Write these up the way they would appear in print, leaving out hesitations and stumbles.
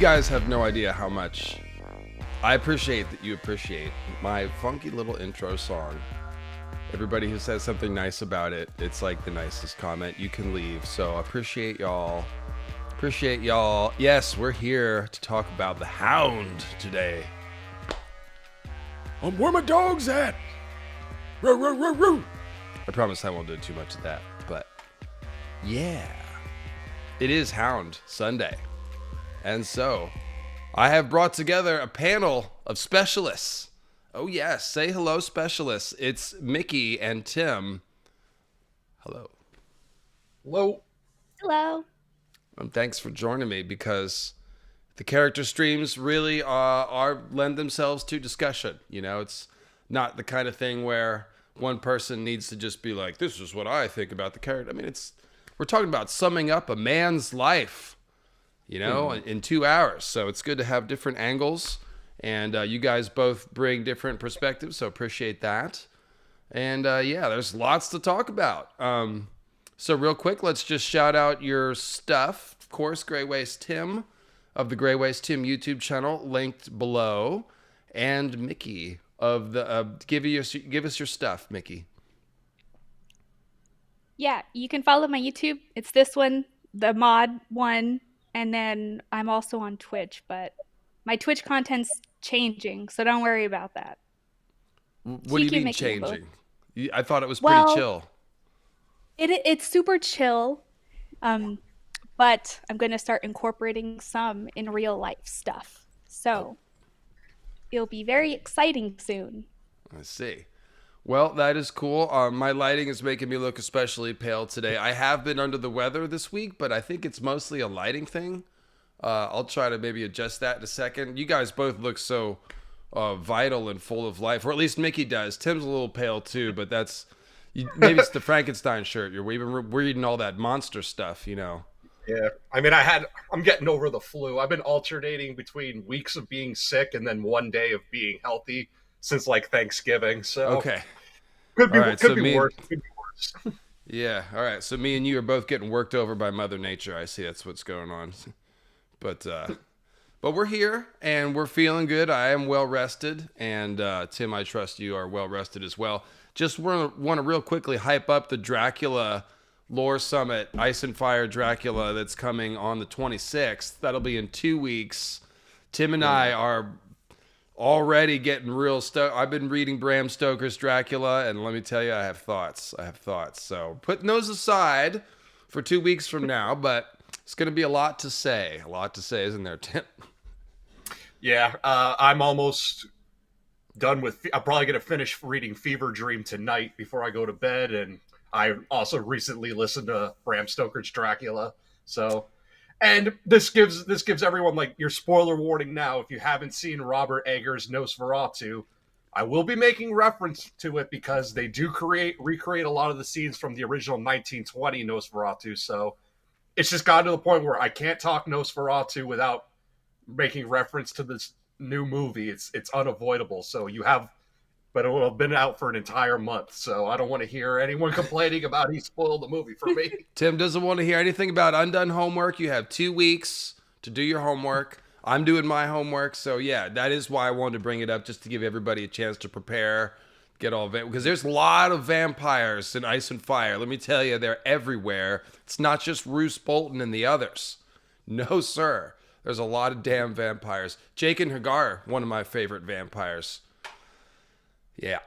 guys have no idea how much I appreciate that you appreciate my funky little intro song. Everybody who says something nice about it, it's like the nicest comment you can leave. So I appreciate y'all. Appreciate y'all. Yes, we're here to talk about the Hound today. Where my dog's at? Roo, roo, roo, roo. I promise I won't do too much of that, but yeah. It is Hound Sunday. And so, I have brought together a panel of specialists. Oh yes, say hello, specialists. It's Mickey and Tim. Hello. Hello. Hello. And thanks for joining me, because the character streams really are lend themselves to discussion. You know, it's not the kind of thing where one person needs to just be like, this is what I think about the character. I mean, we're talking about summing up a man's life, you know, in 2 hours. So it's good to have different angles, and you guys both bring different perspectives, so appreciate that. And yeah, there's lots to talk about. So real quick, let's just shout out your stuff. Of course, Grey Waste Tim of the Grey Waste Tim YouTube channel, linked below, and Mickey of the give us your stuff, Mickey. Yeah, you can follow my YouTube. It's this one, the mod one, and then I'm also on Twitch, but my Twitch content's changing, so don't worry about that. What do you mean changing? I thought it was pretty chill. It's super chill, but I'm going to start incorporating some in real life stuff. So it'll be very exciting soon. I see. Well, that is cool. My lighting is making me look especially pale today. I have been under the weather this week, but I think it's mostly a lighting thing. I'll try to maybe adjust that in a second. You guys both look so vital and full of life, or at least Mickey does. Tim's a little pale too, but maybe it's the Frankenstein shirt. You're reading all that monster stuff, you know. Yeah, I mean, I'm getting over the flu. I've been alternating between weeks of being sick and then one day of being healthy since like Thanksgiving. So okay, could be worse. Could be worse. Yeah. All right. So me and you are both getting worked over by Mother Nature. I see that's what's going on. But we're here and we're feeling good. I am well rested, and Tim, I trust you are well rested as well. Just want to real quickly hype up the Dracula Lore Summit, Ice and Fire Dracula, that's coming on the 26th. That'll be in 2 weeks. Tim and I are already getting real stoked. I've been reading Bram Stoker's Dracula, and let me tell you, I have thoughts. So putting those aside for 2 weeks from now, but it's going to be a lot to say. A lot to say, isn't there, Tim? Yeah, I'm almost done with. I'm probably going to finish reading Fever Dream tonight before I go to bed, and I also recently listened to Bram Stoker's Dracula. So, and this gives everyone, like, your spoiler warning now. If you haven't seen Robert Eggers' Nosferatu, I will be making reference to it because they do recreate a lot of the scenes from the original 1920 Nosferatu. So it's just gotten to the point where I can't talk Nosferatu without making reference to this new movie. It's unavoidable. So but it will have been out for an entire month, so I don't want to hear anyone complaining about he spoiled the movie for me. Tim doesn't want to hear anything about undone homework. You have 2 weeks to do your homework. I'm doing my homework, so yeah, that is why I wanted to bring it up, just to give everybody a chance to prepare, because there's a lot of vampires in Ice and Fire. Let me tell you, they're everywhere. It's not just Roose Bolton and the others. No, sir. There's a lot of damn vampires. Jake and Hagar, one of my favorite vampires. Yeah.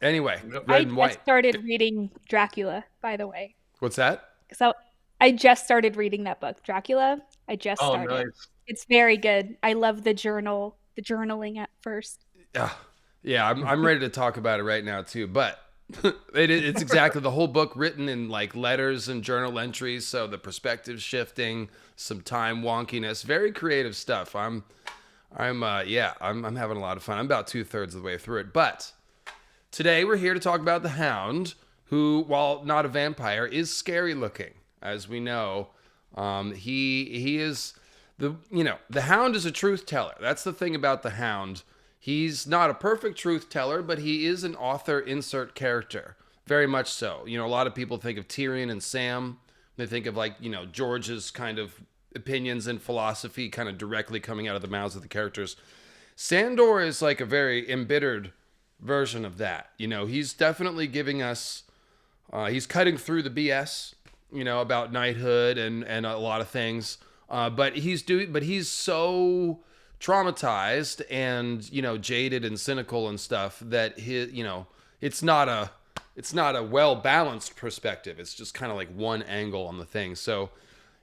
Anyway, Red and White. I just started reading Dracula, by the way. What's that? So I just started reading that book, Dracula. I just started. Nice. It's very good. I love the journaling at first. Yeah, I'm ready to talk about it right now too. But it's exactly the whole book written in like letters and journal entries. So the perspective shifting, some time wonkiness, very creative stuff. I'm having a lot of fun. I'm about 2/3 of the way through it, but today we're here to talk about the Hound, who, while not a vampire, is scary looking. As we know, he is the Hound is a truth teller. That's the thing about the Hound. He's not a perfect truth teller, but he is an author insert character. Very much so. You know, a lot of people think of Tyrion and Sam. They think of, like, George's kind of opinions and philosophy kind of directly coming out of the mouths of the characters. Sandor is like a very embittered version of that. You know, he's definitely giving us, he's cutting through the BS, you know, about knighthood and a lot of things. But he's so traumatized and, you know, jaded and cynical and stuff that it's not a well-balanced perspective. It's just kind of like one angle on the thing. So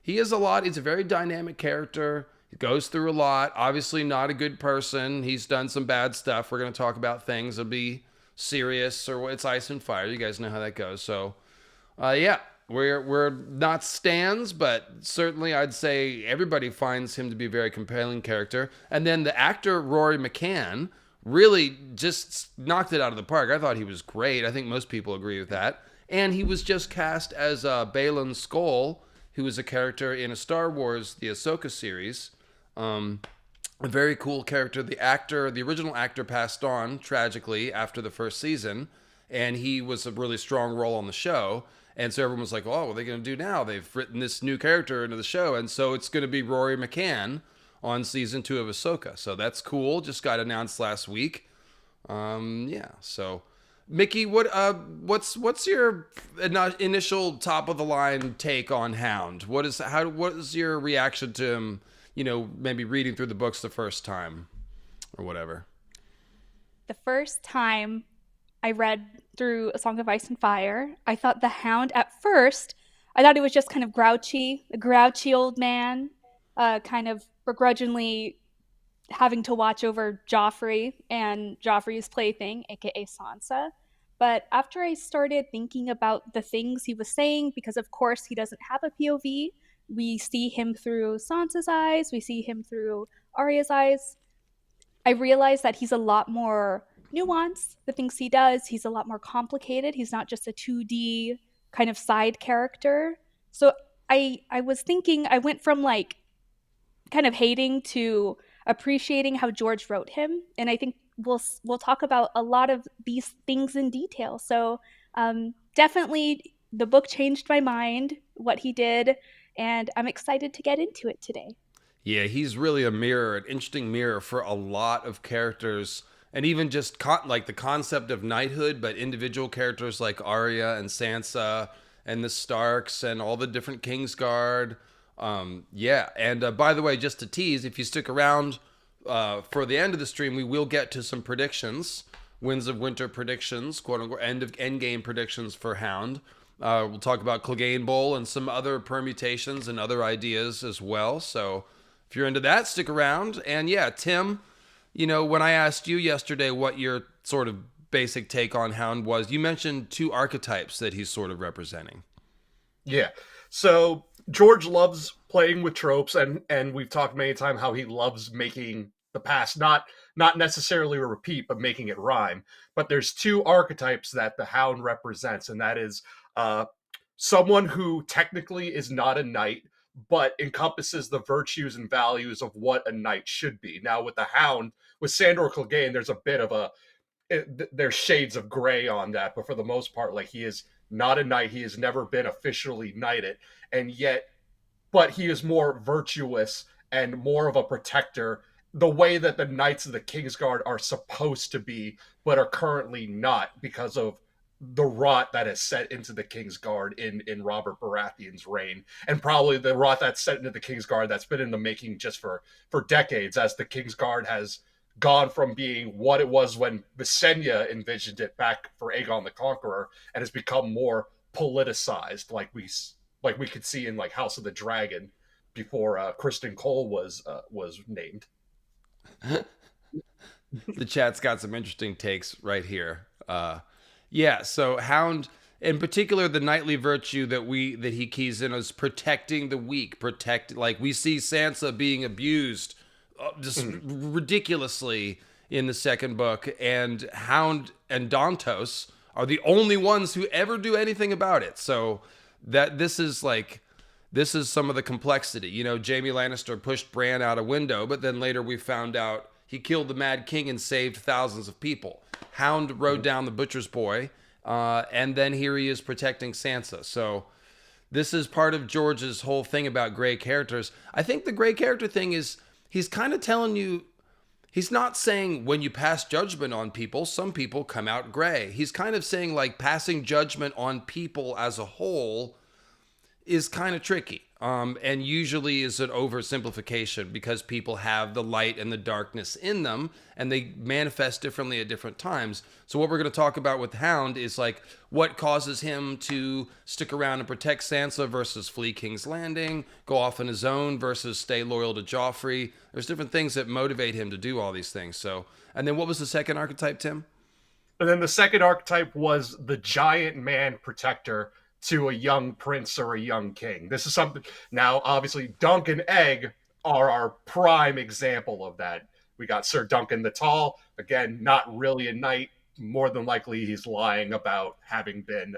he's a very dynamic character. He goes through a lot. Obviously not a good person. He's done some bad stuff. We're going to talk about things that'll be serious, or it's ice and fire. You guys know how that goes. So, yeah, we're not stans, but certainly I'd say everybody finds him to be a very compelling character. And then the actor, Rory McCann, really just knocked it out of the park. I thought he was great. I think most people agree with that. And he was just cast as Balin Skoll, who was a character in a Star Wars, the Ahsoka series. A very cool character. The original actor passed on tragically after the first season, and he was a really strong role on the show. And so everyone was like, oh, what are they going to do now? They've written this new character into the show. And so it's going to be Rory McCann on season 2 of Ahsoka. So that's cool. Just got announced last week. Yeah. So Mickey, what's your initial top of the line take on Hound? What is your reaction to him, you know, maybe reading through the books the first time or whatever? The first time I read through A Song of Ice and Fire, I thought the Hound, at first, I thought he was just kind of a grouchy old man, kind of begrudgingly having to watch over Joffrey and Joffrey's plaything, aka Sansa. But after I started thinking about the things he was saying, because of course he doesn't have a POV, we see him through Sansa's eyes, we see him through Arya's eyes, I realized that he's a lot more nuanced. The things he does, he's a lot more complicated. He's not just a 2D kind of side character. So I was thinking, I went from like kind of hating to appreciating how George wrote him, and I think we'll talk about a lot of these things in detail. So definitely the book changed my mind, what he did, and I'm excited to get into it today. Yeah, he's really an interesting mirror for a lot of characters, and even just like the concept of knighthood, but individual characters like Arya and Sansa and the Starks and all the different Kingsguard. Yeah, and by the way, just to tease, if you stick around for the end of the stream, we will get to some predictions, Winds of Winter predictions, quote unquote, end game predictions for Hound. We'll talk about Clegane Bowl and some other permutations and other ideas as well. So if you're into that, stick around. And yeah, Tim, you know, when I asked you yesterday what your sort of basic take on Hound was, you mentioned 2 archetypes that he's sort of representing. Yeah. So George loves playing with tropes, and we've talked many times how he loves making the past not necessarily a repeat, but making it rhyme. But there's 2 archetypes that the Hound represents, and that is someone who technically is not a knight, but encompasses the virtues and values of what a knight should be. Now, with the Hound, with Sandor Clegane, there's a bit of there's shades of gray on that, but for the most part, like, he is not a knight. He has never been officially knighted, but he is more virtuous and more of a protector, the way that the Knights of the Kingsguard are supposed to be, but are currently not because of the rot that is set into the Kingsguard in Robert Baratheon's reign, and probably the rot that's set into the Kingsguard that's been in the making just for decades, as the Kingsguard has gone from being what it was when Visenya envisioned it back for Aegon the Conqueror, and has become more politicized, like we could see in like House of the Dragon before Kristen Cole was named. The chat's got some interesting takes right here. Yeah, so Hound, in particular, the knightly virtue that he keys in is protecting the weak. Like we see Sansa being abused just ridiculously in the second book, and Hound and Dantos are the only ones who ever do anything about it. So this is some of the complexity. You know, Jaime Lannister pushed Bran out a window, but then later we found out he killed the Mad King and saved thousands of people. Hound rode down the Butcher's Boy, and then here he is protecting Sansa. So this is part of George's whole thing about gray characters. I think the gray character thing is he's kind of telling you, he's not saying when you pass judgment on people, some people come out gray. He's kind of saying like passing judgment on people as a whole is kind of tricky. And usually is an oversimplification because people have the light and the darkness in them and they manifest differently at different times. So what we're going to talk about with Hound is like what causes him to stick around and protect Sansa versus flee King's Landing, go off on his own versus stay loyal to Joffrey. There's different things that motivate him to do all these things. So, and then what was the second archetype, Tim? And then the second archetype was the giant man protector to a young prince or a young king. This is something, now obviously Dunk and Egg are our prime example of that. We got Sir Duncan the Tall, again, not really a knight. More than likely he's lying about having been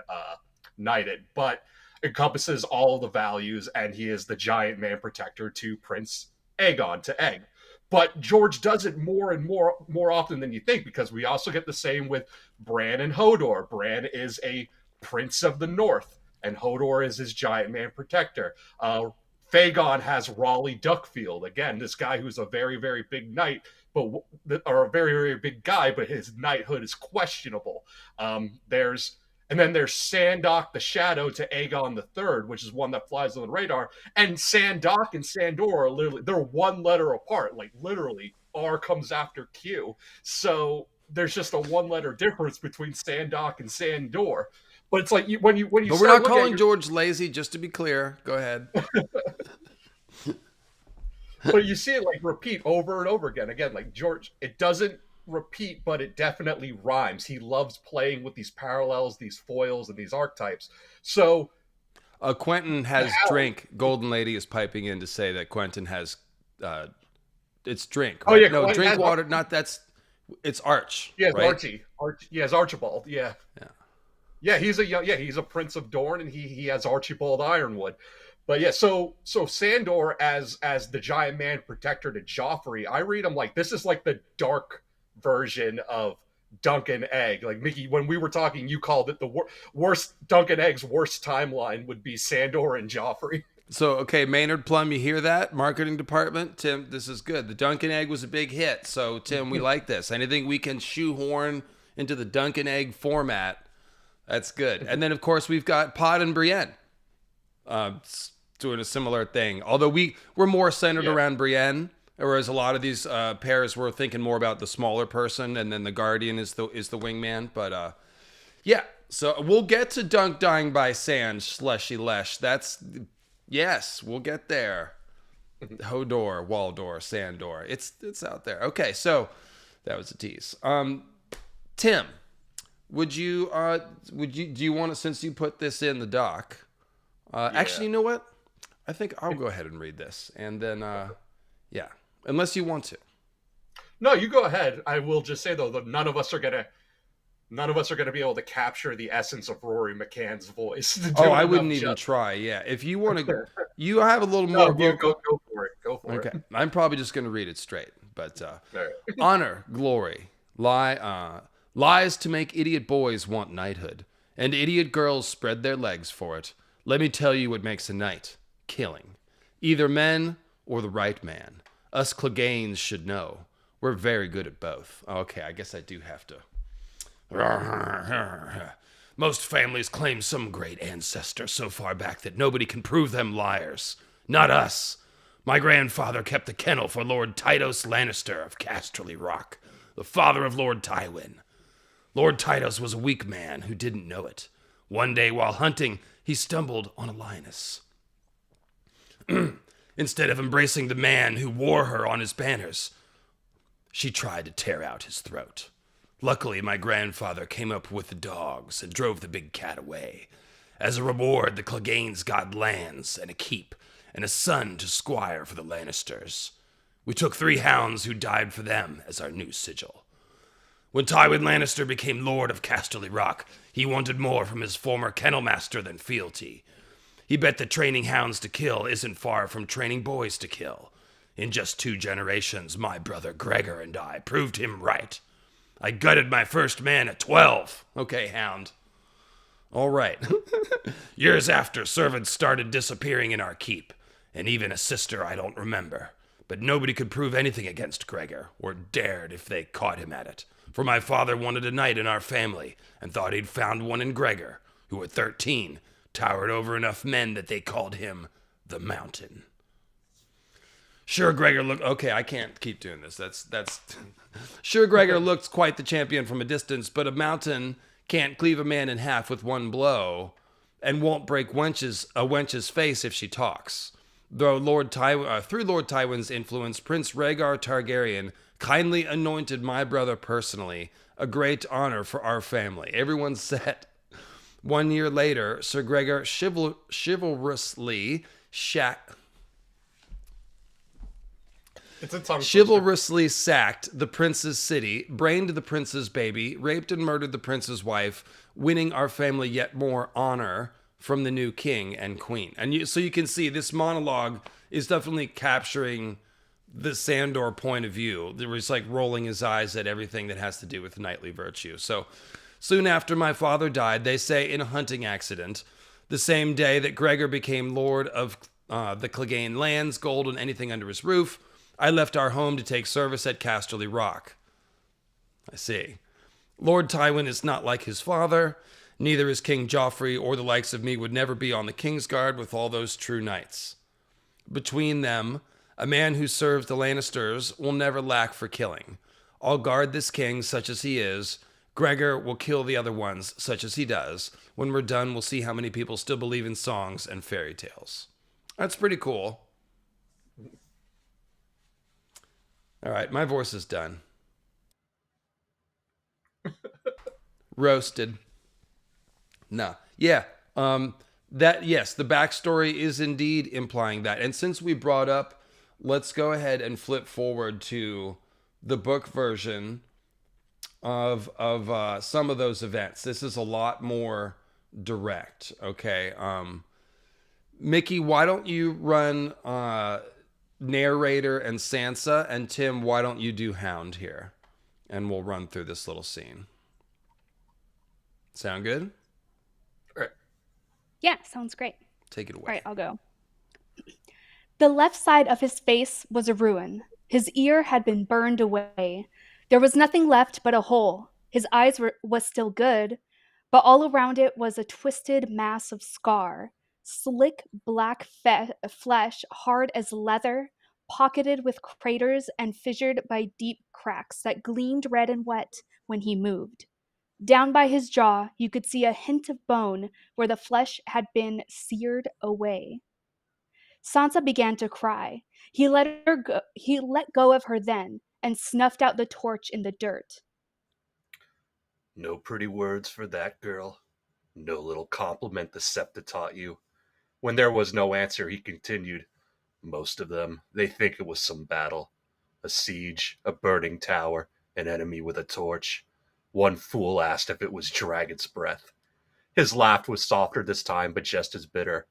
knighted, but encompasses all the values, and he is the giant man protector to Prince Aegon, to Egg. But George does it more and more often than you think, because we also get the same with Bran and Hodor. Bran is a Prince of the North, and Hodor is his giant man protector. Fagon has Raleigh Duckfield, again, this guy who's a very, very big knight, or a very, very big guy, but his knighthood is questionable. And then there's Sandok the Shadow to Aegon the Third, which is one that flies on the radar. And Sandok and Sandor are literally, they're one letter apart. Like literally, R comes after Q. So there's just a one letter difference between Sandok and Sandor. But it's like when you. But we're not calling George lazy, just to be clear. Go ahead. But you see it like repeat over and over again. Again, like George, it doesn't repeat, but it definitely rhymes. He loves playing with these parallels, these foils, and these archetypes. So Quentin has drink. Golden Lady is piping in to say that Quentin has it's drink. Right? Oh yeah, no, Quentin drink water. Not that's. It's Arch. Yeah, right? Archie. Yeah, it's Archibald. Yeah. Yeah, he's a Prince of Dorne, and he has Archibald Ironwood. But yeah, so Sandor as the giant man protector to Joffrey, I read him like this is like the dark version of Duncan Egg. Like Mickey, when we were talking, you called it the worst Duncan Egg's worst timeline would be Sandor and Joffrey. So, okay, Maynard Plum, you hear that? Marketing department, Tim, this is good. The Duncan Egg was a big hit. So, Tim, we like this. Anything we can shoehorn into the Duncan Egg format, that's good. And then, of course, we've got Pod and Brienne doing a similar thing. Although we're more centered around Brienne, whereas a lot of these pairs were thinking more about the smaller person, and then the Guardian is the wingman. But, yeah, so we'll get to Dunk dying by sand, Sleshy Lesh. That's... Yes, we'll get there. Hodor, Waldor, Sandor. It's out there. Okay, so that was a tease. Tim, do you want to, since you put this in the doc? Actually, you know what? I think I'll go ahead and read this, and then unless you want to. No, you go ahead. I will just say though that none of us are gonna be able to capture the essence of Rory McCann's voice. I wouldn't even try. Yeah, if you want to, you have a little more. Go for it. Go for it. Okay, I'm probably just going to read it straight. But honor, glory, lies to make idiot boys want knighthood, and idiot girls spread their legs for it. Let me tell you what makes a knight: killing, either men or the right man. Us Cleganes should know. We're very good at both. Okay, I guess I do have to. Most families claim some great ancestor so far back that nobody can prove them liars. Not us. My grandfather kept the kennel for Lord Tydos Lannister of Casterly Rock, the father of Lord Tywin. Lord Tydos was a weak man who didn't know it. One day while hunting, he stumbled on a lioness. Instead of embracing the man who wore her on his banners, she tried to tear out his throat. Luckily, my grandfather came up with the dogs and drove the big cat away. As a reward, the Cleganes got lands and a keep, and a son to squire for the Lannisters. We took 3 hounds who died for them as our new sigil. When Tywin Lannister became Lord of Casterly Rock, he wanted more from his former kennel master than fealty. He bet that training hounds to kill isn't far from training boys to kill. In just 2 generations, my brother Gregor and I proved him right. I gutted my first man at 12. Okay, Hound. All right. Years after, servants started disappearing in our keep, and even a sister I don't remember. But nobody could prove anything against Gregor, or dared if they caught him at it. For my father wanted a knight in our family, and thought he'd found one in Gregor, who at 13 towered over enough men that they called him the Mountain. Sure, Gregor looked... Okay, I can't keep doing this. That's... Sure, Gregor looked quite the champion from a distance, but a mountain can't cleave a man in half with one blow, and won't break a wench's face if she talks. Through Lord Tywin's influence, Prince Rhaegar Targaryen kindly anointed my brother personally, a great honor for our family. Everyone said. 1 year later, Sir Gregor chivalrously sacked the prince's city, brained the prince's baby, raped and murdered the prince's wife, winning our family yet more honor from the new king and queen. And so you can see this monologue is definitely capturing the Sandor point of view. There was like rolling his eyes at everything that has to do with knightly virtue. So soon after my father died, they say in a hunting accident, the same day that Gregor became lord of the Clegane lands, gold, and anything under his roof, I left our home to take service at Casterly Rock. I see. Lord Tywin is not like his father. Neither is King Joffrey, or the likes of me would never be on the King's Guard with all those true knights. Between them, a man who serves the Lannisters will never lack for killing. I'll guard this king such as he is. Gregor will kill the other ones such as he does. When we're done, we'll see how many people still believe in songs and fairy tales. That's pretty cool. All right, my voice is done. Roasted. No. Yeah. Yes, the backstory is indeed implying that. And since we brought up, let's go ahead and flip forward to the book version of some of those events. This is a lot more direct. Okay. Mickey, why don't you run narrator and Sansa, and Tim, why don't you do Hound here? And we'll run through this little scene. Sound good? Yeah, sounds great. Take it away. All right, I'll go. The left side of his face was a ruin. His ear had been burned away. There was nothing left but a hole. His eyes was still good, but all around it was a twisted mass of scar. Slick black flesh, hard as leather, pocketed with craters and fissured by deep cracks that gleamed red and wet when he moved. Down by his jaw, you could see a hint of bone where the flesh had been seared away. Sansa began to cry. He let go of her then and snuffed out the torch in the dirt. No pretty words for that girl. No little compliment the Septa taught you. When there was no answer, he continued, most of them, they think it was some battle. A siege, a burning tower, an enemy with a torch. One fool asked if it was dragon's breath. His laugh was softer this time, but just as bitter.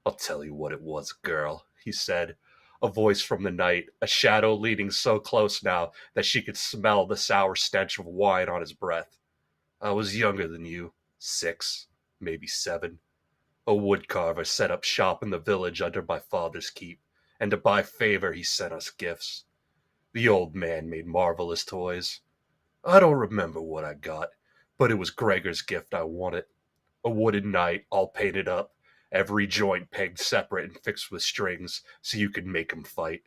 I'll tell you what it was, girl, he said, a voice from the night, a shadow leaning so close now that she could smell the sour stench of wine on his breath. I was younger than you, 6, maybe 7. A woodcarver set up shop in the village under my father's keep, and to buy favor he sent us gifts. The old man made marvelous toys. I don't remember what I got, but it was Gregor's gift I wanted. A wooden knight, all painted up, every joint pegged separate and fixed with strings so you could make him fight.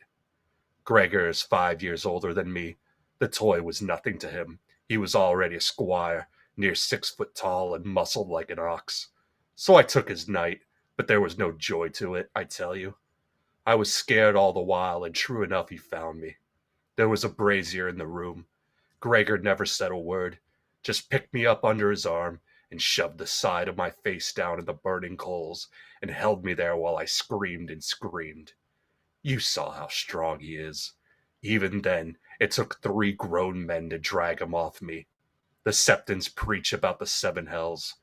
Gregor is 5 years older than me. The toy was nothing to him. He was already a squire, near 6 foot tall and muscled like an ox. So I took his knight, but there was no joy to it, I tell you. I was scared all the while, and true enough, he found me. There was a brazier in the room. Gregor never said a word, just picked me up under his arm and shoved the side of my face down in the burning coals and held me there while I screamed and screamed. You saw how strong he is. Even then, it took 3 grown men to drag him off me. The Septons preach about the 7 hells.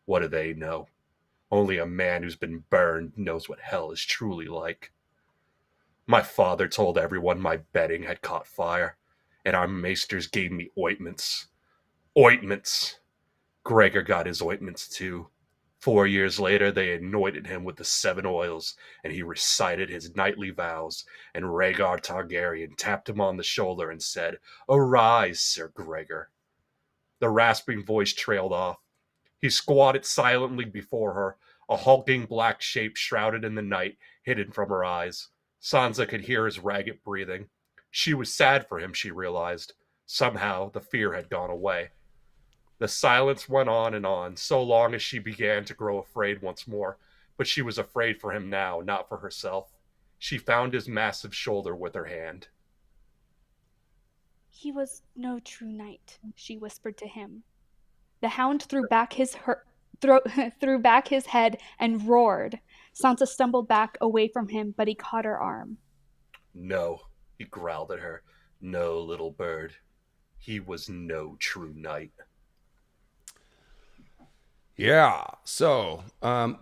What do they know? Only a man who's been burned knows what hell is truly like. My father told everyone my bedding had caught fire, and our maesters gave me ointments. Ointments! Gregor got his ointments too. 4 years later, they anointed him with the 7 oils, and he recited his knightly vows. And Rhaegar Targaryen tapped him on the shoulder and said, "Arise, Sir Gregor." The rasping voice trailed off. He squatted silently before her, a hulking black shape shrouded in the night, hidden from her eyes. Sansa could hear his ragged breathing. She was sad for him, she realized. Somehow, the fear had gone away. The silence went on, so long as she began to grow afraid once more. But she was afraid for him now, not for herself. She found his massive shoulder with her hand. He was no true knight, she whispered to him. The hound threw back his threw back his head and roared. Sansa stumbled back away from him, but he caught her arm. "No," he growled at her. "No, little bird. He was no true knight." Yeah. So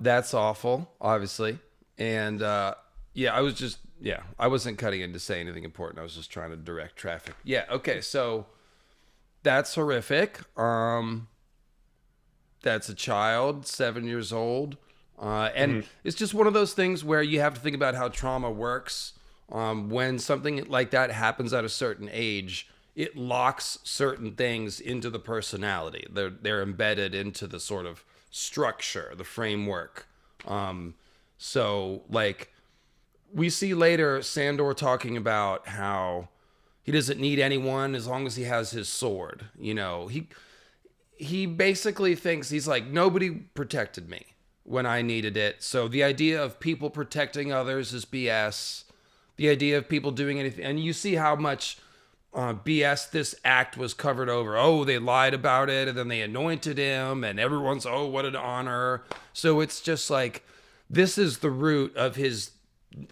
that's awful, obviously. And yeah, I wasn't cutting in to say anything important. I was just trying to direct traffic. Yeah. Okay. So that's horrific. That's a child, 7 years old. And it's just one of those things where you have to think about how trauma works. When something like that happens at a certain age, it locks certain things into the personality. They're embedded into the sort of structure, the framework. So like we see later Sandor talking about how he doesn't need anyone as long as he has his sword. You know, he basically thinks, he's like, nobody protected me when I needed it. So the idea of people protecting others is BS. The idea of people doing anything, and you see how much BS this act was covered over. Oh, they lied about it, and then they anointed him, and everyone's, oh, what an honor. So it's just like, this is the root of his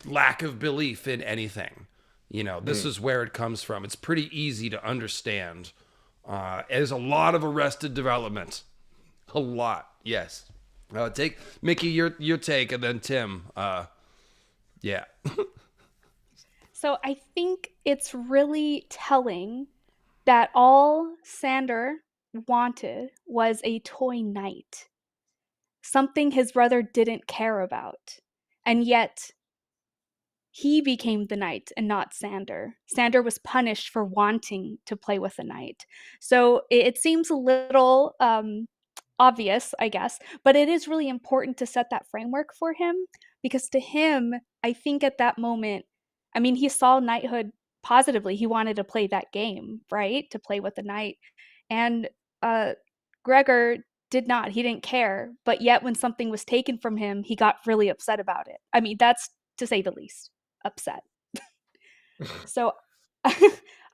lack of belief in anything. You know, this is where it comes from. It's pretty easy to understand. There's a lot of arrested development. A lot, yes. Take Mickey, your take, and then Tim. Yeah. So I think it's really telling that all Sandor wanted was a toy knight, something his brother didn't care about. And yet he became the knight and not Sandor. Sandor was punished for wanting to play with a knight. So it seems a little obvious, I guess, but it is really important to set that framework for him, because to him, I think at that moment, I mean, he saw knighthood positively. He wanted to play that game, right? To play with the knight. And Gregor did not. He didn't care. But yet when something was taken from him, he got really upset about it. I mean, that's to say the least, upset. So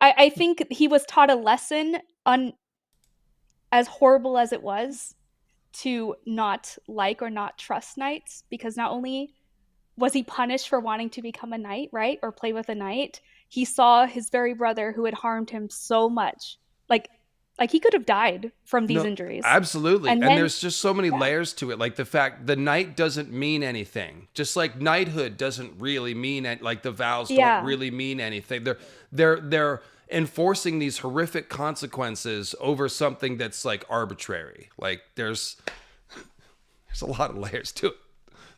I think he was taught a lesson on, as horrible as it was, to not like or not trust knights, because not only was he punished for wanting to become a knight, right, or play with a knight, he saw his very brother who had harmed him so much, like he could have died from these injuries. Absolutely. And then, there's just so many layers to it. Like the fact the knight doesn't mean anything. Just like knighthood doesn't really mean it. Like the vows don't really mean anything. They're enforcing these horrific consequences over something that's like arbitrary. Like there's a lot of layers to it.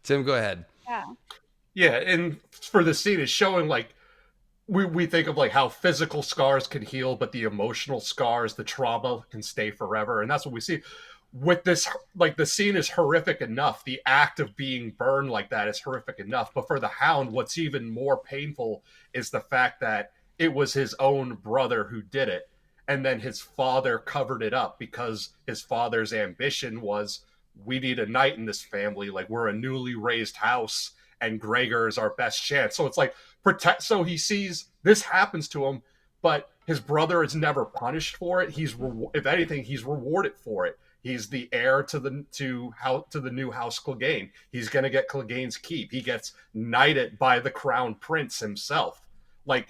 Tim, go ahead. Yeah, and for the scene is showing like we think of like how physical scars can heal, but the emotional scars, the trauma can stay forever. And that's what we see with this. Like the scene is horrific enough. The act of being burned like that is horrific enough. But for the Hound, what's even more painful is the fact that it was his own brother who did it. And then his father covered it up because his father's ambition was, we need a knight in this family. Like we're a newly raised house and Gregor is our best chance. So it's like, so he sees this happens to him, but his brother is never punished for it. If anything, he's rewarded for it. He's the heir to the new House Clegane. He's gonna get Clegane's keep. He gets knighted by the crown prince himself. Like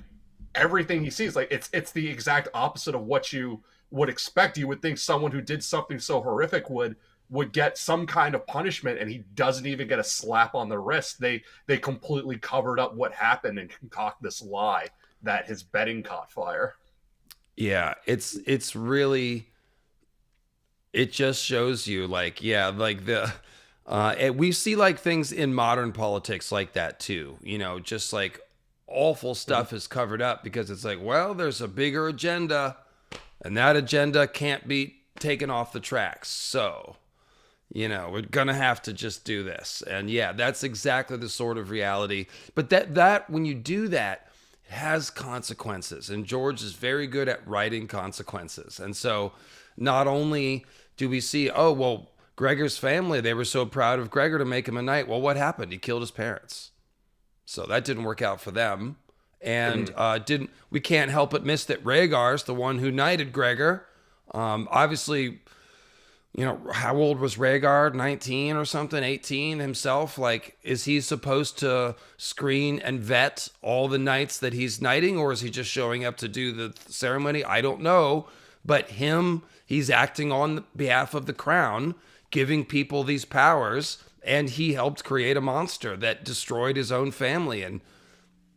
everything he sees, like it's the exact opposite of what you would expect. You would think someone who did something so horrific would get some kind of punishment, and he doesn't even get a slap on the wrist. They completely covered up what happened and concoct this lie that his bedding caught fire. Yeah, it's really, it just shows you like, yeah, like And we see like things in modern politics like that too. You know, just like awful stuff is covered up because it's like, well, there's a bigger agenda, and that agenda can't be taken off the tracks. So, you know, we're gonna have to just do this. And yeah, that's exactly the sort of reality. But that when you do that, it has consequences. And George is very good at writing consequences. And so not only do we see, oh, well, Gregor's family, they were so proud of Gregor to make him a knight. Well, what happened? He killed his parents. So that didn't work out for them. And we can't help but miss that Rhaegar's the one who knighted Gregor. Obviously, you know, how old was Rhaegar? 19 or something, 18 himself? Like, is he supposed to screen and vet all the knights that he's knighting, or is he just showing up to do the ceremony? I don't know. But he's acting on behalf of the crown, giving people these powers, and he helped create a monster that destroyed his own family and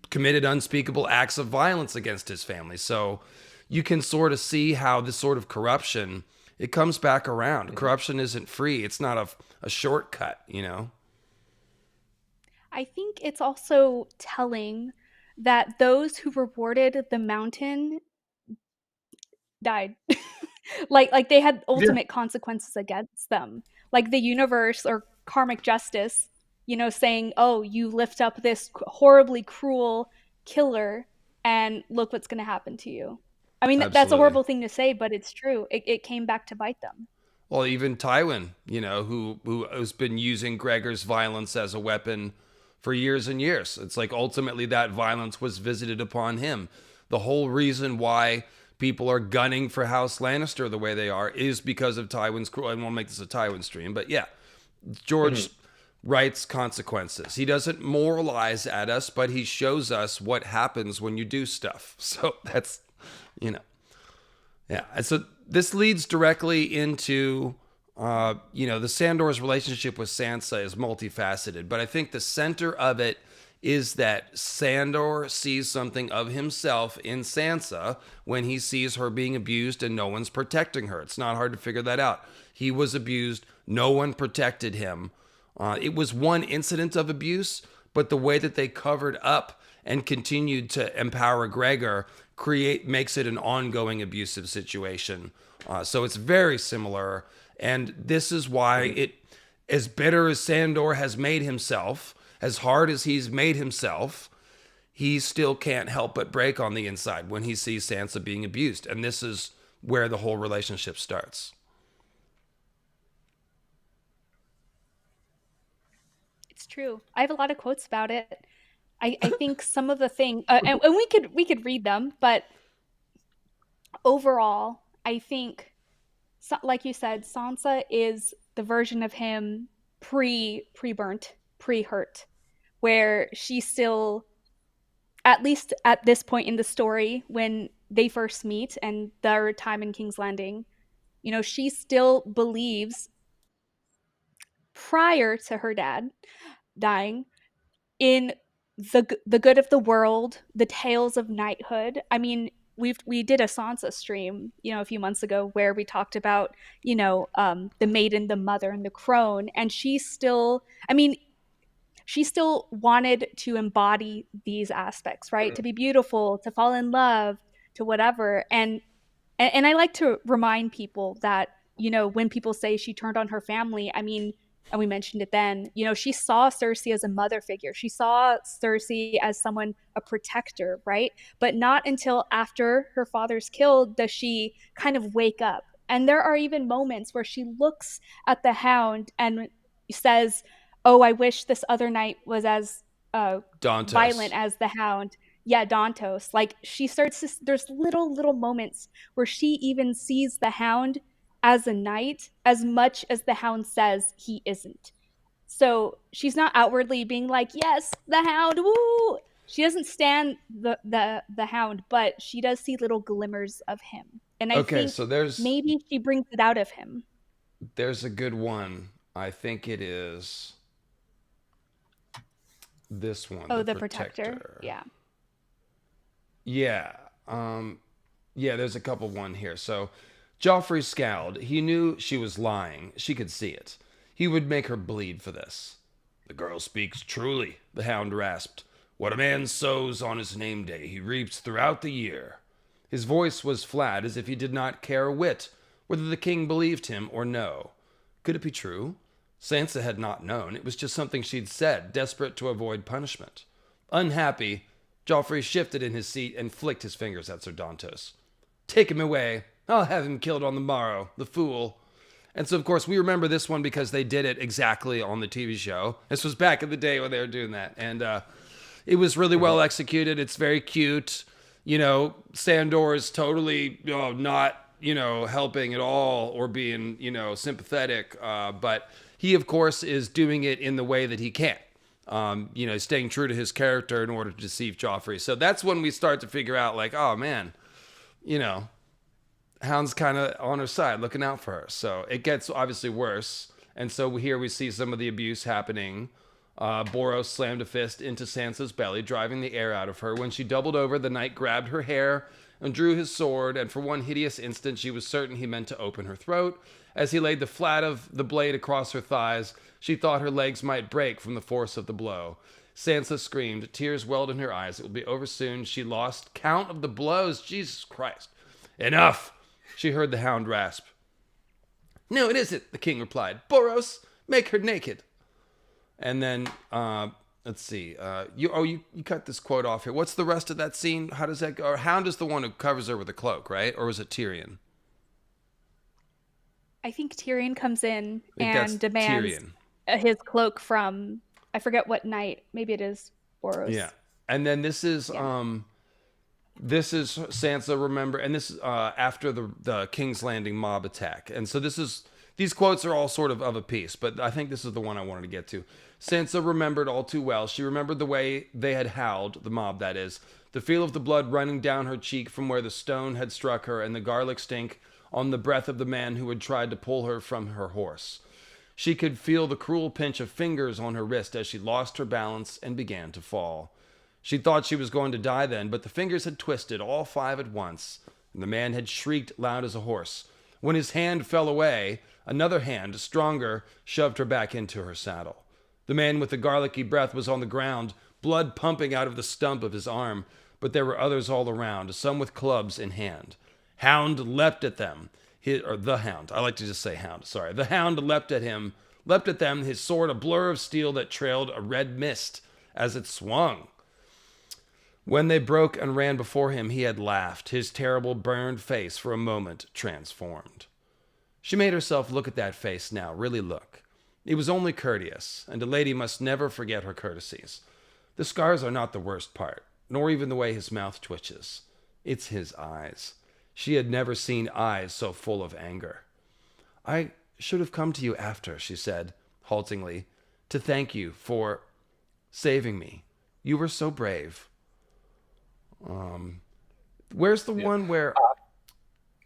committed unspeakable acts of violence against his family. So you can sort of see how this sort of corruption, it comes back around. Corruption isn't free. It's not a shortcut, you know? I think it's also telling that those who rewarded the mountain died. Like they had ultimate consequences against them. Like the universe or karmic justice, you know, saying, "Oh, you lift up this horribly cruel killer and look what's going to happen to you." I mean, that's a Absolutely. horrible thing to say, but it's true. It came back to bite them. Well, even Tywin, you know, who has been using Gregor's violence as a weapon for years and years. It's like ultimately that violence was visited upon him. The whole reason why people are gunning for House Lannister the way they are is because of Tywin's cruel. I won't make this a Tywin stream, but yeah, George writes consequences. He doesn't moralize at us, but he shows us what happens when you do stuff. So that's, you know, yeah. And so this leads directly into, you know, the Sandor's relationship with Sansa is multifaceted, but I think the center of it is that Sandor sees something of himself in Sansa when he sees her being abused and no one's protecting her. It's not hard to figure that out. He was abused. No one protected him. It was one incident of abuse, but the way that they covered up and continued to empower Gregor makes it an ongoing abusive situation. So it's very similar. And this is why as bitter as Sandor has made himself, as hard as he's made himself, he still can't help but break on the inside when he sees Sansa being abused. And this is where the whole relationship starts. It's true. I have a lot of quotes about it. I think some of the thing, and we could read them, but overall, I think, like you said, Sansa is the version of him pre-burnt, pre-hurt, where she still, at least at this point in the story, when they first meet and their time in King's Landing, you know, she still believes, prior to her dad dying, in the good of the world, the tales of knighthood. I mean, we did a Sansa stream, you know, a few months ago where we talked about, you know, the maiden, the mother, and the crone, and she still wanted to embody these aspects, right? To be beautiful, to fall in love, to whatever. And I like to remind people that, you know, when people say she turned on her family, I mean, and we mentioned it then, you know, she saw Cersei as a mother figure. She saw Cersei as someone, a protector, right? But not until after her father's killed does she kind of wake up. And there are even moments where she looks at the Hound and says, "Oh, I wish this other knight was as violent as the Hound." Yeah, Dantos. Like, she starts to, there's little moments where she even sees the Hound as a knight as much as the Hound says he isn't. So she's not outwardly being like, "Yes, the Hound, woo!" She doesn't stand the Hound, but she does see little glimmers of him. And I think so maybe she brings it out of him. there's a good one. I think it is this one. Oh, the protector. Yeah. Yeah. Yeah, there's a couple one here. So Joffrey scowled. He knew she was lying. She could see it. he would make her bleed for this. The girl speaks truly, the hound rasped. What a man sows on his name day, he reaps throughout the year. His voice was flat, as if he did not care a whit whether the king believed him or no. Could it be true? Sansa had not known. It was just something she'd said, desperate to avoid punishment. Unhappy, Joffrey shifted in his seat and flicked his fingers at Sir Dantos. Take him away. I'll have him killed on the morrow, the fool. And so, of course, we remember this one because they did it exactly on the TV show. This was back in the day when they were doing that. And it was really well executed. It's very cute. Sandor is totally not, helping at all or being, sympathetic. But he, of course, is doing it in the way that he can. Staying true to his character in order to deceive Joffrey. So that's when we start to figure out, like, oh, man, Hound's kind of on her side, looking out for her. So it gets obviously worse. And so here we see some of the abuse happening. Boros slammed a fist into Sansa's belly, driving the air out of her. When she doubled over, the knight grabbed her hair and drew his sword, and for one hideous instant she was certain he meant to open her throat. As he laid the flat of the blade across her thighs, she thought her legs might break from the force of the blow. Sansa screamed. Tears welled in her eyes. It would be over soon. She lost count of the blows. Jesus Christ. Enough! She heard the hound rasp. No, it isn't, the king replied. Boros, make her naked. And then, let's see. You cut this quote off here. What's the rest of that scene? How does that go? Or Hound is the one who covers her with a cloak, right? Or was it Tyrion? I think Tyrion comes in and demands his cloak from, I forget what knight. Maybe it is Boros. Yeah. And then this is Sansa, remember, and this is after the King's Landing mob attack. And so these quotes are all sort of a piece, but I think this is the one I wanted to get to. Sansa remembered all too well. She remembered the way they had howled, the mob that is, the feel of the blood running down her cheek from where the stone had struck her, and the garlic stink on the breath of the man who had tried to pull her from her horse. She could feel the cruel pinch of fingers on her wrist as she lost her balance and began to fall. She thought she was going to die then, but the fingers had twisted, all five at once, and the man had shrieked loud as a horse. When his hand fell away, another hand, stronger, shoved her back into her saddle. The man with the garlicky breath was on the ground, blood pumping out of the stump of his arm, but there were others all around, some with clubs in hand. Hound leapt at them. The hound. I like to just say hound, sorry. The hound leapt at them, his sword a blur of steel that trailed a red mist as it swung. When they broke and ran before him, he had laughed, his terrible burned face for a moment transformed. She made herself look at that face now, really look. It was only courteous, and a lady must never forget her courtesies. The scars are not the worst part, nor even the way his mouth twitches. It's his eyes. She had never seen eyes so full of anger. I should have come to you after, she said, haltingly, to thank you for saving me. You were so brave. Where's the one where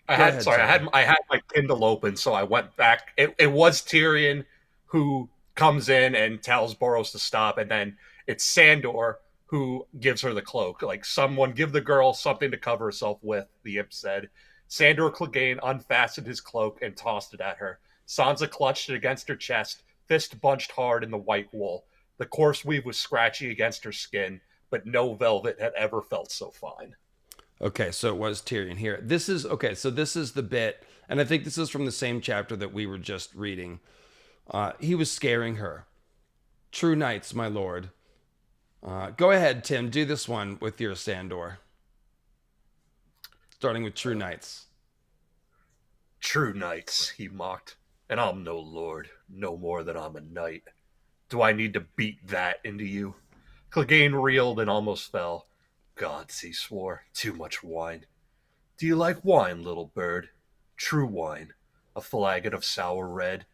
I had my Kindle open, so I went back. It was Tyrion who comes in and tells Boros to stop, and then it's Sandor who gives her the cloak. Like, someone give the girl something to cover herself with, the imp said. Sandor Clegane unfastened his cloak and tossed it at her. Sansa clutched it against her chest, fist bunched hard in the white wool. The coarse weave was scratchy against her skin, but no velvet had ever felt so fine. Okay, so it was Tyrion here. This is the bit, and I think this is from the same chapter that we were just reading. He was scaring her. True knights, my lord. Go ahead, Tim. Do this one with your Sandor. Starting with true knights. True knights, he mocked. And I'm no lord, no more than I'm a knight. Do I need to beat that into you? Clegane reeled and almost fell. Gods, he swore, too much wine. Do you like wine, little bird? True wine. A flagon of sour red,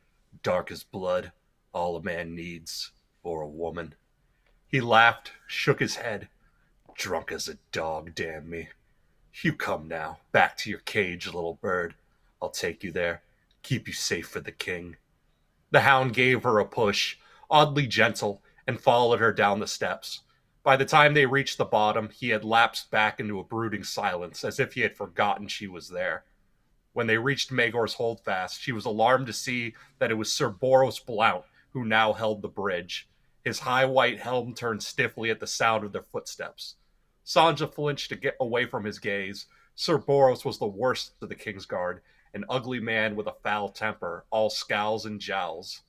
dark as blood, all a man needs, or a woman. He laughed, shook his head. Drunk as a dog, damn me. You come now, back to your cage, little bird. I'll take you there, keep you safe for the king. The hound gave her a push, oddly gentle, and followed her down the steps. By the time they reached the bottom, he had lapsed back into a brooding silence, as if he had forgotten she was there. When they reached Maegor's holdfast, she was alarmed to see that it was Sir Boros Blount who now held the bridge. His high white helm turned stiffly at the sound of their footsteps. Sansa flinched to get away from his gaze. Sir Boros was the worst of the Kingsguard, an ugly man with a foul temper, all scowls and jowls.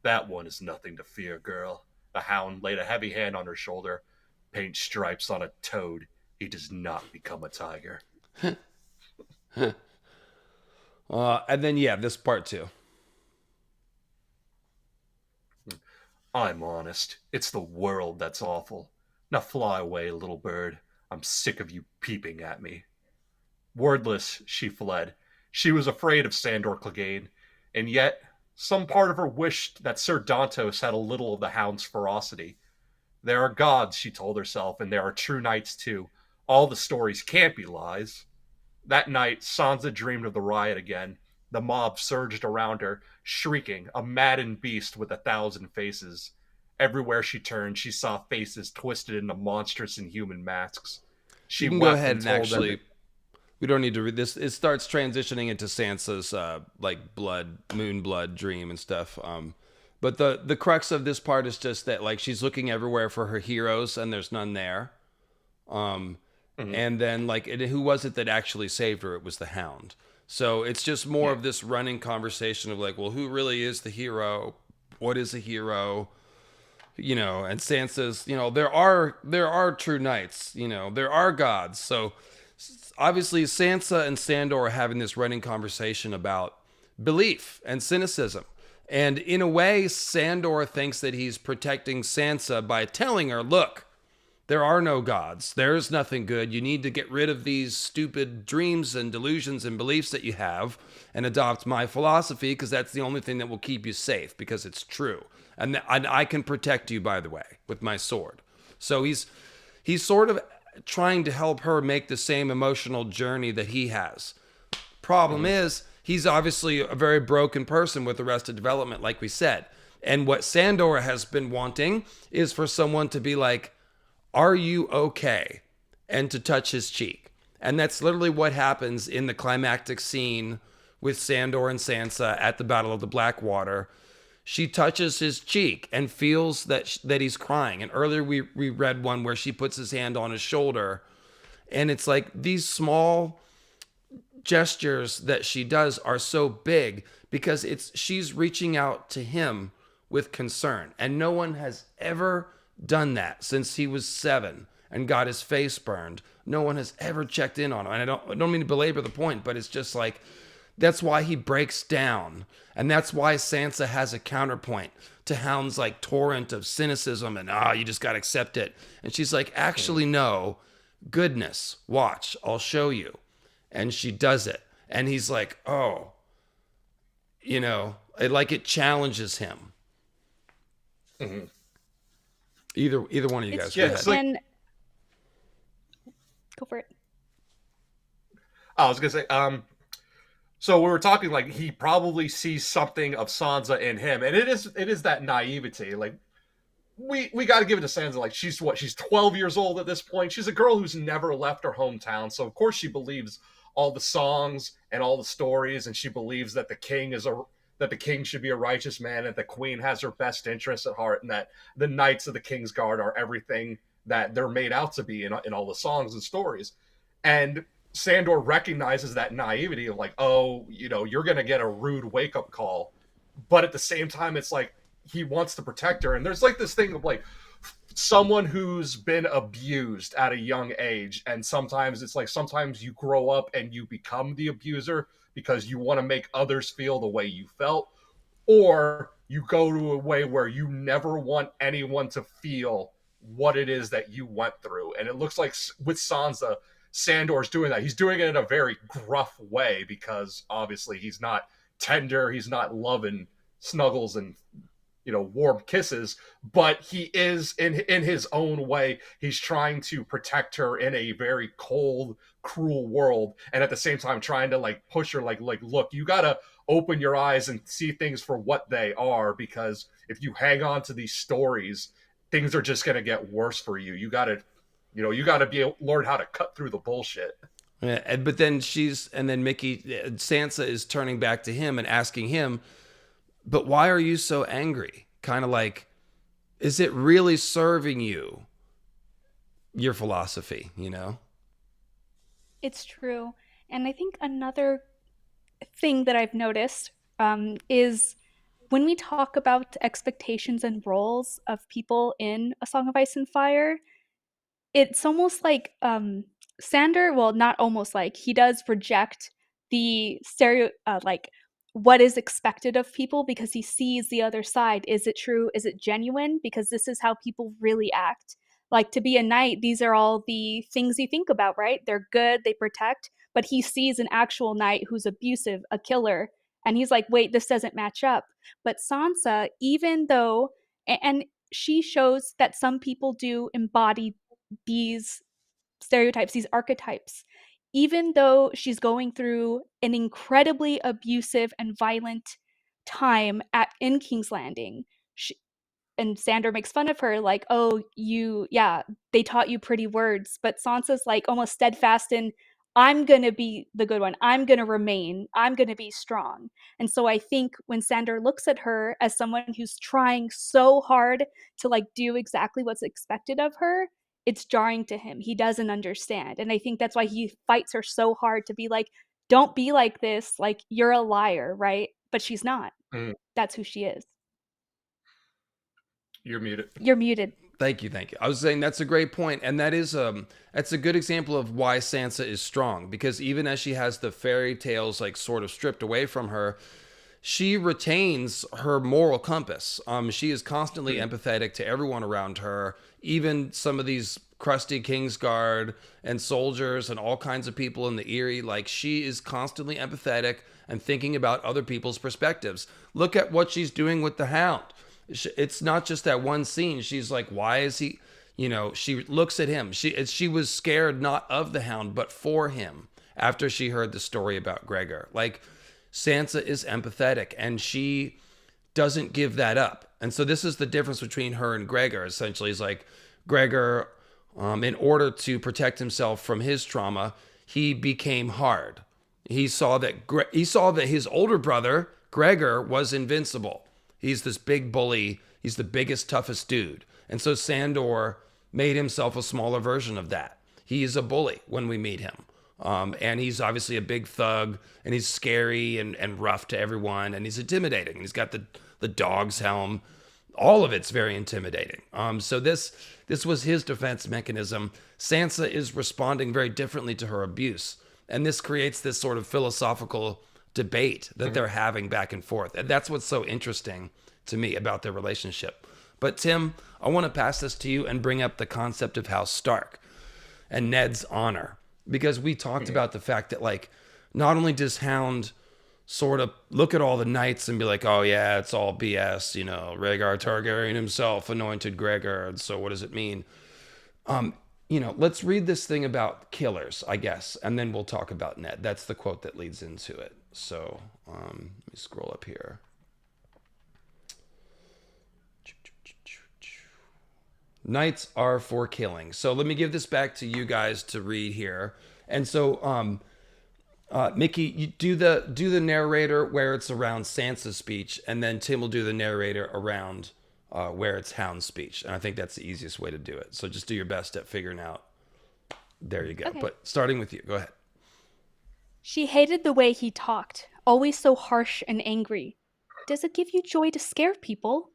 That one is nothing to fear, girl. The Hound laid a heavy hand on her shoulder. Paint stripes on a toad. He does not become a tiger. And then, this part too. I'm honest. It's the world that's awful. Now fly away, little bird. I'm sick of you peeping at me. Wordless, she fled. She was afraid of Sandor Clegane, and yet some part of her wished that Sir Dantos had a little of the Hound's ferocity. There are gods, she told herself, and there are true knights too. All the stories can't be lies. That night, Sansa dreamed of the riot again. The mob surged around her, shrieking, a maddened beast with 1,000 faces. Everywhere she turned, she saw faces twisted into monstrous and human masks. She You can wept go ahead and told them actually. We don't need to read this. It starts transitioning into Sansa's moon blood dream and stuff. But the crux of this part is just that she's looking everywhere for her heroes and there's none there. And then who was it that actually saved her? It was the Hound. So it's just more of this running conversation of well, who really is the hero? What is a hero? And Sansa's, there are true knights, there are gods. So obviously Sansa and Sandor are having this running conversation about belief and cynicism. And in a way, Sandor thinks that he's protecting Sansa by telling her, look, there are no gods. There's nothing good. You need to get rid of these stupid dreams and delusions and beliefs that you have and adopt my philosophy because that's the only thing that will keep you safe because it's true. And I can protect you, by the way, with my sword. So he's sort of trying to help her make the same emotional journey that he has. Problem is, he's obviously a very broken person with Arrested Development, like we said. And what Sandor has been wanting is for someone to be like, are you okay? And to touch his cheek. And that's literally what happens in the climactic scene with Sandor and Sansa at the Battle of the Blackwater. She touches his cheek and feels that he's crying. And earlier we read one where she puts his hand on his shoulder. And it's like these small gestures that she does are so big because she's reaching out to him with concern. And no one has ever done that since he was 7 and got his face burned. No one has ever checked in on him. And I don't mean to belabor the point, but it's just that's why he breaks down. And that's why Sansa has a counterpoint to Hound's torrent of cynicism and you just gotta accept it. And she's like, actually no, goodness, watch, I'll show you. And she does it. And he's like, oh, it challenges him. Mm-hmm. Either one of you guys. Yeah, go ahead. Go for it. I was gonna say, so we were talking he probably sees something of Sansa in him, and it is that naivety. We got to give it to Sansa. She's 12 years old at this point. She's a girl who's never left her hometown, so of course she believes all the songs and all the stories, and she believes that the king should be a righteous man, and the queen has her best interests at heart, and that the knights of the Kingsguard are everything that they're made out to be in all the songs and stories. And Sandor recognizes that naivety of you're going to get a rude wake-up call. But at the same time, it's he wants to protect her. And there's this thing of someone who's been abused at a young age. And sometimes it's sometimes you grow up and you become the abuser because you want to make others feel the way you felt. Or you go to a way where you never want anyone to feel what it is that you went through. And it looks like with Sansa, Sandor's doing that. He's doing it in a very gruff way because obviously he's not tender, he's not loving snuggles and warm kisses, but he is in his own way. He's trying to protect her in a very cold, cruel world, and at the same time trying to push her look, you gotta open your eyes and see things for what they are, because if you hang on to these stories, things are just gonna get worse for you. You gotta learn how to cut through the bullshit. But then Sansa is turning back to him and asking him, but why are you so angry? Kind of like, is it really serving you, your philosophy, you know? It's true. And I think another thing that I've noticed is when we talk about expectations and roles of people in A Song of Ice and Fire, it's almost like Sandor, well, not almost like, he does reject the like what is expected of people because he sees the other side. Is it true? Is it genuine? Because this is how people really act. Like to be a knight, these are all the things you think about, right? They're good, they protect, but he sees an actual knight who's abusive, a killer, and he's like, wait, this doesn't match up. But Sansa, even though, and she shows that some people do embody these stereotypes, these archetypes. Even though she's going through an incredibly abusive and violent time in King's Landing, and Sandor makes fun of her, like, oh, yeah, they taught you pretty words. But Sansa's like almost steadfast in, I'm going to be the good one. I'm going to remain. I'm going to be strong. And so I think when Sandor looks at her as someone who's trying so hard to like do exactly what's expected of her, it's jarring to him. He doesn't understand. And I think that's why he fights her so hard to be like, don't be like this. Like, you're a liar, right? But she's not. Mm, That's who she is. you're muted. You're muted. Thank you, thank you. I was saying that's a great point, and that's a good example of why Sansa is strong, because even as she has the fairy tales like sort of stripped away from her, she retains her moral compass. She is constantly empathetic to everyone around her, even some of these crusty Kingsguard and soldiers and all kinds of people in the Eyrie. Like, she is constantly empathetic and thinking about other people's perspectives. Look at what she's doing with the Hound. It's not just that one scene. She's like, why is he, she looks at him. She was scared not of the Hound, but for him after she heard the story about Gregor. Like, Sansa is empathetic and she doesn't give that up. And so this is the difference between her and Gregor. Essentially, is like Gregor, in order to protect himself from his trauma, he became hard. He saw that his older brother Gregor was invincible. He's this big bully. He's the biggest, toughest dude. And so Sandor made himself a smaller version of that. He is a bully when we meet him. And he's obviously a big thug, and he's scary and rough to everyone, and he's intimidating. And he's got the dog's helm. All of it's very intimidating. So this was his defense mechanism. Sansa is responding very differently to her abuse. And this creates this sort of philosophical debate that they're having back and forth. And that's what's so interesting to me about their relationship. But Tim, I want to pass this to you and bring up the concept of House Stark and Ned's honor. Because we talked about the fact that, like, not only does Hound sort of look at all the knights and be like, oh yeah, it's all BS, Rhaegar Targaryen himself anointed Gregor, and so what does it mean? Let's read this thing about killers, I guess, and then we'll talk about Ned. That's the quote that leads into it. So let me scroll up here. Knights are for killing. So let me give this back to you guys to read here. And so, Mickey, you do the narrator where it's around Sansa's speech, and then Tim will do the narrator around where it's Hound's speech. And I think that's the easiest way to do it. So just do your best at figuring out. There you go. Okay. But starting with you, go ahead. She hated the way he talked, always so harsh and angry. Does it give you joy to scare people?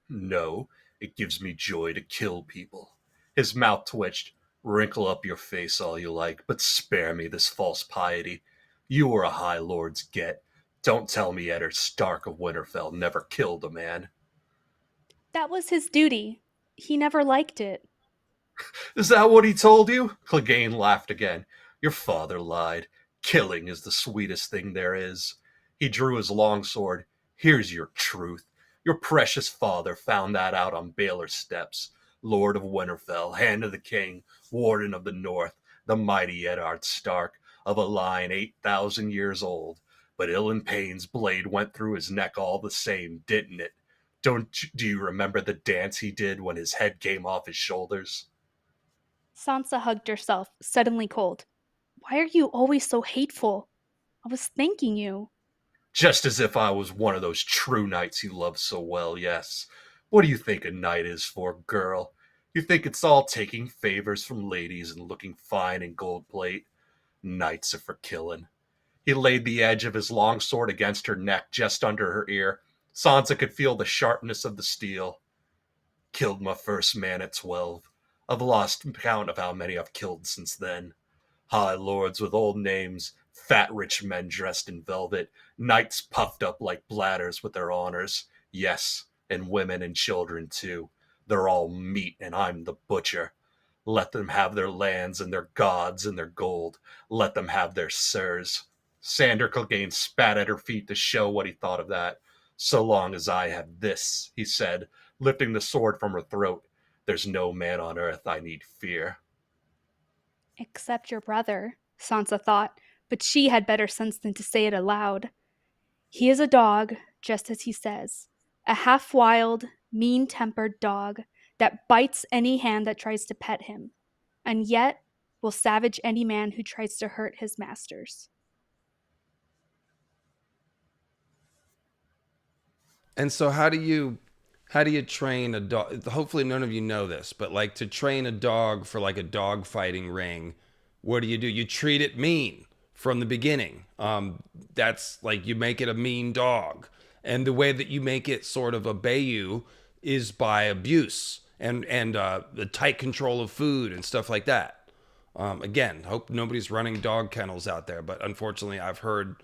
No, it gives me joy to kill people. His mouth twitched. Wrinkle up your face all you like, but spare me this false piety. You are a High Lord's get. Don't tell me Eddard Stark of Winterfell never killed a man. That was his duty. He never liked it. Is that what he told you? Clegane laughed again. Your father lied. Killing is the sweetest thing there is. He drew his longsword. Here's your truth. Your precious father found that out on Baelor's steps. Lord of Winterfell, Hand of the King, Warden of the North, the mighty Eddard Stark, of a line 8,000 years old. But Ilan Payne's blade went through his neck all the same, didn't it? Do you remember the dance he did when his head came off his shoulders? Sansa hugged herself, suddenly cold. Why are you always so hateful? I was thanking you. Just as if I was one of those true knights you love so well, yes. What do you think a knight is for, girl? You think it's all taking favors from ladies and looking fine in gold plate? Knights are for killing. He laid the edge of his long sword against her neck, just under her ear. Sansa could feel the sharpness of the steel. Killed my first man at 12. I've lost count of how many I've killed since then. High lords with old names, fat rich men dressed in velvet, knights puffed up like bladders with their honors. Yes, and women and children too. They're all meat, and I'm the butcher. Let them have their lands and their gods and their gold. Let them have their sirs. Sandor Clegane spat at her feet to show what he thought of that. So long as I have this, he said, lifting the sword from her throat, there's no man on earth I need fear. Except your brother, Sansa thought, but she had better sense than to say it aloud. He is a dog, just as he says. A half-wild, mean-tempered dog that bites any hand that tries to pet him, and yet will savage any man who tries to hurt his masters. And so how do you train a dog? Hopefully none of you know this, but like to train a dog for like a dog fighting ring, what do? You treat it mean from the beginning. That's like you make it a mean dog. And the way that you make it sort of obey you is by abuse and the tight control of food and stuff like that. Again, hope nobody's running dog kennels out there, but unfortunately I've heard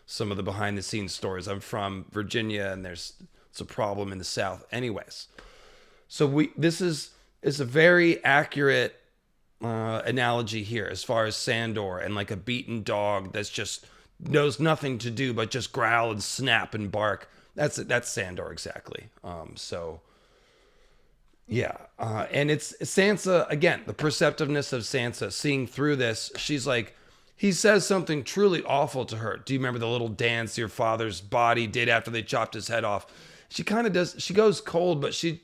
some of the behind the scenes stories. I'm from Virginia and it's a problem in the South anyways. So this is a very accurate analogy here as far as Sandor and like a beaten dog that's just knows nothing to do but just growl and snap and bark. That's Sandor exactly. So yeah, and it's Sansa again. The perceptiveness of Sansa, seeing through this, she's like, he says something truly awful to her. Do you remember the little dance your father's body did after they chopped his head off? She kind of does. She goes cold, but she's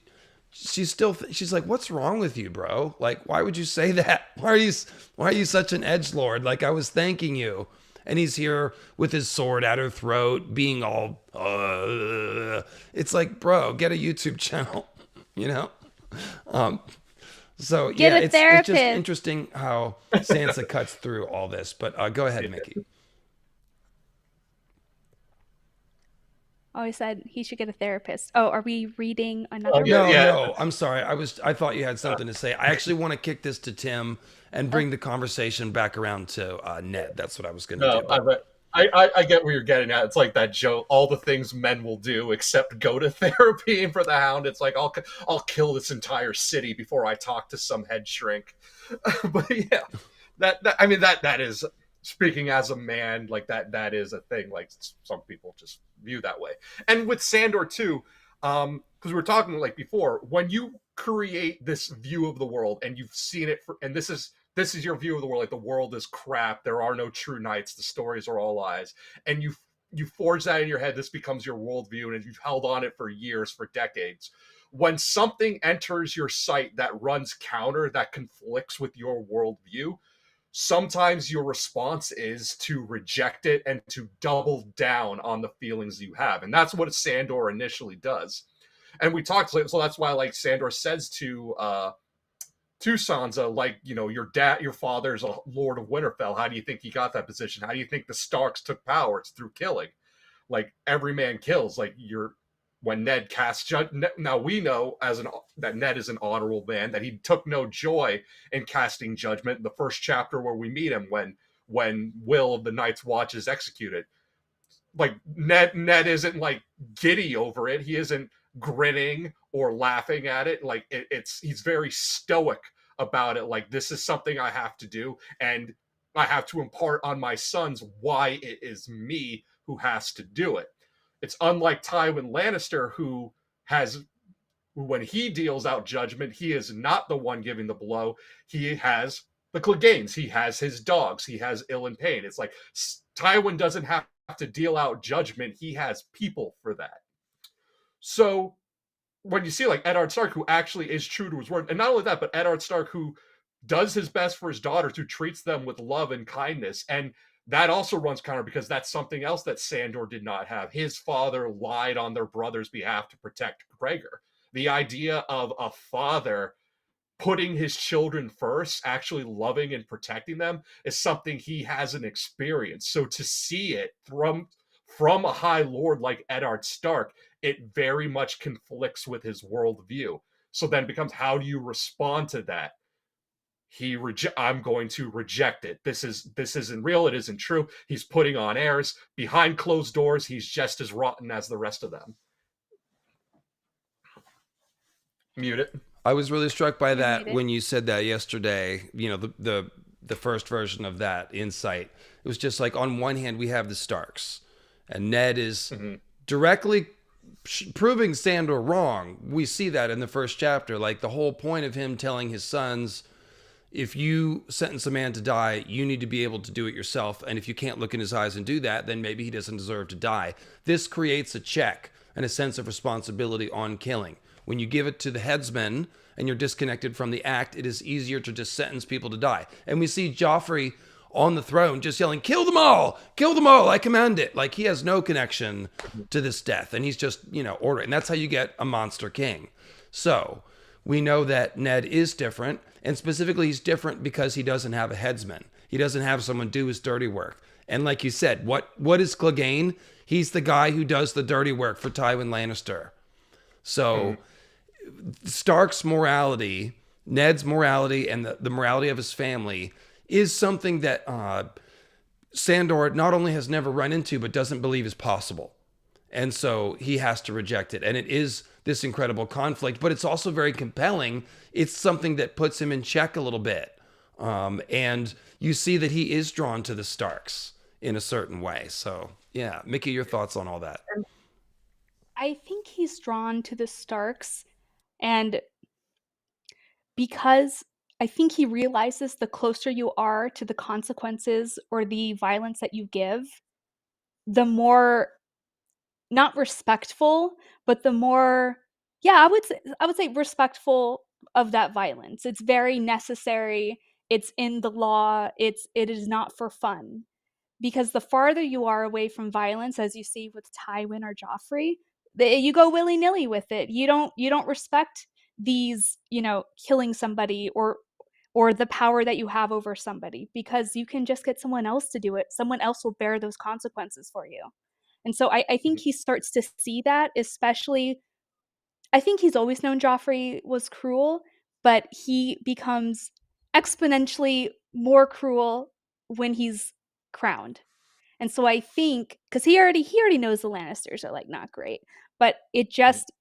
still. She's like, "What's wrong with you, bro? Like, why would you say that? Why are you such an edgelord? Like, I was thanking you." And he's here with his sword at her throat, being all. It's like, bro, get a YouTube channel, you know. So Get yeah, a it's therapist. just interesting how Sansa cuts through all this. But go ahead, Mickey. Oh, I said he should get a therapist. Oh, are we reading another one? No, I'm sorry. I thought you had something to say. I actually want to kick this to Tim and bring the conversation back around to Ned. That's what I was going to do. I get where you're getting at. It's like that joke, all the things men will do except go to therapy. And for the Hound, it's like, I'll kill this entire city before I talk to some head shrink. But yeah, that is, speaking as a man, like that is a thing. Like some people just view that way. And with Sandor too, because we were talking like before, when you create this view of the world and you've seen it and this is your view of the world, like the world is crap, there are no true knights, the stories are all lies, and you forge that in your head, this becomes your worldview, and you've held on it for years, for decades. When something enters your sight that runs counter, that conflicts with your worldview, sometimes your response is to reject it and to double down on the feelings you have. And that's what Sandor initially does. And we talked, so that's why like Sandor says to Sansa, like, you know, your father's a Lord of Winterfell. How do you think he got that position? How do you think the Starks took power? It's through killing. Like, every man kills. Like, when Ned casts judgment. Now we know that Ned is an honorable man, that he took no joy in casting judgment. The first chapter where we meet him, when Will of the Night's Watch is executed, like Ned isn't like giddy over it. He isn't grinning or laughing at it. Like he's very stoic about it. Like, this is something I have to do, and I have to impart on my sons why it is me who has to do it. It's unlike Tywin Lannister, who when he deals out judgment, he is not the one giving the blow. He has the Cleganes. He has his dogs. He has ill and pain. It's like Tywin doesn't have to deal out judgment. He has people for that. So when you see like Eddard Stark, who actually is true to his word, and not only that, but Eddard Stark, who does his best for his daughters, who treats them with love and kindness. And that also runs counter because that's something else that Sandor did not have. His father lied on their brother's behalf to protect Gregor. The idea of a father putting his children first, actually loving and protecting them, is something he hasn't experienced. So to see it from a high lord like Eddard Stark, it very much conflicts with his worldview. So then it becomes, how do you respond to that? I'm going to reject it. This isn't real. It isn't true. He's putting on airs. Behind closed doors, he's just as rotten as the rest of them. Mute it. I was really struck by that when you said that yesterday. You know, the first version of that insight. It was just like, on one hand, we have the Starks, and Ned is directly proving Sandor wrong. We see that in the first chapter. Like, the whole point of him telling his sons, if you sentence a man to die, you need to be able to do it yourself. And if you can't look in his eyes and do that, then maybe he doesn't deserve to die. This creates a check and a sense of responsibility on killing. When you give it to the headsman and you're disconnected from the act, it is easier to just sentence people to die. And we see Joffrey on the throne just yelling, kill them all, I command it. Like, he has no connection to this death. And he's just, ordering. And that's how you get a monster king. So we know that Ned is different. And specifically, he's different because he doesn't have a headsman. He doesn't have someone do his dirty work. And like you said, what is Clegane? He's the guy who does the dirty work for Tywin Lannister. So Stark's morality, Ned's morality, and the morality of his family is something that Sandor not only has never run into, but doesn't believe is possible. And so he has to reject it. And it is this incredible conflict, but it's also very compelling. It's something that puts him in check a little bit. And you see that he is drawn to the Starks in a certain way. So, yeah. Mickey, your thoughts on all that? I think he's drawn to the Starks, and because I think he realizes the closer you are to the consequences or the violence that you give, the more, not respectful, but the more, I would say respectful of that violence. It's very necessary. It's in the law. It is not for fun. Because the farther you are away from violence, as you see with Tywin or Joffrey, you go willy-nilly with it. You don't respect these, killing somebody or the power that you have over somebody, because you can just get someone else to do it. Someone else will bear those consequences for you. And so I think he starts to see that, especially, I think he's always known Joffrey was cruel, but he becomes exponentially more cruel when he's crowned. And so I think, because he already knows the Lannisters are like not great, but it just,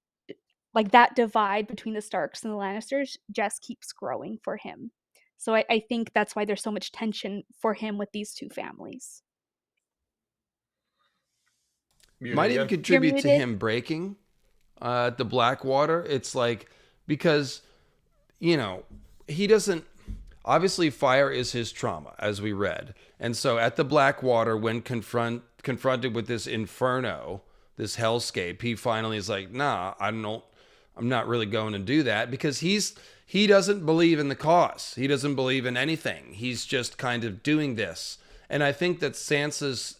like, that divide between the Starks and the Lannisters just keeps growing for him. So I think that's why there's so much tension for him with these two families. Might even contribute to him breaking at the Blackwater. It's like, because, he doesn't, obviously fire is his trauma, as we read. And so at the Blackwater, when confronted with this inferno, this hellscape, he finally is like, nah, I'm not really going to do that, because he doesn't believe in the cause. He doesn't believe in anything. He's just kind of doing this. And I think that Sansa's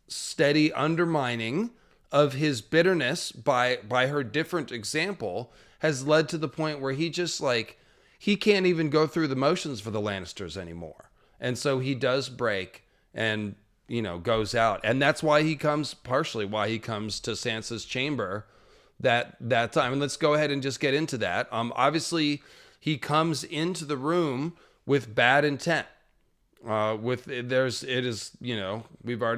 steady undermining of his bitterness by her different example has led to the point where he just, like, he can't even go through the motions for the Lannisters anymore. And so he does break and, goes out. And that's partially why he comes to Sansa's chamber that time. And let's go ahead and just get into that. Obviously, he comes into the room with bad intent. We've already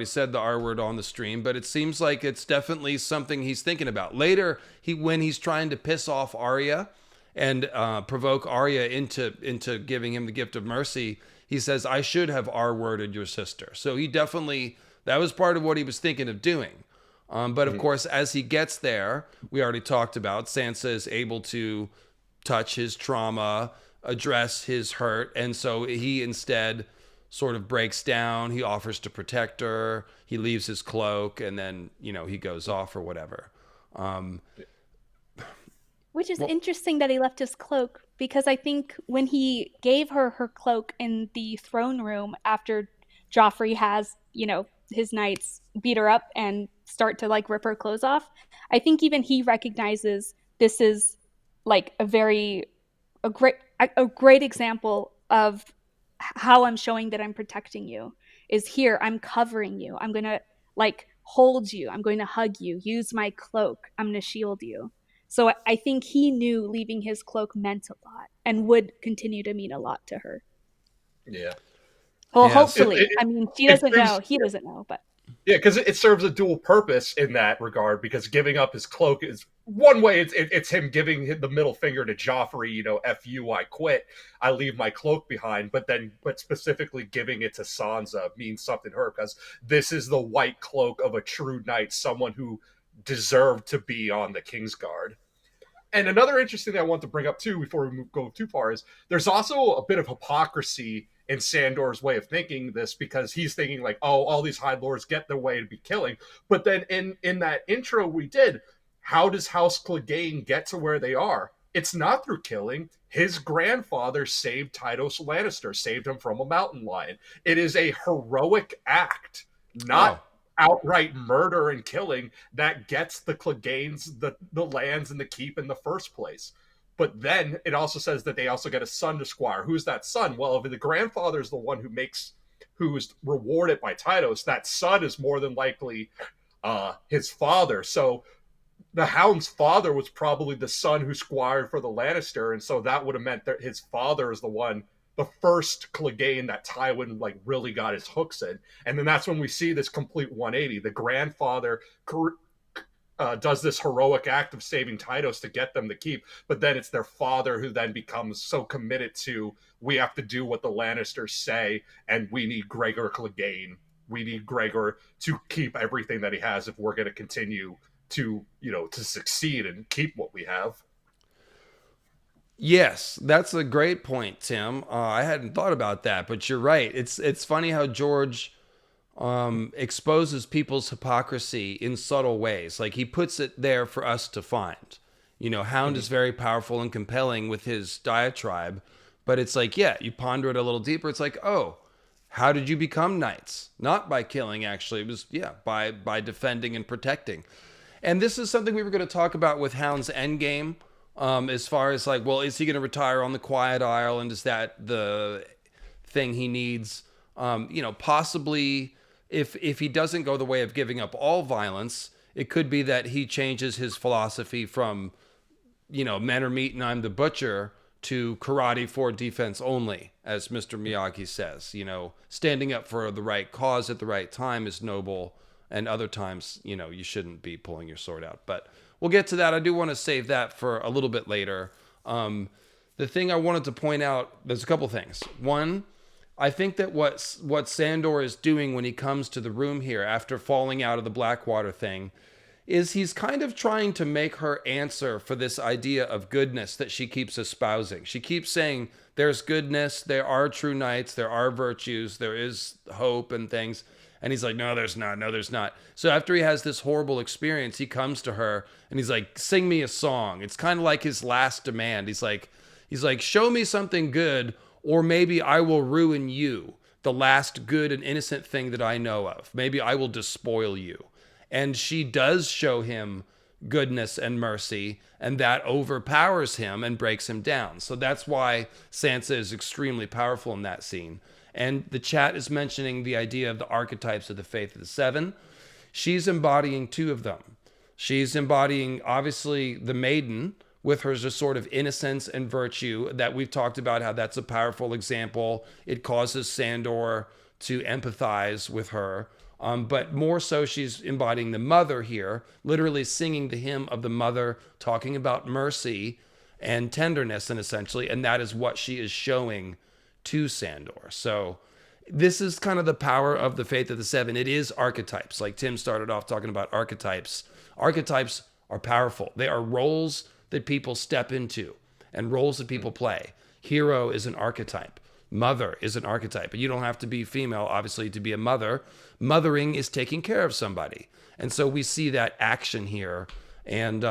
said the R word on the stream, but it seems like it's definitely something he's thinking about. Later, when he's trying to piss off Arya and provoke Arya into giving him the gift of mercy, he says, I should have R-worded your sister. So he definitely, that was part of what he was thinking of doing. But of course, as he gets there, we already talked about, Sansa is able to touch his trauma, address his hurt, and so he instead sort of breaks down. He offers to protect her. He leaves his cloak, and then, he goes off or whatever. Which is Well, interesting that he left his cloak, because I think when he gave her her cloak in the throne room after Joffrey has, his knights beat her up and start to like rip her clothes off, I think even he recognizes this is like a great example of how I'm showing that I'm protecting you. Is here, I'm covering you. I'm going to like hold you. I'm going to hug you. Use my cloak. I'm going to shield you. So I think he knew leaving his cloak meant a lot and would continue to mean a lot to her. Yeah. Well, Yes. hopefully. I mean, she doesn't know. He doesn't know, but Yeah, because it serves a dual purpose in that regard. Because giving up his cloak is one way; it's him giving the middle finger to Joffrey. F you, I quit. I leave my cloak behind. But specifically giving it to Sansa means something to her, because this is the white cloak of a true knight, someone who deserved to be on the Kingsguard. And another interesting thing I want to bring up too, before we go too far, is there's also a bit of hypocrisy in Sandor's way of thinking this, because he's thinking like, oh, all these High Lords get their way to be killing. But then in that intro we did, how does House Clegane get to where they are? It's not through killing. His grandfather saved Tytos Lannister, saved him from a mountain lion. It is a heroic act, not outright murder and killing, that gets the Cleganes the lands and the keep in the first place. But then it also says that they also get a son to squire. Who's that son? Well, if the grandfather is the one who's rewarded by Tytos, that son is more than likely his father. So the Hound's father was probably the son who squired for the Lannister, and so that would have meant that his father is the first Clegane that Tywin like really got his hooks in. And then that's when we see this complete 180. The grandfather does this heroic act of saving Tytos to get them to keep, but then it's their father who then becomes so committed to, we have to do what the Lannisters say, and we need Gregor Clegane. We need Gregor to keep everything that he has if we're going to continue to succeed and keep what we have. Yes, that's a great point, Tim. I hadn't thought about that, but you're right. It's funny how George exposes people's hypocrisy in subtle ways. Like he puts it there for us to find. Hound is very powerful and compelling with his diatribe, but it's like, yeah, you ponder it a little deeper. It's like, oh, how did you become knights? Not by killing, actually. It was, by defending and protecting. And this is something we were going to talk about with Hound's endgame. As far as like, well, is he going to retire on the Quiet Isle, and is that the thing he needs? Possibly if he doesn't go the way of giving up all violence, it could be that he changes his philosophy from, men are meat and I'm the butcher, to karate for defense only, as Mr. Miyagi says. Standing up for the right cause at the right time is noble, and other times, you shouldn't be pulling your sword out. But we'll get to that. I do want to save that for a little bit later. The thing I wanted to point out, there's a couple things. One, I think that what Sandor is doing when he comes to the room here after falling out of the Blackwater thing is he's kind of trying to make her answer for this idea of goodness that she keeps espousing. She keeps saying there's goodness, there are true knights, there are virtues, there is hope and things. And he's like, no, there's not. No, there's not. So after he has this horrible experience, he comes to her and he's like, sing me a song. It's kind of like his last demand. He's like, show me something good, or maybe I will ruin you, the last good and innocent thing that I know of. Maybe I will despoil you. And she does show him goodness and mercy, and that overpowers him and breaks him down. So that's why Sansa is extremely powerful in that scene. And the chat is mentioning the idea of the archetypes of the Faith of the Seven. She's embodying two of them. She's embodying, obviously, the maiden, with her just sort of innocence and virtue that we've talked about, how that's a powerful example. It causes Sandor to empathize with her. But more so, she's embodying the mother here, literally singing the hymn of the mother, talking about mercy and tenderness, and essentially, and that is what she is showing to Sandor. So this is kind of the power of the Faith of the Seven. It is archetypes. Like Tim started off talking about archetypes. Archetypes are powerful. They are roles that people step into and roles that people play. Hero is an archetype. Mother is an archetype. And you don't have to be female, obviously, to be a mother. Mothering is taking care of somebody. And so we see that action here. And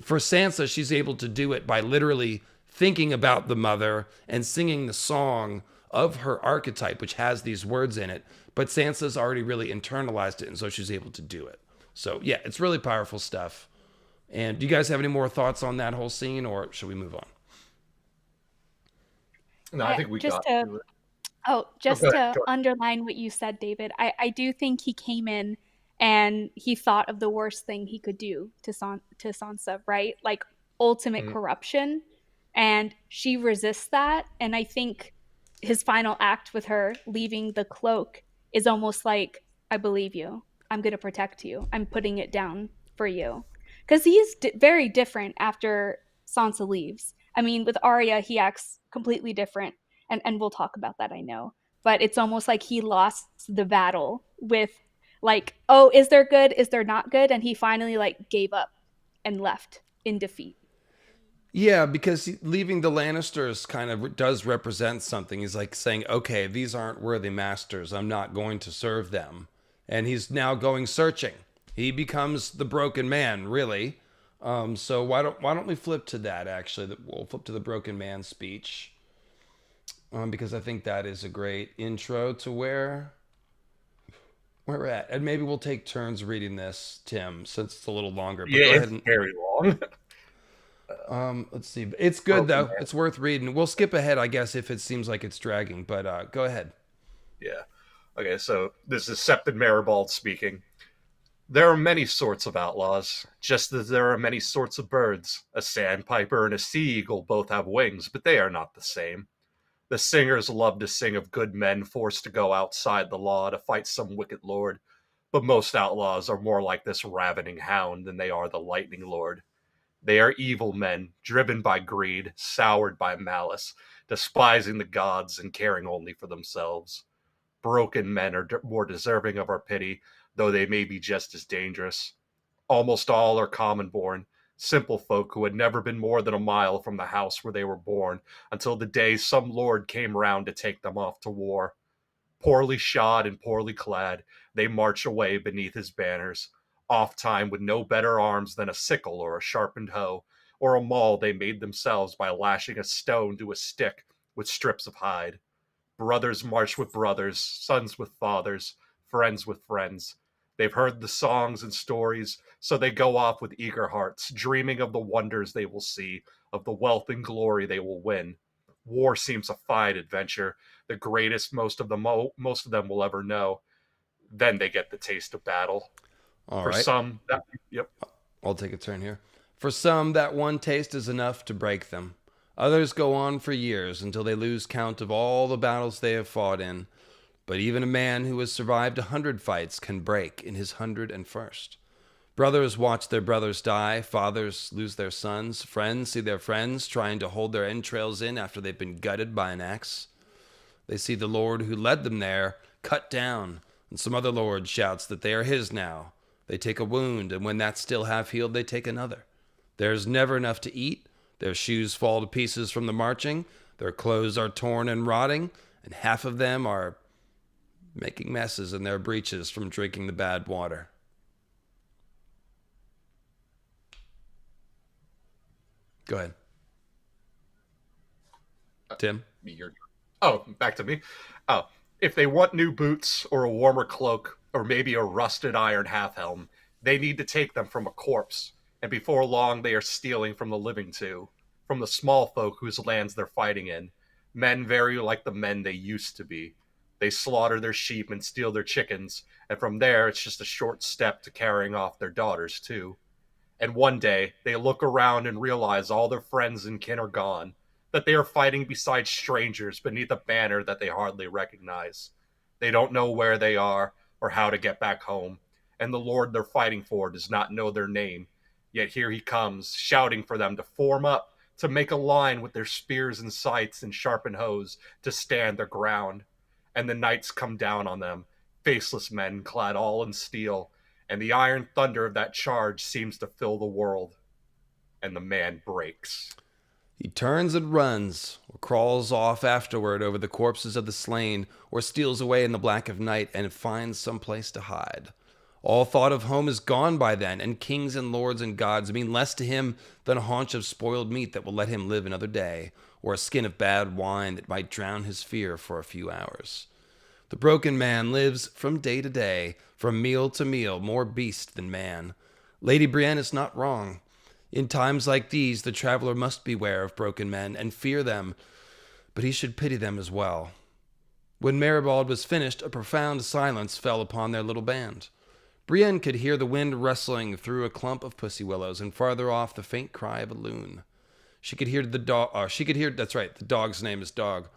For Sansa, she's able to do it by literally thinking about the mother and singing the song of her archetype, which has these words in it. But Sansa's already really internalized it, and so she's able to do it. So yeah, it's really powerful stuff. And do you guys have any more thoughts on that whole scene, or should we move on? No, I think we just got to to it. just Go ahead, to go ahead. underline what you said, David, I do think he came in and he thought of the worst thing he could do to Sansa, right? Like ultimate Mhm. corruption, and she resists that. And I think his final act with her leaving the cloak is almost like, I believe you. I'm going to protect you. I'm putting it down for you. Because he's very different after Sansa leaves. I mean, with Arya, he acts completely different. And we'll talk about that, I know. But it's almost like he lost the battle with, like, oh, is there good? Is there not good? And he finally, like, gave up and left in defeat. Yeah, because leaving the Lannisters kind of does represent something. He's like saying, okay, these aren't worthy masters. I'm not going to serve them. And he's now going searching. He becomes the broken man, really. So why don't we flip to that, actually? We'll flip to the broken man speech. Because I think that is a great intro to where we're at. And maybe we'll take turns reading this, Tim, since it's a little longer. But Yeah, go ahead it's and very long. let's see. It's good Broken though. Man. It's worth reading. We'll skip ahead, I guess, if it seems like it's dragging. But go ahead. Yeah. Okay, so this is Septon Maribald speaking. There are many sorts of outlaws, just as there are many sorts of birds. A sandpiper and a sea eagle both have wings, but they are not the same. The singers love to sing of good men forced to go outside the law to fight some wicked lord, but most outlaws are more like this ravening hound than they are the lightning lord. They are evil men, driven by greed, soured by malice, despising the gods and caring only for themselves. Broken men are more deserving of our pity, though they may be just as dangerous. Almost all are common born, simple folk who had never been more than a mile from the house where they were born, until the day some lord came round to take them off to war. Poorly shod and poorly clad, they march away beneath his banners, oft time with no better arms than a sickle or a sharpened hoe, or a maul they made themselves by lashing a stone to a stick with strips of hide. Brothers march with brothers, sons with fathers, friends with friends. They've heard the songs and stories, so they go off with eager hearts, dreaming of the wonders they will see, of the wealth and glory they will win. War seems a fine adventure, the greatest most of them will ever know. Then they get the taste of battle. All For right. some, yep. I'll take a turn here. For some, that one taste is enough to break them. Others go on for years until they lose count of all the battles they have fought in. But even a man who has survived 100 fights can break in his 101st. Brothers watch their brothers die, fathers lose their sons, friends see their friends trying to hold their entrails in after they've been gutted by an axe. They see the lord who led them there cut down, and some other lord shouts that they are his now. They take a wound, and when that's still half healed, they take another. There's never enough to eat. Their shoes fall to pieces from the marching. Their clothes are torn and rotting, and half of them are making messes in their breeches from drinking the bad water. Go ahead. Tim? Oh, back to me. Oh, if they want new boots or a warmer cloak or maybe a rusted iron half helm, they need to take them from a corpse, and before long they are stealing from the living too, from the small folk whose lands they're fighting in. Men very like the men they used to be. They slaughter their sheep and steal their chickens, and from there it's just a short step to carrying off their daughters too. And one day they look around and realize all their friends and kin are gone, that they are fighting beside strangers beneath a banner that they hardly recognize. They don't know where they are or how to get back home, and the Lord they're fighting for does not know their name. Yet here he comes, shouting for them to form up, to make a line with their spears and scythes and sharpened hoes, to stand their ground. And the knights come down on them, faceless men clad all in steel, and the iron thunder of that charge seems to fill the world. And the man breaks. He turns and runs, or crawls off afterward over the corpses of the slain, or steals away in the black of night and finds some place to hide. All thought of home is gone by then, and kings and lords and gods mean less to him than a haunch of spoiled meat that will let him live another day, or a skin of bad wine that might drown his fear for a few hours. The broken man lives from day to day, from meal to meal, more beast than man. Lady Brienne is not wrong. In times like these, the traveler must beware of broken men and fear them, but he should pity them as well. When Maribald was finished, a profound silence fell upon their little band. Brienne could hear the wind rustling through a clump of pussy willows, and farther off the faint cry of a loon. She could hear the dog. That's right. The dog's name is Dog.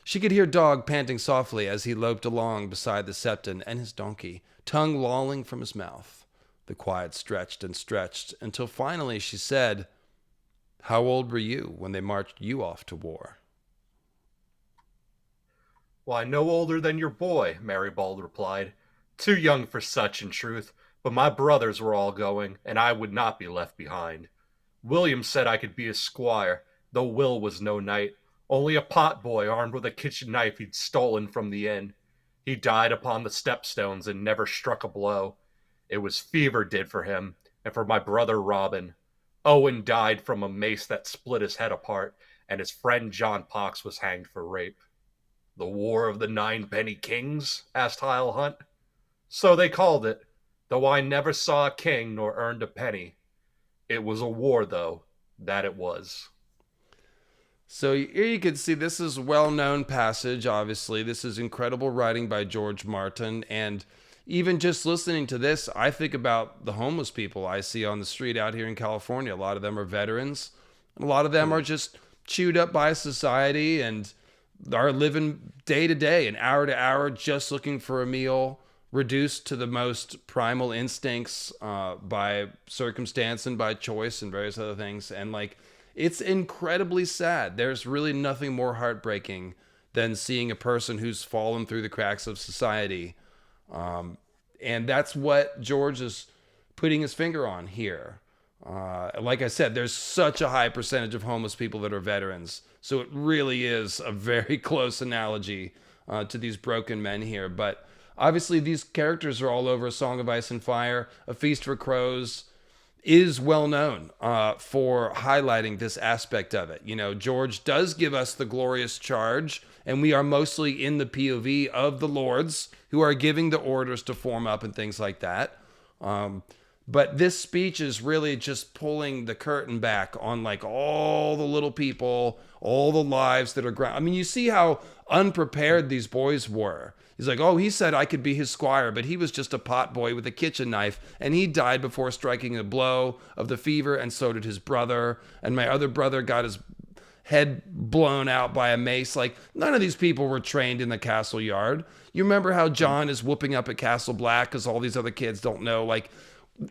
She could hear Dog panting softly as he loped along beside the Septon and his donkey, tongue lolling from his mouth. The quiet stretched and stretched until finally she said, "How old were you when they marched you off to war?" Why, no older than your boy, Maribald replied. Too young for such, in truth, but my brothers were all going, and I would not be left behind. William said I could be his squire, though Will was no knight, only a pot boy armed with a kitchen knife he'd stolen from the inn. He died upon the stepstones and never struck a blow. It was fever did for him, and for my brother Robin. Owen died from a mace that split his head apart, and his friend John Pox was hanged for rape. The War of the Ninepenny Kings? Asked Hyle Hunt. So they called it, though I never saw a king nor earned a penny. It was a war, though, that it was. So here you can see this is a well-known passage, obviously. This is incredible writing by George Martin. And even just listening to this, I think about the homeless people I see on the street out here in California. A lot of them are veterans. A lot of them are just chewed up by society and are living day to day and hour to hour just looking for a meal, reduced to the most primal instincts by circumstance and by choice and various other things. And like, it's incredibly sad. There's really nothing more heartbreaking than seeing a person who's fallen through the cracks of society. And that's what George is putting his finger on here. Like I said, there's such a high percentage of homeless people that are veterans. So it really is a very close analogy to these broken men here. But obviously these characters are all over A Song of Ice and Fire. A Feast for Crows is well known for highlighting this aspect of it. You know, George does give us the glorious charge, and we are mostly in the POV of the lords who are giving the orders to form up and things like that. But this speech is really just pulling the curtain back on like all the little people, all the lives that are ground. I mean, you see how unprepared these boys were. He's like, oh, he said I could be his squire, but he was just a pot boy with a kitchen knife, and he died before striking a blow of the fever, and so did his brother. And my other brother got his head blown out by a mace. Like, none of these people were trained in the castle yard. You remember how John is whooping up at Castle Black because all these other kids don't know, like,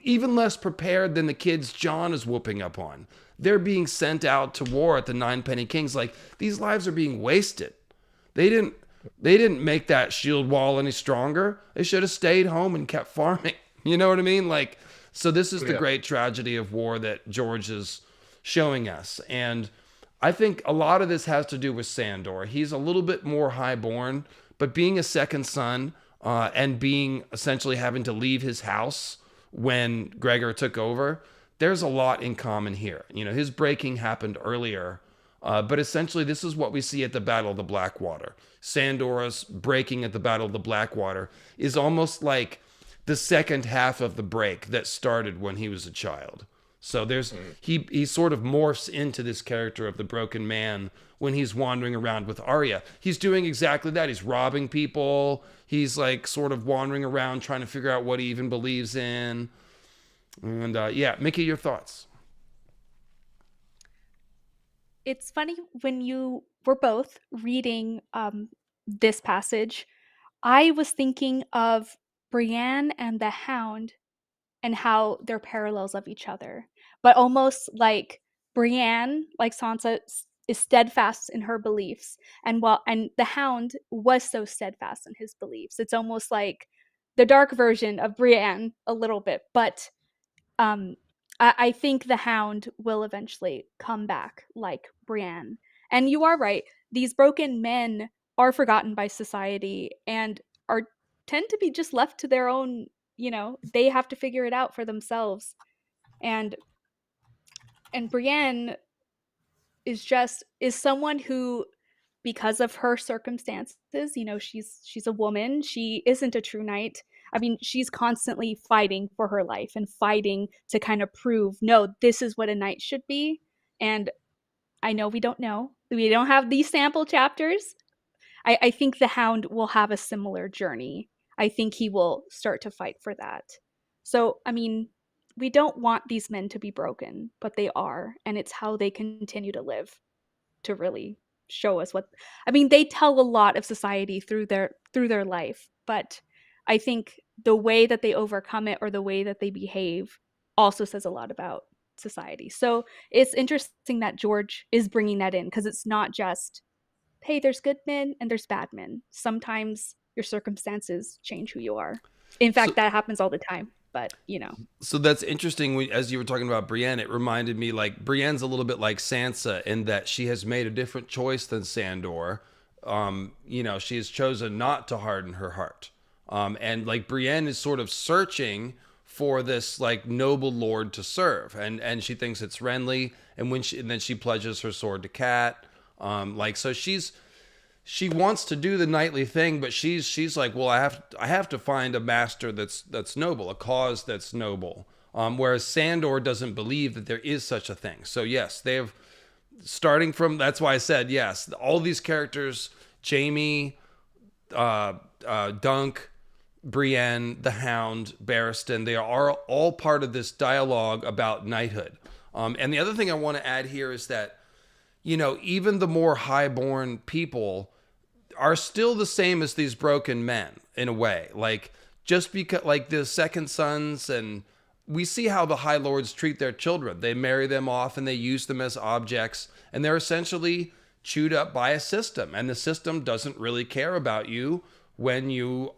even less prepared than the kids John is whooping up on. They're being sent out to war at the Ninepenny Kings. Like, these lives are being wasted. They didn't make that shield wall any stronger. They should have stayed home and kept farming. You know what I mean? Like, so this is the great tragedy of war that George is showing us. And I think a lot of this has to do with Sandor. He's a little bit more highborn, but being a second son and being essentially having to leave his house when Gregor took over, there's a lot in common here. You know, his breaking happened earlier, but essentially this is what we see at the Battle of the Blackwater. Sandor's breaking at the Battle of the Blackwater is almost like the second half of the break that started when he was a child. So he sort of morphs into this character of the broken man when he's wandering around with Arya. He's doing exactly that. He's robbing people. He's like sort of wandering around trying to figure out what he even believes in. And yeah, Mickey, your thoughts? It's funny when you were both reading this passage, I was thinking of Brienne and the Hound and how they're parallels of each other, but almost like Brienne, like Sansa, is steadfast in her beliefs, and the Hound was so steadfast in his beliefs. It's almost like the dark version of Brienne a little bit, but I think the Hound will eventually come back like Brienne. And you are right; these broken men are forgotten by society and tend to be just left to their own they have to figure it out for themselves. And Brienne is someone who, because of her circumstances, she's a woman, she isn't a true knight. I mean, she's constantly fighting for her life and fighting to kind of prove, no, this is what a knight should be. And I know we don't have these sample chapters. I think the Hound will have a similar journey. I think he will start to fight for that. So, I mean, we don't want these men to be broken, but they are, and it's how they continue to live to really show us what. I mean, they tell a lot of society through their life, but I think the way that they overcome it or the way that they behave also says a lot about society. So it's interesting that George is bringing that in, because it's not just, hey, there's good men and there's bad men. Sometimes your circumstances change who you are. In fact, that happens all the time. But, So that's interesting. As you were talking about Brienne, it reminded me, like, Brienne's a little bit like Sansa in that she has made a different choice than Sandor. She has chosen not to harden her heart. And like Brienne is sort of searching for this like noble lord to serve, and she thinks it's Renly, and then she pledges her sword to Cat. So she wants to do the knightly thing, but she's like, well, I have to find a master that's noble, a cause that's noble. Whereas Sandor doesn't believe that there is such a thing. So yes, starting from, that's why I said yes, all these characters, Jaime, Dunk, Brienne, the Hound, Barristan, they are all part of this dialogue about knighthood. And the other thing I want to add here is that, even the more highborn people are still the same as these broken men in a way. Like, just because, like the second sons, and we see how the High Lords treat their children. They marry them off and they use them as objects, and they're essentially chewed up by a system. And the system doesn't really care about you when you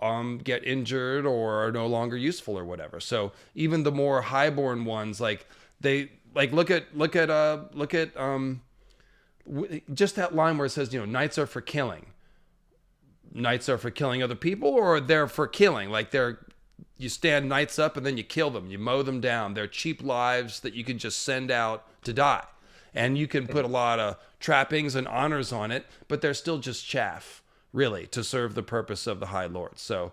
get injured or are no longer useful or whatever. So even the more highborn ones, like they like look at just that line where it says, knights are for killing. Knights are for killing other people, or they're for killing. Like you stand knights up and then you kill them, you mow them down. They're cheap lives that you can just send out to die. And you can put a lot of trappings and honors on it, but they're still just chaff, really, to serve the purpose of the High Lord. So,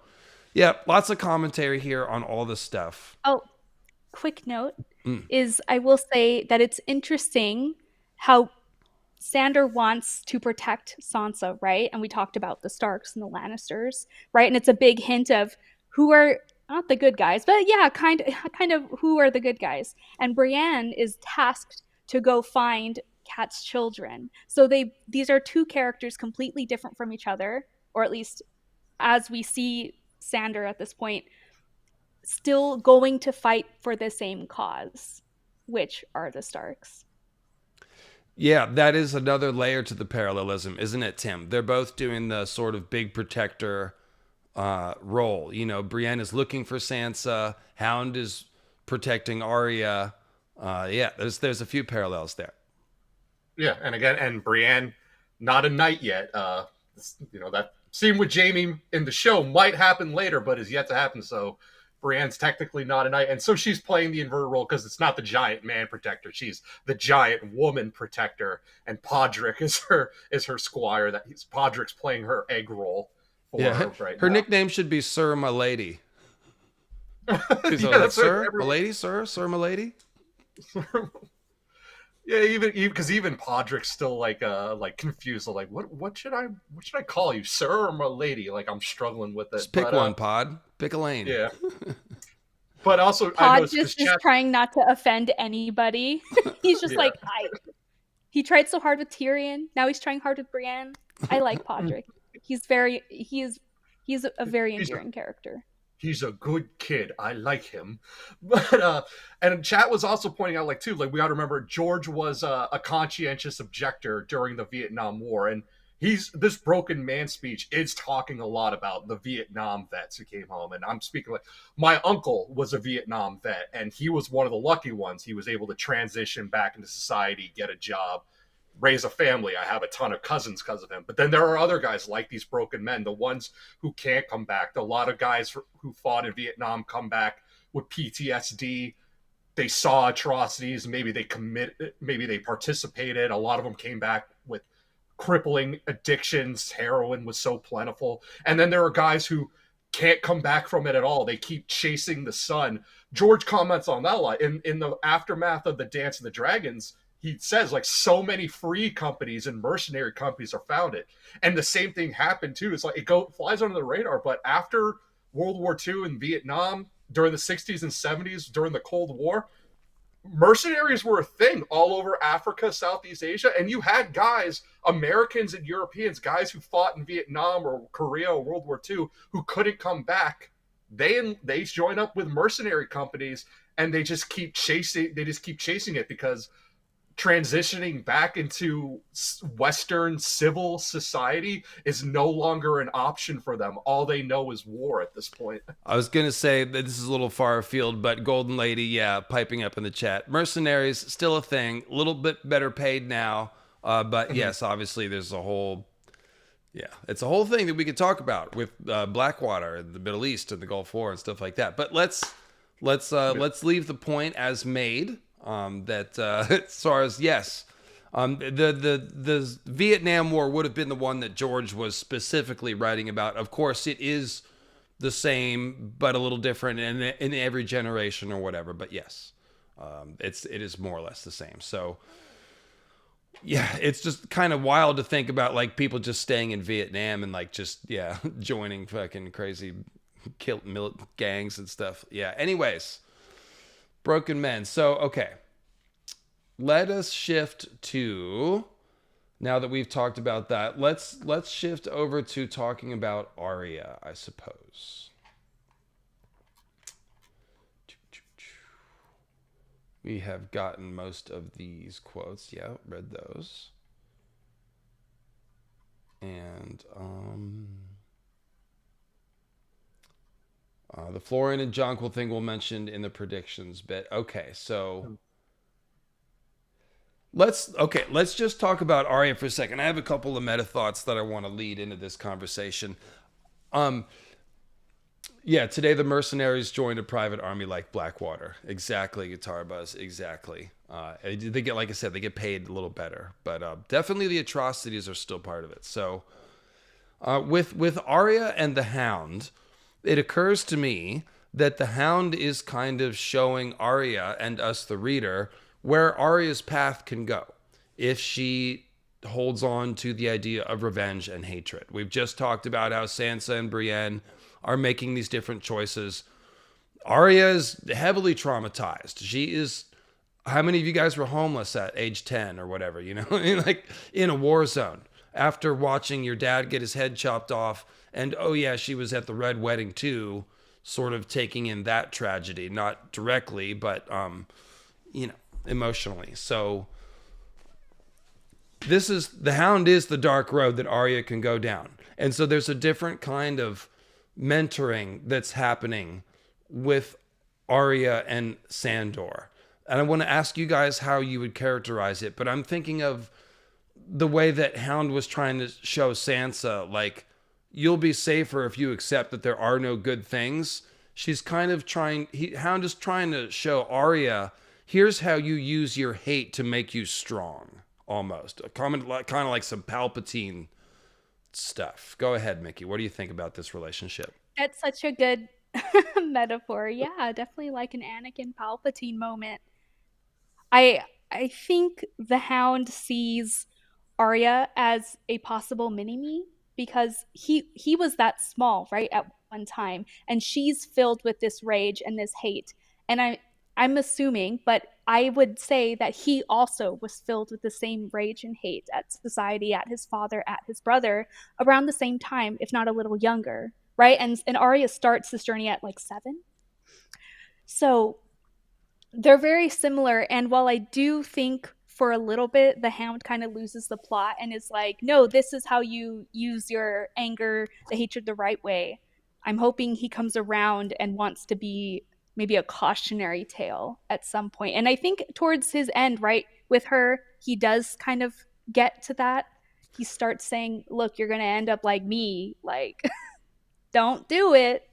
yeah, lots of commentary here on all this stuff. Oh, quick note is I will say that it's interesting how Sandor wants to protect Sansa, right? And we talked about the Starks and the Lannisters, right? And it's a big hint of who are not the good guys, but yeah, kind of who are the good guys. And Brienne is tasked to go find Cat's children. So these are two characters completely different from each other, or at least as we see Sandor at this point, still going to fight for the same cause, which are the Starks. Yeah, that is another layer to the parallelism, isn't it, Tim? They're both doing the sort of big protector role. Brienne is looking for Sansa. Hound is protecting Arya. There's a few parallels there. Yeah, and Brienne, not a knight yet. That scene with Jaime in the show might happen later, but is yet to happen. So Brienne's technically not a knight, and so she's playing the inverted role because it's not the giant man protector; she's the giant woman protector. And Podrick is her squire. Podrick's playing her egg role for her right her now. nickname should be Sir Milady. That's Sir, Milady, Sir, Milady. Yeah, even Podrick's still like confused. Like, what should I call you, sir or my lady? Like, I'm struggling with it. Just pick one, Pod. Pick a lane. Yeah. But also, Pod just is trying not to offend anybody. He's just like, he tried so hard with Tyrion. Now he's trying hard with Brienne. I like Podrick. He's a very endearing character. He's a good kid. I like him. But and chat was also pointing out, we got to remember George was a conscientious objector during the Vietnam War, and this broken man speech is talking a lot about the Vietnam vets who came home. And I'm speaking like my uncle was a Vietnam vet, and he was one of the lucky ones. He was able to transition back into society, get a job. raise a family. I have a ton of cousins because of him. But then there are other guys like these broken men, the ones who can't come back. A lot of guys who fought in Vietnam come back with PTSD. They saw atrocities. Maybe they participated. A lot of them came back with crippling addictions. Heroin was so plentiful. And then there are guys who can't come back from it at all. They keep chasing the sun. George comments on that a lot. In the aftermath of the Dance of the Dragons, he says, like, so many free companies and mercenary companies are founded. And the same thing happened too. It's like flies under the radar. But after World War II and Vietnam, during the 60s and 70s, during the Cold War, mercenaries were a thing all over Africa, Southeast Asia, and you had guys, Americans and Europeans, guys who fought in Vietnam or Korea or World War II, who couldn't come back. They join up with mercenary companies, and they just keep chasing it, because transitioning back into Western civil society is no longer an option for them. All they know is war at this point. I was going to say that this is a little far afield, but Golden Lady, yeah, piping up in the chat. Mercenaries, still a thing, a little bit better paid now. But yes, obviously there's a whole, it's a whole thing that we could talk about with Blackwater and the Middle East and the Gulf War and stuff like that. But let's leave the point as made. That as far as the Vietnam War would have been the one that George was specifically writing about. Of course, it is the same but a little different in every generation or whatever. But yes, it is more or less the same. So yeah, it's just kind of wild to think about, like, people just staying in Vietnam and like just joining fucking crazy gangs and stuff. Yeah. Anyways. Broken men. So, okay. Let us shift to, now that we've talked about that, let's shift over to talking about Arya, I suppose. We have gotten most of these quotes. Yeah, read those. And the Florian and Jonquil thing we'll mention in the predictions bit. Okay, so let's just talk about Arya for a second. I have a couple of meta thoughts that I want to lead into this conversation. Today the mercenaries joined a private army like Blackwater. Exactly, Guitar Buzz. Exactly. They get, like I said, they get paid a little better, but definitely the atrocities are still part of it. So with Arya and the Hound, it occurs to me that the Hound is kind of showing Arya and us, the reader, where Arya's path can go if she holds on to the idea of revenge and hatred. We've just talked about how Sansa and Brienne are making these different choices. Arya is heavily traumatized. She is... How many of you guys were homeless at age 10 or whatever, like in a war zone after watching your dad get his head chopped off? And, oh yeah, she was at the Red Wedding too, sort of taking in that tragedy, not directly, but, emotionally. So the Hound is the dark road that Arya can go down. And so there's a different kind of mentoring that's happening with Arya and Sandor. And I want to ask you guys how you would characterize it, but I'm thinking of the way that Hound was trying to show Sansa, like, you'll be safer if you accept that there are no good things. She's kind of Hound is trying to show Arya, here's how you use your hate to make you strong, almost. Kind of like some Palpatine stuff. Go ahead, Mickey. What do you think about this relationship? That's such a good metaphor. Yeah, definitely like an Anakin Palpatine moment. I think the Hound sees Arya as a possible mini-me, because he was that small, right, at one time, and she's filled with this rage and this hate. And I'm assuming, but I would say that he also was filled with the same rage and hate at society, at his father, at his brother, around the same time, if not a little younger, right? And Arya starts this journey at like 7. So they're very similar. And while I do think for a little bit the Hound kind of loses the plot and is like, no, this is how you use your anger, the hatred, the right way, I'm hoping he comes around and wants to be maybe a cautionary tale at some point. And I think towards his end, right, with her, he does kind of get to that, he starts saying, look, you're going to end up like me. Like, don't do it.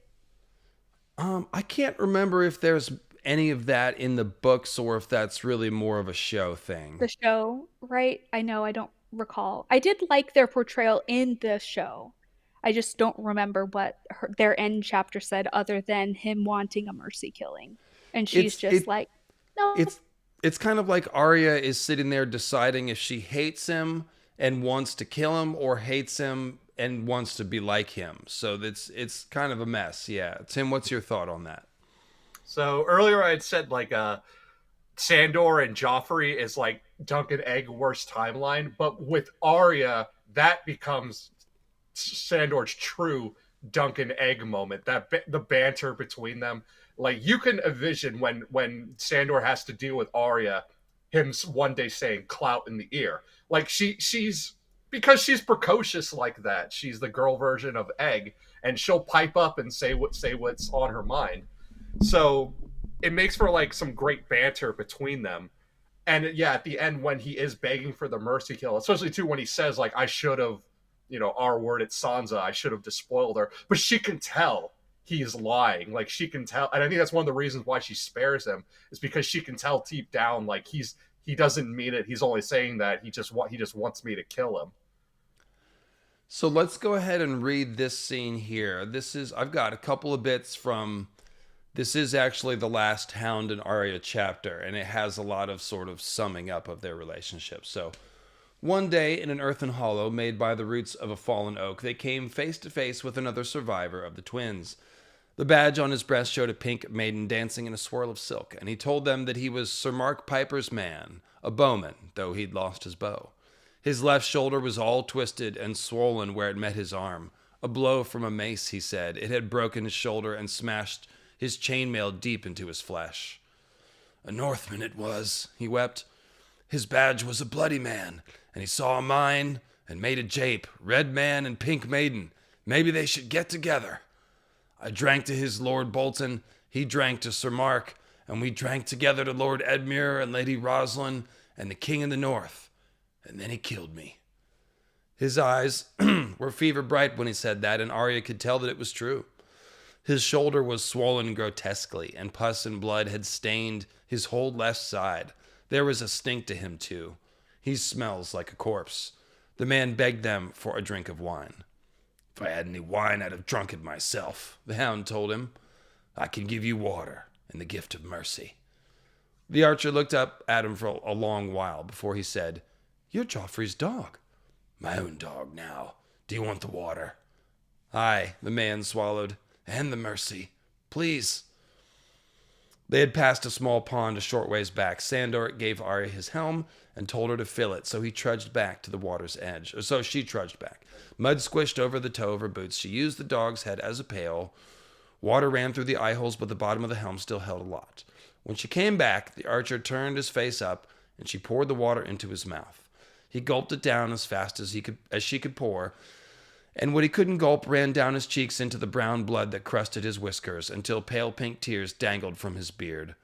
I can't remember if there's any of that in the books or if that's really more of a show thing. The show, right? I know, I don't recall. I did like their portrayal in the show. I just don't remember what their end chapter said other than him wanting a mercy killing. And she's just like, no. It's kind of like Arya is sitting there deciding if she hates him and wants to kill him or hates him and wants to be like him. So it's kind of a mess. Yeah. Tim, what's your thought on that? So earlier I had said like Sandor and Joffrey is like Dunk and Egg worst timeline, but with Arya that becomes Sandor's true Dunk and Egg moment. That the banter between them, like you can envision when Sandor has to deal with Arya, him one day saying "clout in the ear." Like she's because she's precocious like that. She's the girl version of Egg, and she'll pipe up and say what's on her mind. So it makes for like some great banter between them. And yeah, at the end when he is begging for the mercy kill, especially too when he says like I should have, R word at Sansa, I should have despoiled her. But she can tell he's lying. Like she can tell, and I think that's one of the reasons why she spares him is because she can tell deep down like he doesn't mean it. He's only saying that he just wants me to kill him. So let's go ahead and read this scene here. I've got a couple of bits from. This is actually the last Hound and Arya chapter, and it has a lot of sort of summing up of their relationship. So, one day in an earthen hollow made by the roots of a fallen oak, they came face to face with another survivor of the twins. The badge on his breast showed a pink maiden dancing in a swirl of silk, and he told them that he was Sir Mark Piper's man, a bowman, though he'd lost his bow. His left shoulder was all twisted and swollen where it met his arm. A blow from a mace, he said. It had broken his shoulder and smashed his chainmail deep into his flesh. A Northman it was, he wept. His badge was a bloody man, and he saw a mine and made a jape, red man and pink maiden. Maybe they should get together. I drank to his Lord Bolton, he drank to Sir Mark, and we drank together to Lord Edmure and Lady Rosalind and the King in the North, and then he killed me. His eyes were fever bright when he said that, and Arya could tell that it was true. His shoulder was swollen grotesquely, and pus and blood had stained his whole left side. There was a stink to him, too. He smells like a corpse. The man begged them for a drink of wine. If I had any wine, I'd have drunk it myself, the hound told him. I can give you water and the gift of mercy. The archer looked up at him for a long while before he said, You're Joffrey's dog. My own dog now. Do you want the water? Aye, the man swallowed. And the mercy. Please. They had passed a small pond a short ways back. Sandor gave Arya his helm and told her to fill it, so he trudged back to the water's edge. Or so she trudged back. Mud squished over the toe of her boots. She used the dog's head as a pail. Water ran through the eye holes, but the bottom of the helm still held a lot. When she came back, the archer turned his face up, and she poured the water into his mouth. He gulped it down as fast as she could pour, and what he couldn't gulp ran down his cheeks into the brown blood that crusted his whiskers until pale pink tears dangled from his beard.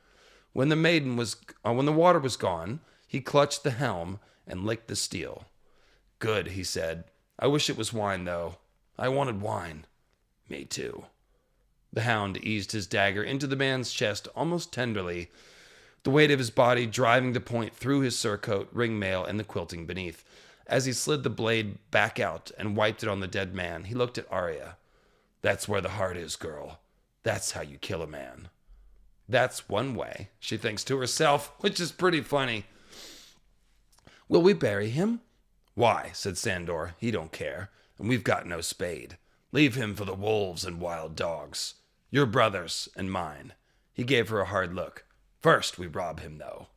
When the water was gone, he clutched the helm and licked the steel. Good, he said. I wish it was wine, though. I wanted wine. Me too. The hound eased his dagger into the man's chest almost tenderly, the weight of his body driving the point through his surcoat, ringmail, and the quilting beneath. As he slid the blade back out and wiped it on the dead man, he looked at Arya. That's where the heart is, girl. That's how you kill a man. That's one way, she thinks to herself, which is pretty funny. Will we bury him? Why, said Sandor, he don't care, and we've got no spade. Leave him for the wolves and wild dogs. Your brother's and mine. He gave her a hard look. First we rob him, though.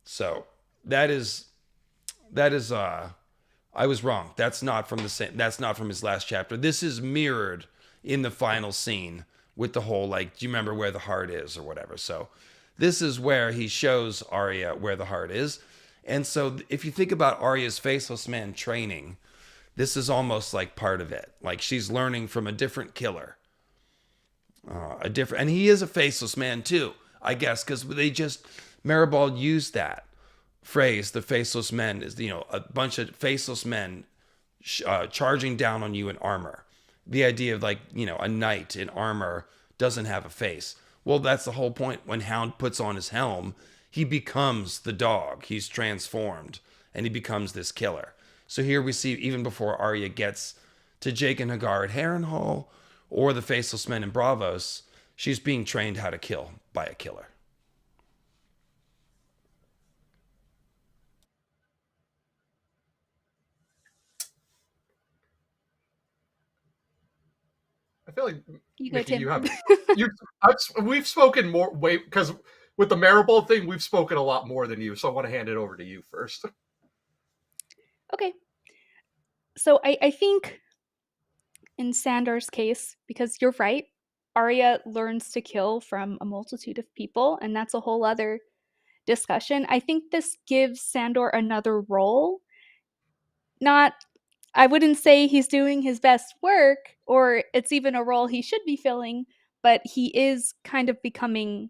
So, that is I was wrong. That's not from his last chapter. This is mirrored in the final scene with the whole, like, do you remember where the heart is or whatever? So this is where he shows Arya where the heart is. And so if you think about Arya's Faceless Man training, this is almost like part of it. Like she's learning from a different killer. And he is a Faceless Man too, I guess, because Maribald used that. phrase, the faceless men, is, a bunch of faceless men charging down on you in armor. The idea of, like, a knight in armor doesn't have a face. Well, that's the whole point. When Hound puts on his helm, he becomes the dog. He's transformed, and he becomes this killer. So here we see, even before Arya gets to Jake and Hagar at Harrenhal or the faceless men in Braavos, she's being trained how to kill by a killer. I feel like You go, Mickey, Tim. we've spoken more because with the Maribel thing, we've spoken a lot more than you. So I want to hand it over to you first. Okay. So I think in Sandor's case, because you're right, Arya learns to kill from a multitude of people, and that's a whole other discussion. I think this gives Sandor another role. I wouldn't say he's doing his best work, or it's even a role he should be filling, but he is kind of becoming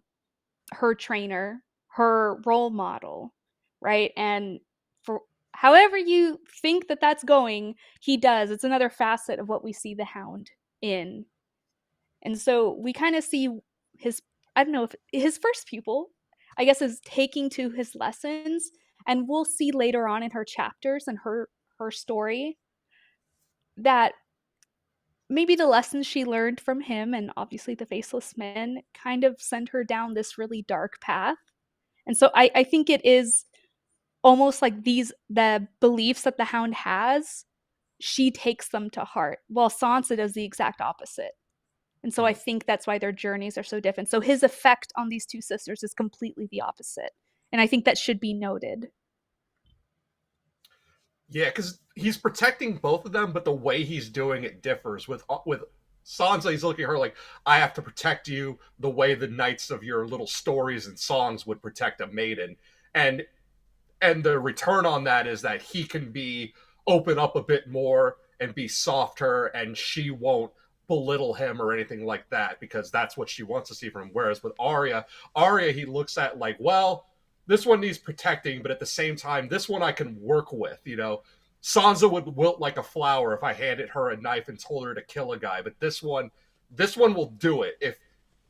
her trainer, her role model, right? And for however you think that that's going, he does. It's another facet of what we see the Hound in. And so we kind of see his, I don't know if his first pupil, I guess, is taking to his lessons. And we'll see later on in her chapters and her story that maybe the lessons she learned from him and obviously the faceless men kind of sent her down this really dark path. And so I think it is almost like the beliefs that the Hound has, she takes them to heart, while Sansa does the exact opposite. And so I think that's why their journeys are so different. So his effect on these two sisters is completely the opposite. And I think that should be noted. Yeah, because he's protecting both of them, but the way he's doing it differs. With Sansa, he's looking at her like, I have to protect you the way the knights of your little stories and songs would protect a maiden. And the return on that is that he can be open up a bit more and be softer, and she won't belittle him or anything like that, because that's what she wants to see from him. Whereas with Arya, he looks at like, well, this one needs protecting, but at the same time, this one I can work with. Sansa would wilt like a flower if I handed her a knife and told her to kill a guy, but this one will do it. If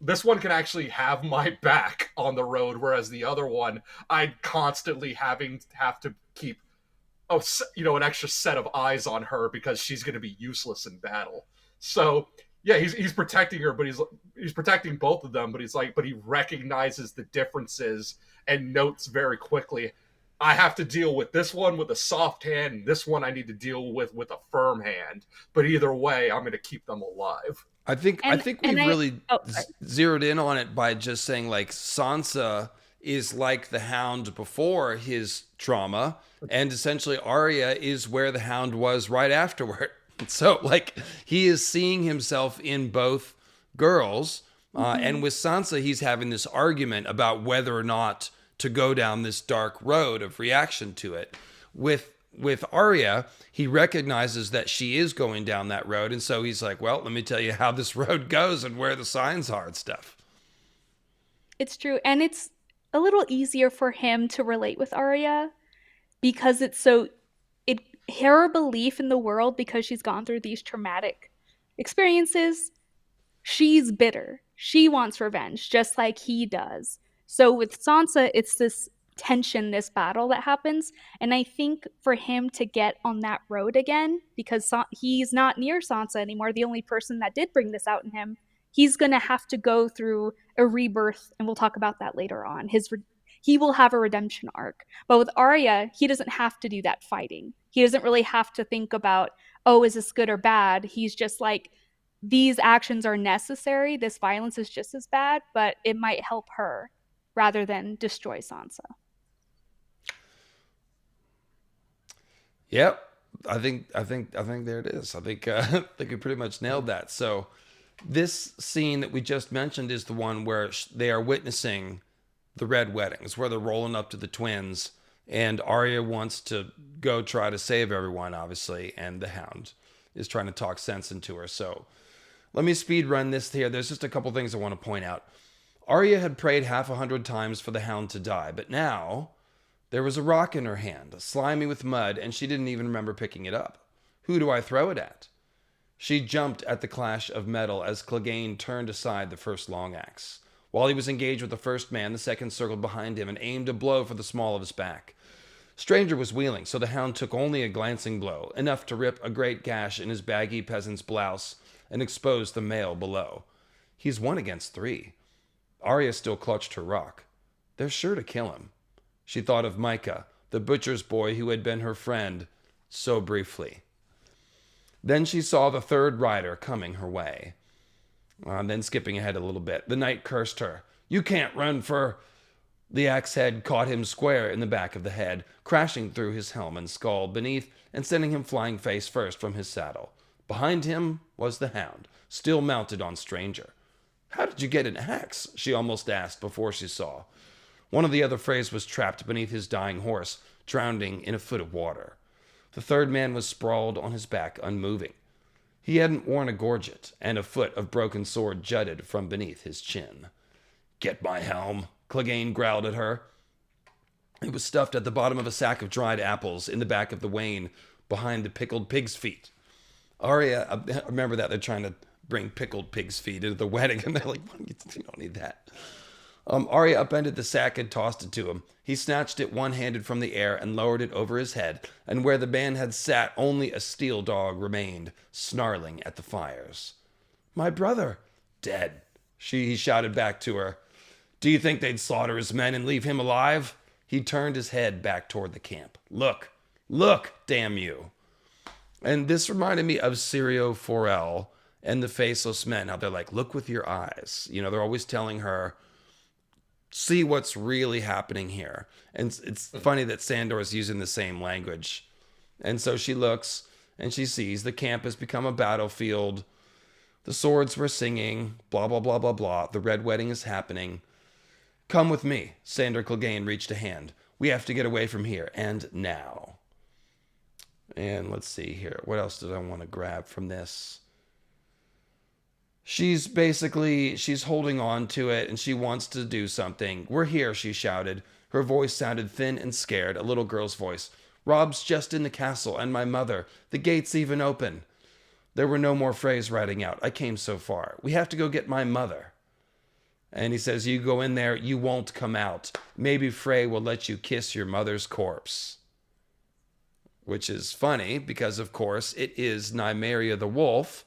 this one can actually have my back on the road, whereas the other one, I'd constantly have to keep an extra set of eyes on her because she's going to be useless in battle. So yeah, he's protecting her, but he's protecting both of them. But he recognizes the differences and notes very quickly, I have to deal with this one with a soft hand, and this one I need to deal with a firm hand. But either way, I'm going to keep them alive. I think we've really zeroed in on it by just saying, like, Sansa is like the Hound before his trauma, and essentially Arya is where the Hound was right afterward. So, like, he is seeing himself in both girls, and with Sansa, he's having this argument about whether or not to go down this dark road of reaction to it. With Arya, he recognizes that she is going down that road, and so he's like, well, let me tell you how this road goes and where the signs are and stuff. It's true, and it's a little easier for him to relate with Arya because her belief in the world, because she's gone through these traumatic experiences, she's bitter. She wants revenge, just like he does. So with Sansa, it's this tension, this battle that happens. And I think for him to get on that road again, because he's not near Sansa anymore, the only person that did bring this out in him, he's going to have to go through a rebirth, and we'll talk about that later on. He will have a redemption arc. But with Arya, he doesn't have to do that fighting. He doesn't really have to think about, oh, is this good or bad? He's just like, these actions are necessary. This violence is just as bad, but it might help her rather than destroy Sansa. Yep. I think there it is. I think we pretty much nailed that. So this scene that we just mentioned is the one where they are witnessing the Red Weddings, where they're rolling up to the twins, and Arya wants to go try to save everyone, obviously, and the Hound is trying to talk sense into her. So let me speed run this here. There's just a couple things I want to point out. Arya had prayed 100 times for the Hound to die, but now There was a rock in her hand, slimy with mud, and she didn't even remember picking it up. Who do I throw it at? She jumped at the clash of metal as Clegane turned aside the first long axe. While he was engaged with the first man, the second circled behind him and aimed a blow for the small of his back. Stranger was wheeling, so the hound took only a glancing blow, enough to rip a great gash in his baggy peasant's blouse and expose the mail below. He's 1 against 3. Arya still clutched her rock. They're sure to kill him. She thought of Micah, the butcher's boy who had been her friend so briefly. Then she saw the third rider coming her way. Then skipping ahead a little bit, the knight cursed her. You can't run for... The axe head caught him square in the back of the head, crashing through his helm and skull beneath and sending him flying face first from his saddle. Behind him was the hound, still mounted on Stranger. How did you get an axe? She almost asked before she saw. One of the other Freys was trapped beneath his dying horse, drowning in a foot of water. The third man was sprawled on his back, unmoving. He hadn't worn a gorget, and a foot of broken sword jutted from beneath his chin. Get my helm, Clegane growled at her. It was stuffed at the bottom of a sack of dried apples in the back of the wain behind the pickled pig's feet. Arya, I remember that they're trying to bring pickled pig's feet into the wedding, and they're like, you don't need that. Arya upended the sack and tossed it to him. He snatched it one-handed from the air and lowered it over his head, and where the man had sat only a steel dog remained, snarling at the fires. My brother! Dead, he shouted back to her. Do you think they'd slaughter his men and leave him alive? He turned his head back toward the camp. Look, damn you. And this reminded me of Syrio Forel and the Faceless Men, how they're like, look with your eyes. You know, they're always telling her, see what's really happening here. And it's funny that Sandor is using the same language. And so she looks and she sees the camp has become a battlefield. The swords were singing, blah, blah, blah, blah, blah. The red wedding is happening. Come with me. Sandor Clegane reached a hand. We have to get away from here, and now. And let's see here. What else did I want to grab from this? She's holding on to it, and she wants to do something. We're here, she shouted. Her voice sounded thin and scared, a little girl's voice. Rob's just in the castle, and my mother. The gate's even open. There were no more Freys riding out. I came so far. We have to go get my mother. And he says, you go in there, you won't come out. Maybe Frey will let you kiss your mother's corpse. Which is funny, because of course it is Nymeria the wolf,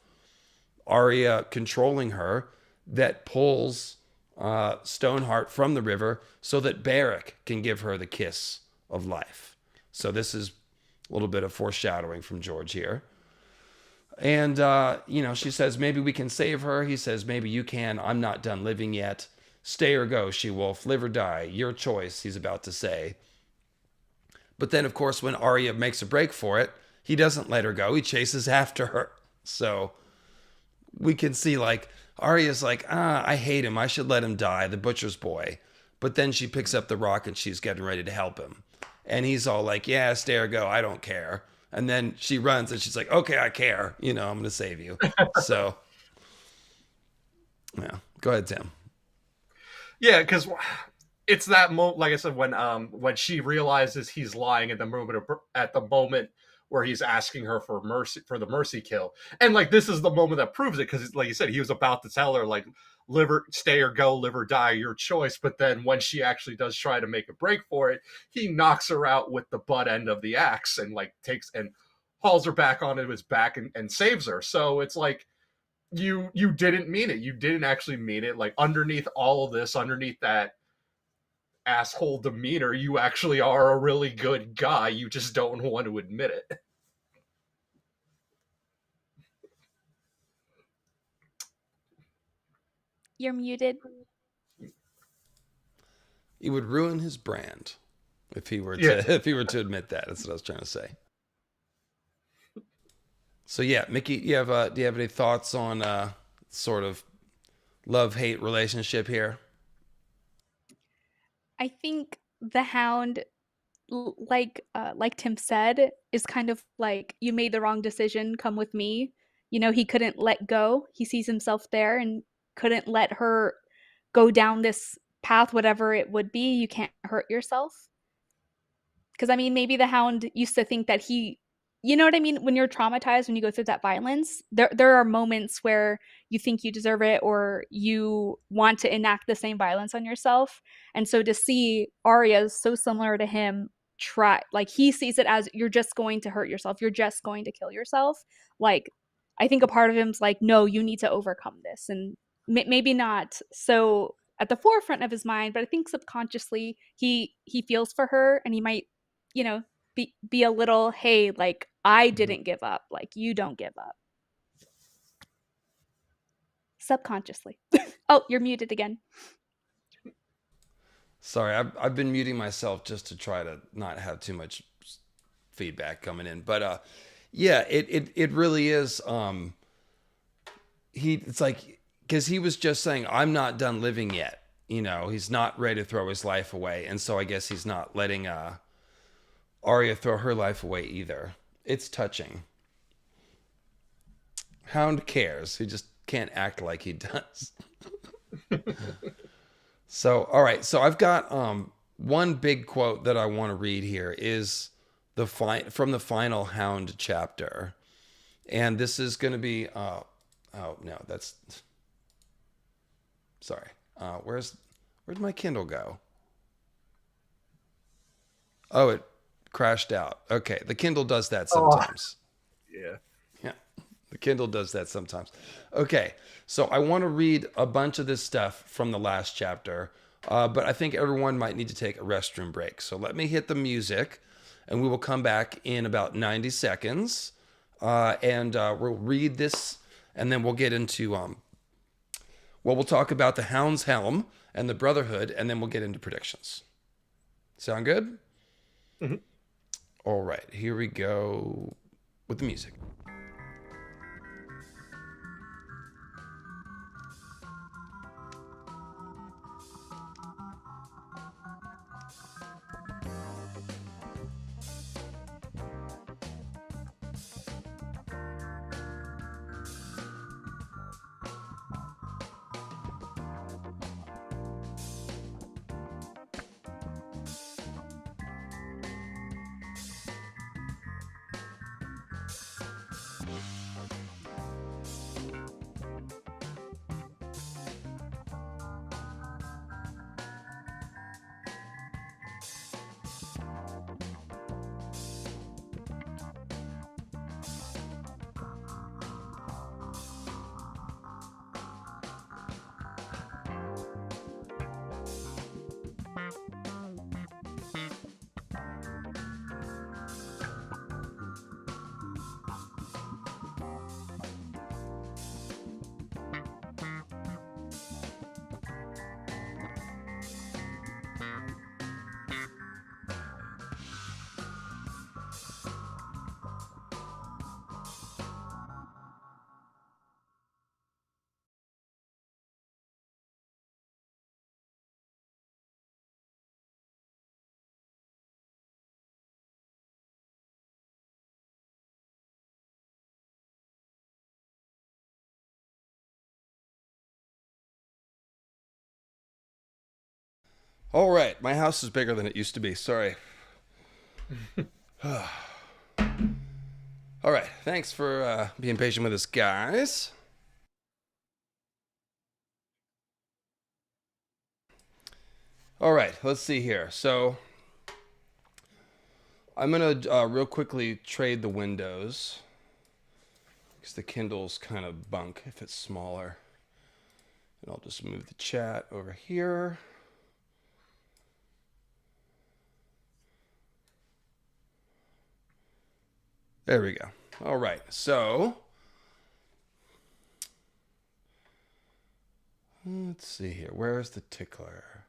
Arya controlling her, that pulls Stoneheart from the river so that Beric can give her the kiss of life. So this is a little bit of foreshadowing from George here. And, she says, maybe we can save her. He says, maybe you can. I'm not done living yet. Stay or go, she-wolf. Live or die. Your choice, he's about to say. But then, of course, when Arya makes a break for it, he doesn't let her go. He chases after her. So we can see, Arya's like, I hate him. I should let him die, the butcher's boy. But then she picks up the rock and she's getting ready to help him. And he's all like, yeah, stay or go. I don't care. And then she runs and she's like, okay, I care. I'm going to save you. So, yeah. Go ahead, Tim. Yeah, because it's that moment, like I said, when she realizes he's lying at the moment where he's asking her for mercy, for the mercy kill. And this is the moment that proves it, because like you said, he was about to tell her live or stay or go, live or die, your choice. But then when she actually does try to make a break for it, he knocks her out with the butt end of the axe and takes and hauls her back onto his back and saves her. So it's like, you didn't mean it. You didn't actually mean it. Underneath all of this, underneath that asshole demeanor, you actually are a really good guy. You just don't want to admit it. You're muted. He would ruin his brand if he were to admit that. That's what I was trying to say. So yeah, Mickey, do you have any thoughts on sort of love-hate relationship here? I think the Hound, like Tim said, is kind of like, you made the wrong decision, come with me. He couldn't let go. He sees himself there and couldn't let her go down this path, whatever it would be. You can't hurt yourself. Because I mean, maybe the Hound used to think that you know what I mean? When you're traumatized, when you go through that violence, there are moments where you think you deserve it or you want to enact the same violence on yourself. And so to see Arya is so similar to him, try like he sees it as you're just going to hurt yourself, you're just going to kill yourself. Like I think a part of him's like, no, you need to overcome this, and maybe not so at the forefront of his mind, but I think subconsciously he feels for her, and he might, you know, be a little, hey, like I didn't give up, like you don't give up. Subconsciously. Oh, you're muted again. Sorry, I've been muting myself just to try to not have too much feedback coming in. But yeah, it really is. It's like, because he was just saying, I'm not done living yet. You know, he's not ready to throw his life away, and so I guess he's not letting Arya throw her life away either. It's touching. Hound cares. He just can't act like he does. So, all right. So I've got one big quote that I want to read here is from the final Hound chapter. And this is going to be oh no, that's sorry. Where'd my Kindle go? Oh, it crashed out. Okay, the Kindle does that sometimes. Yeah. Yeah, the Kindle does that sometimes. Okay, so I want to read a bunch of this stuff from the last chapter, but I think everyone might need to take a restroom break. So let me hit the music, and we will come back in about 90 seconds, and we'll read this, and then we'll get into, we'll talk about the Hound's Helm and the Brotherhood, and then we'll get into predictions. Sound good? Mm-hmm. All right, here we go with the music. All right, my house is bigger than it used to be. Sorry. All right, thanks for being patient with us, guys. All right, let's see here. So I'm going to real quickly trade the windows because the Kindle's kind of bunk if it's smaller. And I'll just move the chat over here. There we go. All right, so let's see here. Where's the tickler?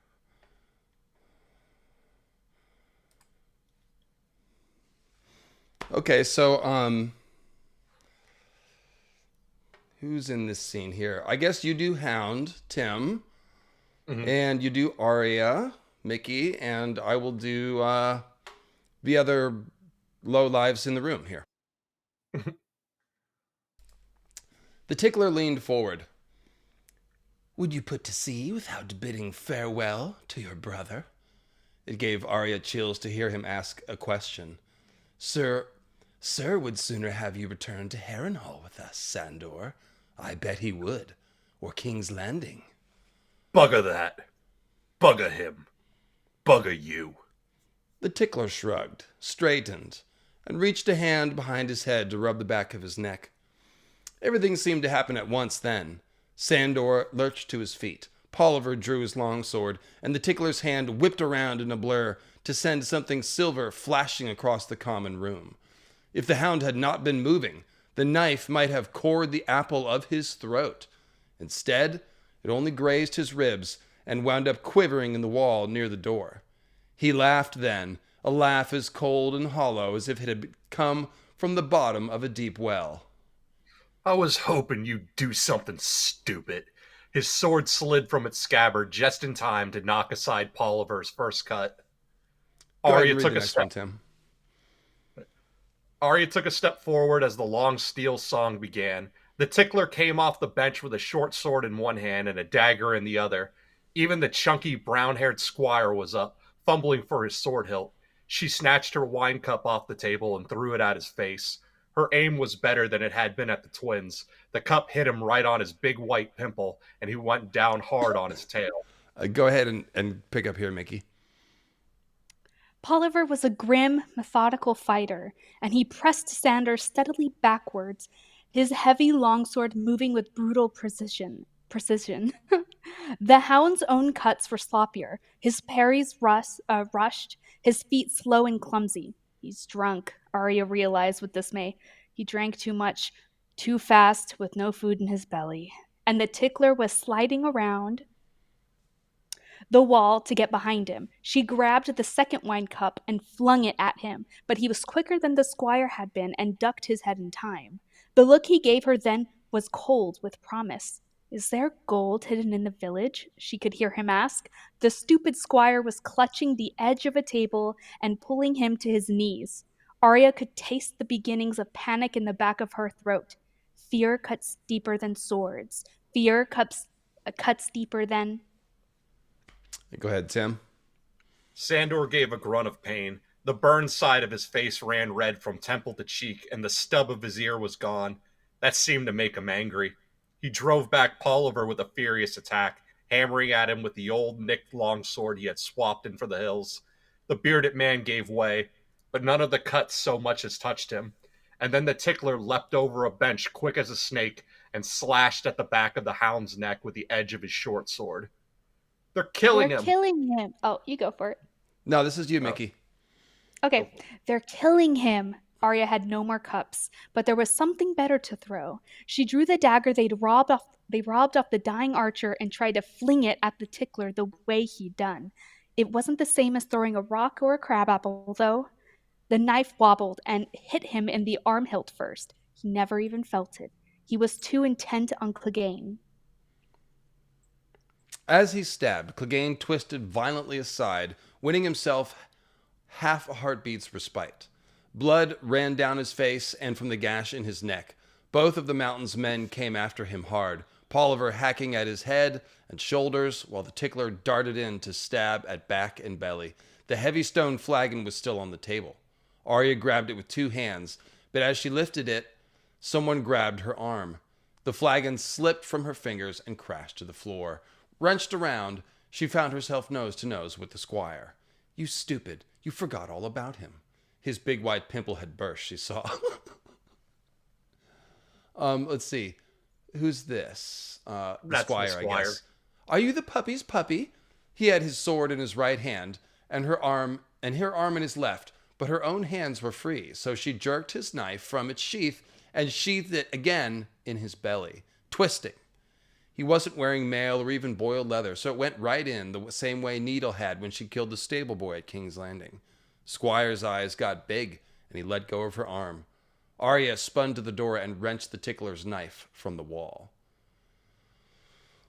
Okay, so who's in this scene here? I guess you do Hound, Tim, and you do Arya, Mickey, and I will do the other low lives in the room here. The tickler leaned forward. Would you put to sea without bidding farewell to your brother? It gave Arya chills to hear him ask a question. Sir would sooner have you return to Harrenhal with us, Sandor. I bet he would. Or King's Landing. Bugger that. Bugger him. Bugger you. The tickler shrugged, straightened, and reached a hand behind his head to rub the back of his neck. Everything seemed to happen at once then. Sandor lurched to his feet. Polliver drew his longsword, and the tickler's hand whipped around in a blur to send something silver flashing across the common room. If the hound had not been moving, the knife might have cored the apple of his throat. Instead, it only grazed his ribs and wound up quivering in the wall near the door. He laughed then, a laugh as cold and hollow as if it had come from the bottom of a deep well. I was hoping you'd do something stupid. His sword slid from its scabbard just in time to knock aside Polliver's first cut. Arya took a step forward as the long steel song began. The tickler came off the bench with a short sword in one hand and a dagger in the other. Even the chunky, brown-haired squire was up, fumbling for his sword hilt. She snatched her wine cup off the table and threw it at his face. Her aim was better than it had been at the twins. The cup hit him right on his big white pimple, and he went down hard on his tail. Go ahead and pick up here, Mickey. Polliver was a grim, methodical fighter, and he pressed Sandor steadily backwards, his heavy longsword moving with brutal precision. The hound's own cuts were sloppier, his parries rushed, his feet slow and clumsy. He's drunk, Arya realized with dismay. He drank too much, too fast, with no food in his belly. And the tickler was sliding around the wall to get behind him. She grabbed the second wine cup and flung it at him, but he was quicker than the squire had been and ducked his head in time. The look he gave her then was cold with promise. Is there gold hidden in the village? She could hear him ask. The stupid squire was clutching the edge of a table and pulling him to his knees. Arya could taste the beginnings of panic in the back of her throat. Fear cuts deeper than swords. Fear cuts deeper than... Go ahead, Tim. Sandor gave a grunt of pain. The burned side of his face ran red from temple to cheek, and the stub of his ear was gone. That seemed to make him angry. He drove back Polliver with a furious attack, hammering at him with the old nicked longsword he had swapped in for the hills. The bearded man gave way, but none of the cuts so much as touched him. And then the tickler leapt over a bench quick as a snake and slashed at the back of the hound's neck with the edge of his short sword. They're killing him. Oh, you go for it. No, this is you, Mickey. Okay, they're killing him. Arya had no more cups, but there was something better to throw. She drew the dagger they robbed off the dying archer and tried to fling it at the tickler the way he'd done. It wasn't the same as throwing a rock or a crabapple, though. The knife wobbled and hit him in the arm hilt first. He never even felt it. He was too intent on Clegane. As he stabbed, Clegane twisted violently aside, winning himself half a heartbeat's respite. Blood ran down his face and from the gash in his neck. Both of the mountain's men came after him hard, Polliver hacking at his head and shoulders, while the tickler darted in to stab at back and belly. The heavy stone flagon was still on the table. Arya grabbed it with two hands, but as she lifted it, someone grabbed her arm. The flagon slipped from her fingers and crashed to the floor. Wrenched around, she found herself nose to nose with the squire. You stupid, you forgot all about him. His big white pimple had burst, she saw. Let's see. Who's this? The squire, I guess. Are you the puppy's puppy? He had his sword in his right hand, and her arm in his left, but her own hands were free, so she jerked his knife from its sheath and sheathed it again in his belly, twisting. He wasn't wearing mail or even boiled leather, so it went right in the same way Needle had when she killed the stable boy at King's Landing. Squire's eyes got big, and he let go of her arm. Arya spun to the door and wrenched the tickler's knife from the wall.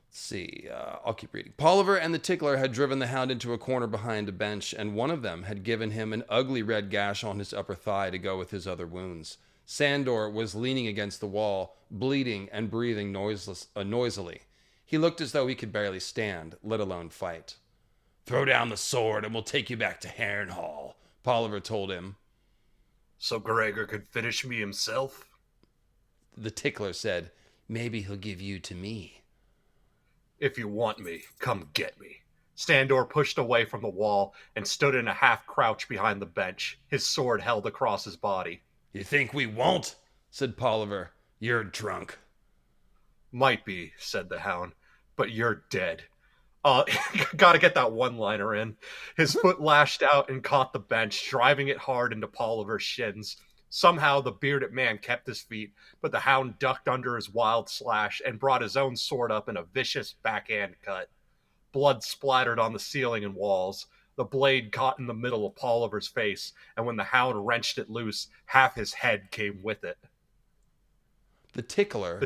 Let's see, I'll keep reading. Polliver and the tickler had driven the hound into a corner behind a bench, and one of them had given him an ugly red gash on his upper thigh to go with his other wounds. Sandor was leaning against the wall, bleeding and breathing noisily. He looked as though he could barely stand, let alone fight. Throw down the sword and we'll take you back to Harrenhal, Polliver told him. So Gregor could finish me himself? The tickler said, maybe he'll give you to me. If you want me, come get me. Sandor pushed away from the wall and stood in a half-crouch behind the bench, his sword held across his body. You think we won't? Said Polliver. You're drunk. Might be, said the Hound, but you're dead. Gotta get that one-liner in. His foot lashed out and caught the bench, driving it hard into Polliver's shins. Somehow the bearded man kept his feet, but the Hound ducked under his wild slash and brought his own sword up in a vicious backhand cut. Blood splattered on the ceiling and walls. The blade caught in the middle of Polliver's face, and when the Hound wrenched it loose, half his head came with it. The tickler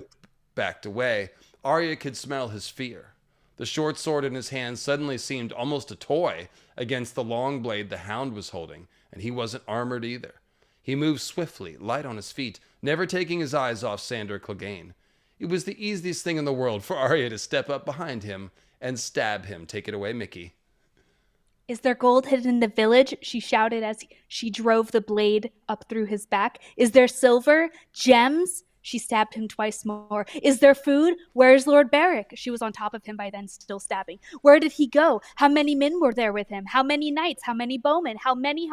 backed away. Arya could smell his fear. The short sword in his hand suddenly seemed almost a toy against the long blade the Hound was holding, and he wasn't armored either. He moved swiftly, light on his feet, never taking his eyes off Sandor Clegane. It was the easiest thing in the world for Arya to step up behind him and stab him. Take it away, Mickey. Is there gold hidden in the village? She shouted as she drove the blade up through his back. Is there silver? Gems? She stabbed him twice more. Is there food? Where is Lord Beric? She was on top of him by then, still stabbing. Where did he go? How many men were there with him? How many knights? How many bowmen? How many?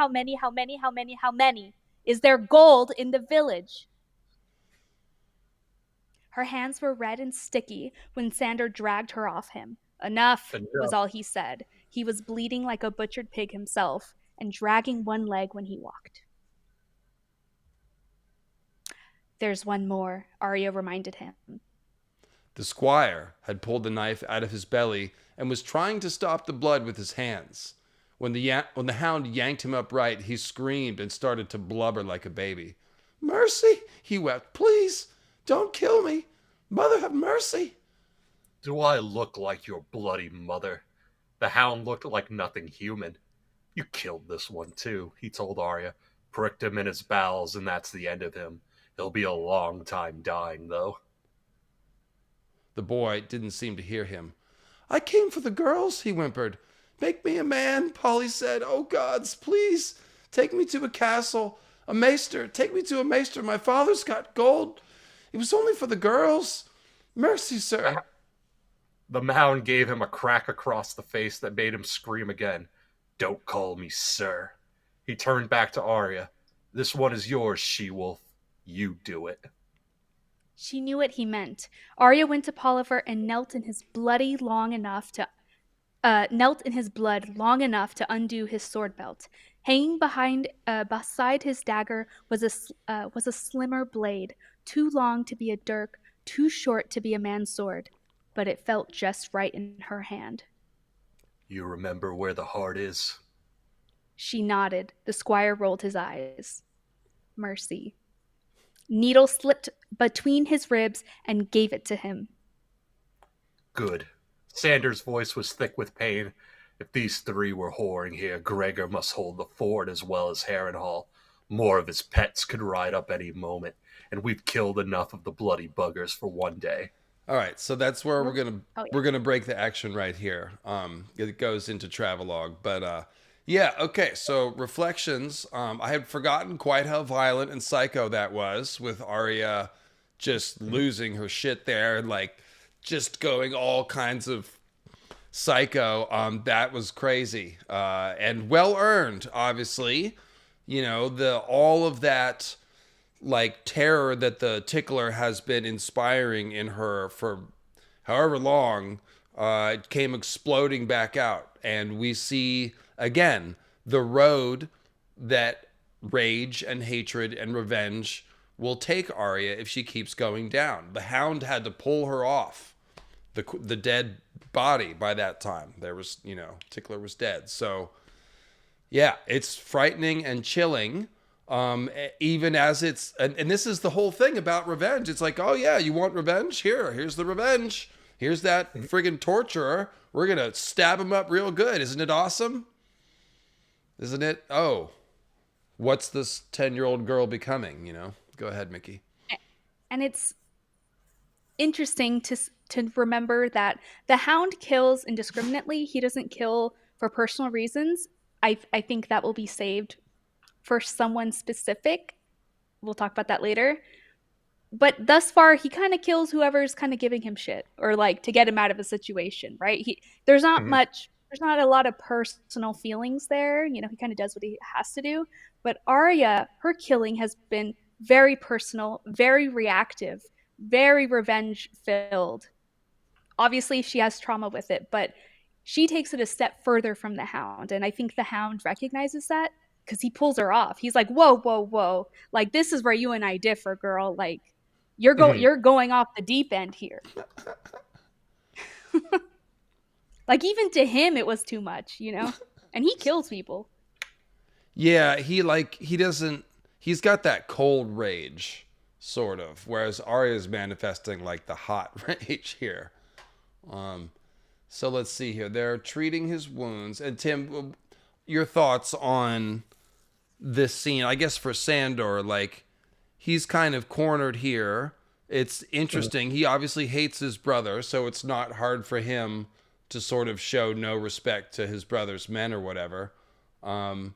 Is there gold in the village? Her hands were red and sticky when Sandor dragged her off him. Enough was all he said. He was bleeding like a butchered pig himself and dragging one leg when he walked. There's one more, Arya reminded him. The squire had pulled the knife out of his belly and was trying to stop the blood with his hands. When the Hound yanked him upright, he screamed and started to blubber like a baby. Mercy, he wept. Please, don't kill me. Mother, have mercy. Do I look like your bloody mother? The Hound looked like nothing human. You killed this one too, he told Arya. Pricked him in his bowels, and that's the end of him. He'll be a long time dying, though. The boy didn't seem to hear him. I came for the girls, he whimpered. Make me a man, Polly said. Oh, gods, please, take me to a castle. A maester, take me to a maester. My father's got gold. It was only for the girls. Mercy, sir. The Hound gave him a crack across the face that made him scream again. Don't call me sir. He turned back to Arya. This one is yours, she-wolf. You do it. She knew what he meant. Arya went to Polliver and knelt in his blood long enough to undo his sword belt. Hanging beside his dagger was a slimmer blade, too long to be a dirk, too short to be a man's sword, but it felt just right in her hand. You remember where the heart is? She nodded. The squire rolled his eyes. Mercy. Needle slipped between his ribs and gave it to him. Good. Sandor's voice was thick with pain. If these three were whoring here, Gregor must hold the fort as well as Harrenhal. More of his pets could ride up any moment, and we've killed enough of the bloody buggers for one day. All right, so that's where we're gonna break the action right here. It goes into travelogue, but yeah, okay. So reflections. I had forgotten quite how violent and psycho that was, with Arya just losing her shit there and like just going all kinds of psycho. That was crazy and well earned, obviously. You know, all of that like terror that the tickler has been inspiring in her for however long, it came exploding back out, and we see again the road that rage and hatred and revenge will take Arya if she keeps going down. The Hound had to pull her off the dead body by that time. There was, Tickler was dead. So yeah, it's frightening and chilling. Even as it's, and this is the whole thing about revenge. It's like, oh yeah, you want revenge? Here's the revenge. Here's that friggin' torturer. We're going to stab him up real good. Isn't it awesome? Isn't it? Oh, what's this 10-year-old girl becoming? Go ahead, Mickey. And it's interesting to remember that the Hound kills indiscriminately. He doesn't kill for personal reasons. I think that will be saved for someone specific. We'll talk about that later. But thus far, he kind of kills whoever's kind of giving him shit or like to get him out of a situation, right? There's not Mhm. much, there's not a lot of personal feelings there. You know, he kind of does what he has to do. But Arya, her killing has been very personal, very reactive, very revenge filled. Obviously, she has trauma with it, but she takes it a step further from the Hound. And I think the Hound recognizes that because he pulls her off. He's like, whoa, whoa, whoa. Like, this is where you and I differ, girl. Like, Mhm. you're going off the deep end here. Like, even to him it was too much, you know? And he kills people. Yeah, he's got that cold rage, sort of, whereas Arya's manifesting like the hot rage here. Um, so let's see here. They're treating his wounds. And Tim, your thoughts on this scene? I guess for Sandor, like, he's kind of cornered here. It's interesting. He obviously hates his brother, so it's not hard for him to sort of show no respect to his brother's men or whatever. Um,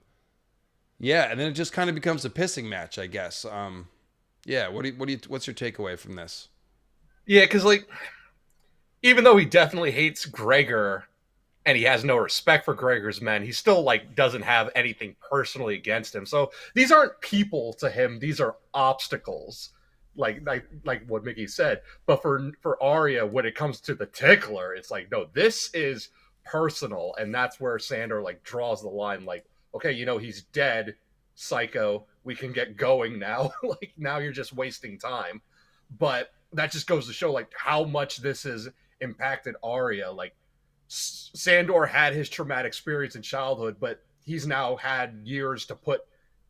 yeah, and then it just kind of becomes a pissing match, I guess. Yeah, what's your takeaway from this? Yeah, because like even though he definitely hates Gregor and he has no respect for Gregor's men, he still like doesn't have anything personally against him. So these aren't people to him; these are obstacles, like what Mickey said. But for Arya, when it comes to the tickler, it's like no, this is personal, and that's where Sandor like draws the line. Like, okay, you know he's dead, psycho. We can get going now. Like now you're just wasting time. But that just goes to show like how much this has impacted Arya. Like Sandor had his traumatic experience in childhood, but he's now had years to put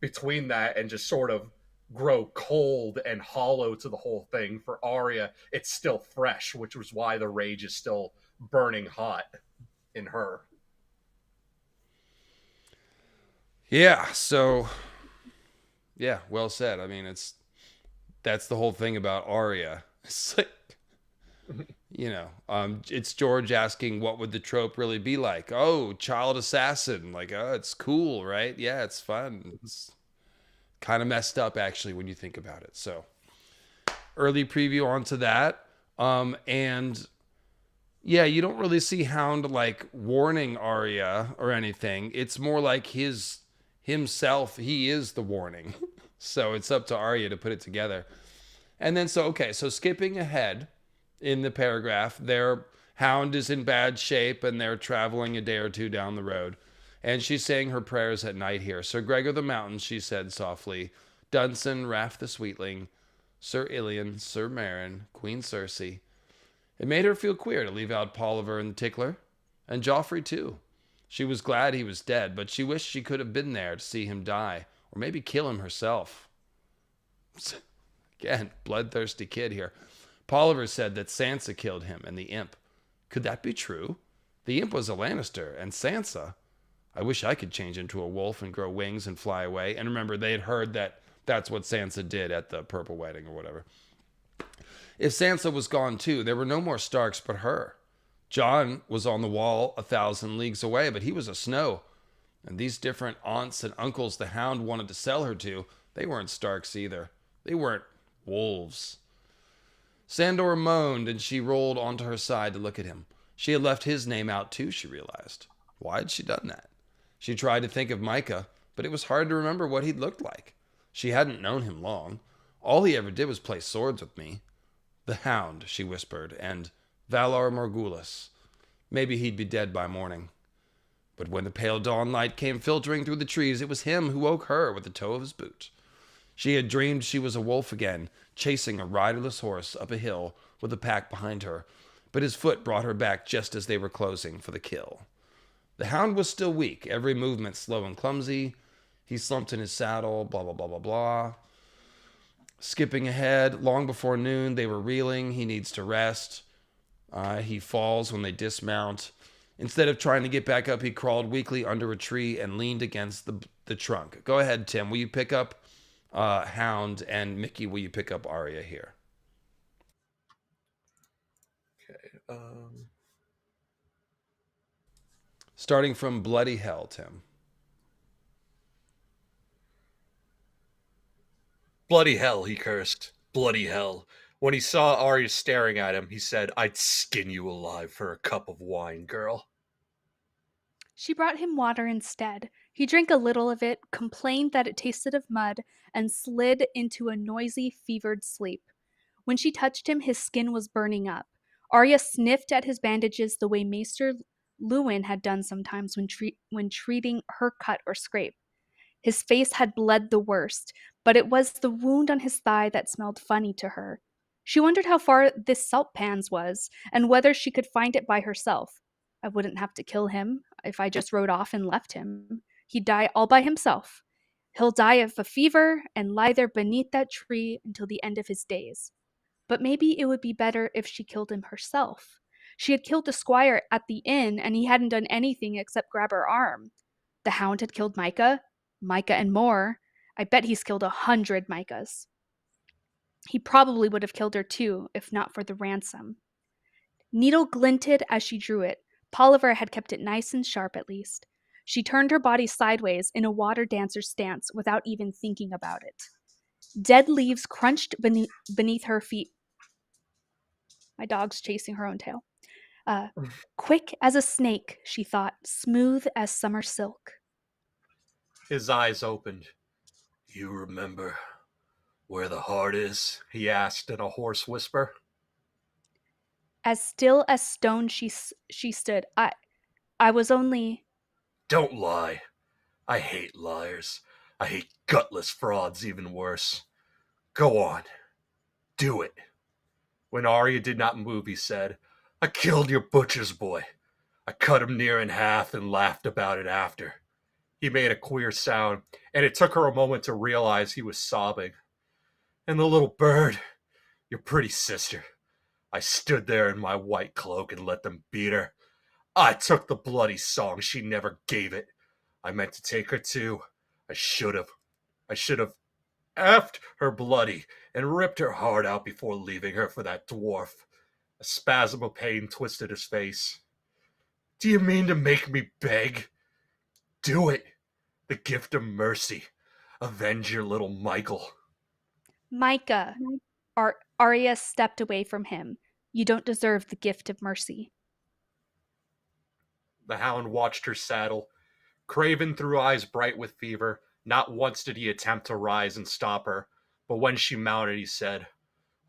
between that and just sort of grow cold and hollow to the whole thing. For Arya, it's still fresh, which was why the rage is still burning hot in her. Yeah, so yeah, well said. I mean, that's the whole thing about Arya. It's like, it's George asking what would the trope really be like? Oh, child assassin. Like, oh, it's cool, right? Yeah, it's fun. It's kind of messed up actually when you think about it. So, early preview onto that. And yeah, you don't really see Hound like warning Arya or anything. It's more like himself, he is the warning. So it's up to Arya to put it together. And then so skipping ahead in the paragraph, their Hound is in bad shape and they're traveling a day or two down the road. And she's saying her prayers at night here. Sir Gregor the Mountain, she said softly, Dunsen, Raff the Sweetling, Sir Ilion, Sir Meryn, Queen Cersei. It made her feel queer to leave out Polliver and Tickler, and Joffrey too. She was glad he was dead, but she wished she could have been there to see him die, or maybe kill him herself. Again, bloodthirsty kid here. Polliver said that Sansa killed him and the imp. Could that be true? The imp was a Lannister, and Sansa... I wish I could change into a wolf and grow wings and fly away. And remember, they had heard that that's what Sansa did at the Purple Wedding or whatever. If Sansa was gone too, there were no more Starks but her. Jon was on the wall 1,000 leagues away, but he was a Snow. And these different aunts and uncles the Hound wanted to sell her to, they weren't Starks either. They weren't wolves. Sandor moaned and she rolled onto her side to look at him. She had left his name out too, she realized. Why had she done that? She tried to think of Micah, but it was hard to remember what he'd looked like. She hadn't known him long. All he ever did was play swords with me. The Hound, she whispered, and Valar Morghulis. Maybe he'd be dead by morning. But when the pale dawn light came filtering through the trees, it was him who woke her with the toe of his boot. She had dreamed she was a wolf again, chasing a riderless horse up a hill with a pack behind her, but his foot brought her back just as they were closing for the kill. The Hound was still weak, every movement slow and clumsy. He slumped in his saddle, blah, blah, blah, blah, blah. Skipping ahead, long before noon, they were reeling. He needs to rest. He falls when they dismount. Instead of trying to get back up, he crawled weakly under a tree and leaned against the trunk. Go ahead, Tim. Will you pick up Hound? And Mickey, will you pick up Arya here? Okay. Starting from bloody hell, Tim. Bloody hell, he cursed. Bloody hell. When he saw Arya staring at him, he said, I'd skin you alive for a cup of wine, girl. She brought him water instead. He drank a little of it, complained that it tasted of mud, and slid into a noisy, fevered sleep. When she touched him, his skin was burning up. Arya sniffed at his bandages the way Maester Lewin had done sometimes when treating her cut or scrape. His face had bled the worst, but it was the wound on his thigh that smelled funny to her. She wondered how far this salt pans was, and whether she could find it by herself. I wouldn't have to kill him if I just rode off and left him. He'd die all by himself. He'll die of a fever and lie there beneath that tree until the end of his days. But maybe it would be better if she killed him herself. She had killed the squire at the inn, and he hadn't done anything except grab her arm. The hound had killed Micah and more. I bet he's killed 100 Micahs. He probably would have killed her too, if not for the ransom. Needle glinted as she drew it. Polliver had kept it nice and sharp at least. She turned her body sideways in a water dancer's stance without even thinking about it. Dead leaves crunched beneath her feet. My dog's chasing her own tail. Quick as a snake, she thought, smooth as summer silk. His eyes opened. You remember where the heart is? He asked in a hoarse whisper. As still as stone she stood. I was only... Don't lie. I hate liars. I hate gutless frauds even worse. Go on. Do it. When Arya did not move, he said, I killed your butcher's boy. I cut him near in half and laughed about it after. He made a queer sound, and it took her a moment to realize he was sobbing. And the little bird, your pretty sister. I stood there in my white cloak and let them beat her. I took the bloody song. She never gave it. I meant to take her too. I should have. I should have effed her bloody and ripped her heart out before leaving her for that dwarf. A spasm of pain twisted his face. Do you mean to make me beg? Do it. The gift of mercy. Avenge your little Michael. Micah. Arya stepped away from him. You don't deserve the gift of mercy. The hound watched her saddle. Craven threw eyes bright with fever. Not once did he attempt to rise and stop her, but when she mounted, he said,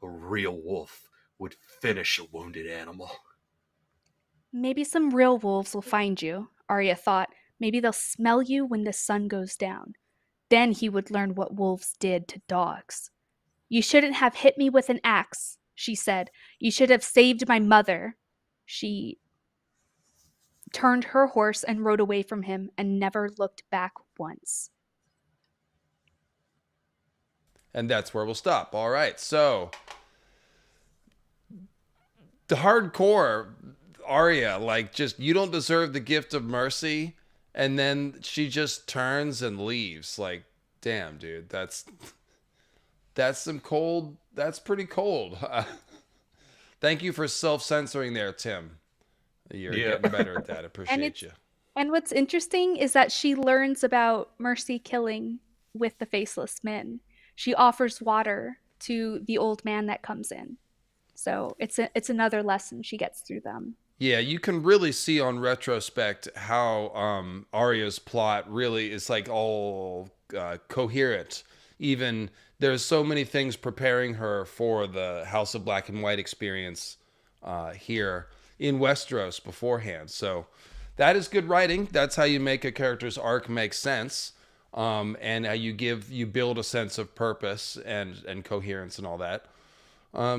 a real wolf would finish a wounded animal. Maybe some real wolves will find you, Arya thought. Maybe they'll smell you when the sun goes down. Then he would learn what wolves did to dogs. You shouldn't have hit me with an axe, she said. You should have saved my mother. She turned her horse and rode away from him and never looked back once. And that's where we'll stop. All right. So the hardcore Arya, like, just, you don't deserve the gift of mercy. And then she just turns and leaves. Like, damn, dude, that's some cold. That's pretty cold. Thank you for self-censoring there, Tim. You're getting better at that. Appreciate you. And what's interesting is that she learns about mercy killing with the faceless men. She offers water to the old man that comes in. So it's another lesson she gets through them. Yeah, you can really see on retrospect how Arya's plot really is like all coherent. Even there's so many things preparing her for the House of Black and White experience here in Westeros beforehand. So that is good writing. That's how you make a character's arc make sense, and how you build a sense of purpose and coherence and all that.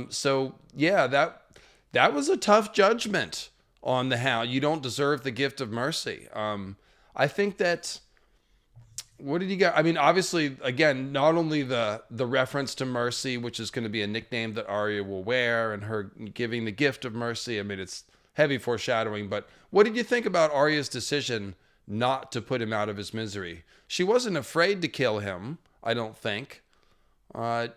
So yeah, that was a tough judgment on the Hound. You don't deserve the gift of mercy. I think that, what did you got? I mean, obviously, again, not only the reference to mercy, which is going to be a nickname that Arya will wear, and her giving the gift of mercy. I mean, it's heavy foreshadowing, but what did you think about Arya's decision not to put him out of his misery? She wasn't afraid to kill him, I don't think. Yeah,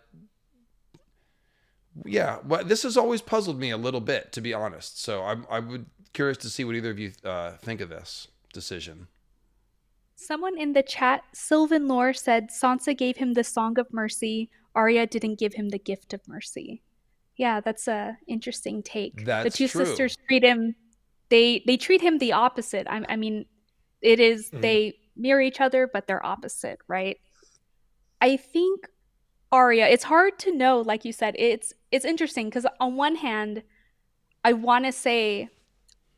but this has always puzzled me a little bit, to be honest. So I would curious to see what either of you think of this. decision. Someone in the chat, Sylvan Lore, said Sansa gave him the Song of Mercy. Arya didn't give him the Gift of Mercy. Yeah, that's a interesting take. The That's two true. sisters treat him. They treat him the opposite. I mean, it is they mirror each other, but they're opposite, right? I think Arya. It's hard to know, like you said. It's interesting because on one hand, I want to say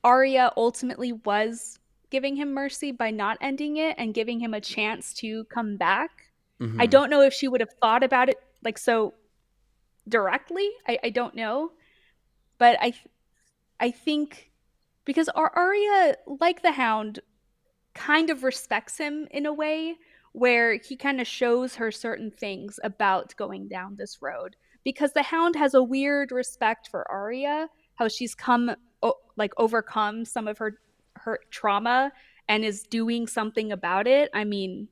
Arya ultimately was giving him mercy by not ending it and giving him a chance to come back. I don't know if she would have thought about it like so directly. I don't know, but I think because Arya, like the Hound, kind of respects him in a way where he kind of shows her certain things about going down this road. Because the Hound has a weird respect for Arya, how she's overcome some of her trauma and is doing something about it. I mean,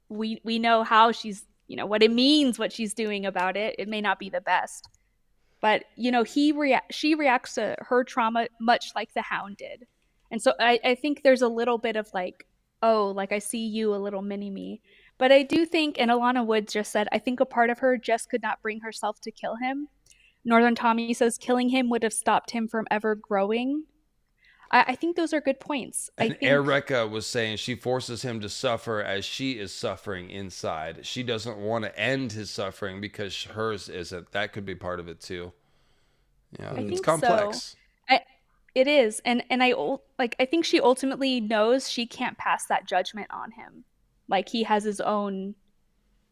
we know how she's, what it means, what she's doing about it. It may not be the best, but she reacts to her trauma much like the Hound did. And so I think there's a little bit of like, oh, like I see you, a little mini me. But I do think, and Alana Woods just said, I think a part of her just could not bring herself to kill him. Northern Tommy says killing him would have stopped him from ever growing. I think those are good points. And Erica was saying she forces him to suffer as she is suffering inside. She doesn't want to end his suffering because hers isn't. That could be part of it too. Yeah, it's complex. So. It is, and I think she ultimately knows she can't pass that judgment on him. Like he has his own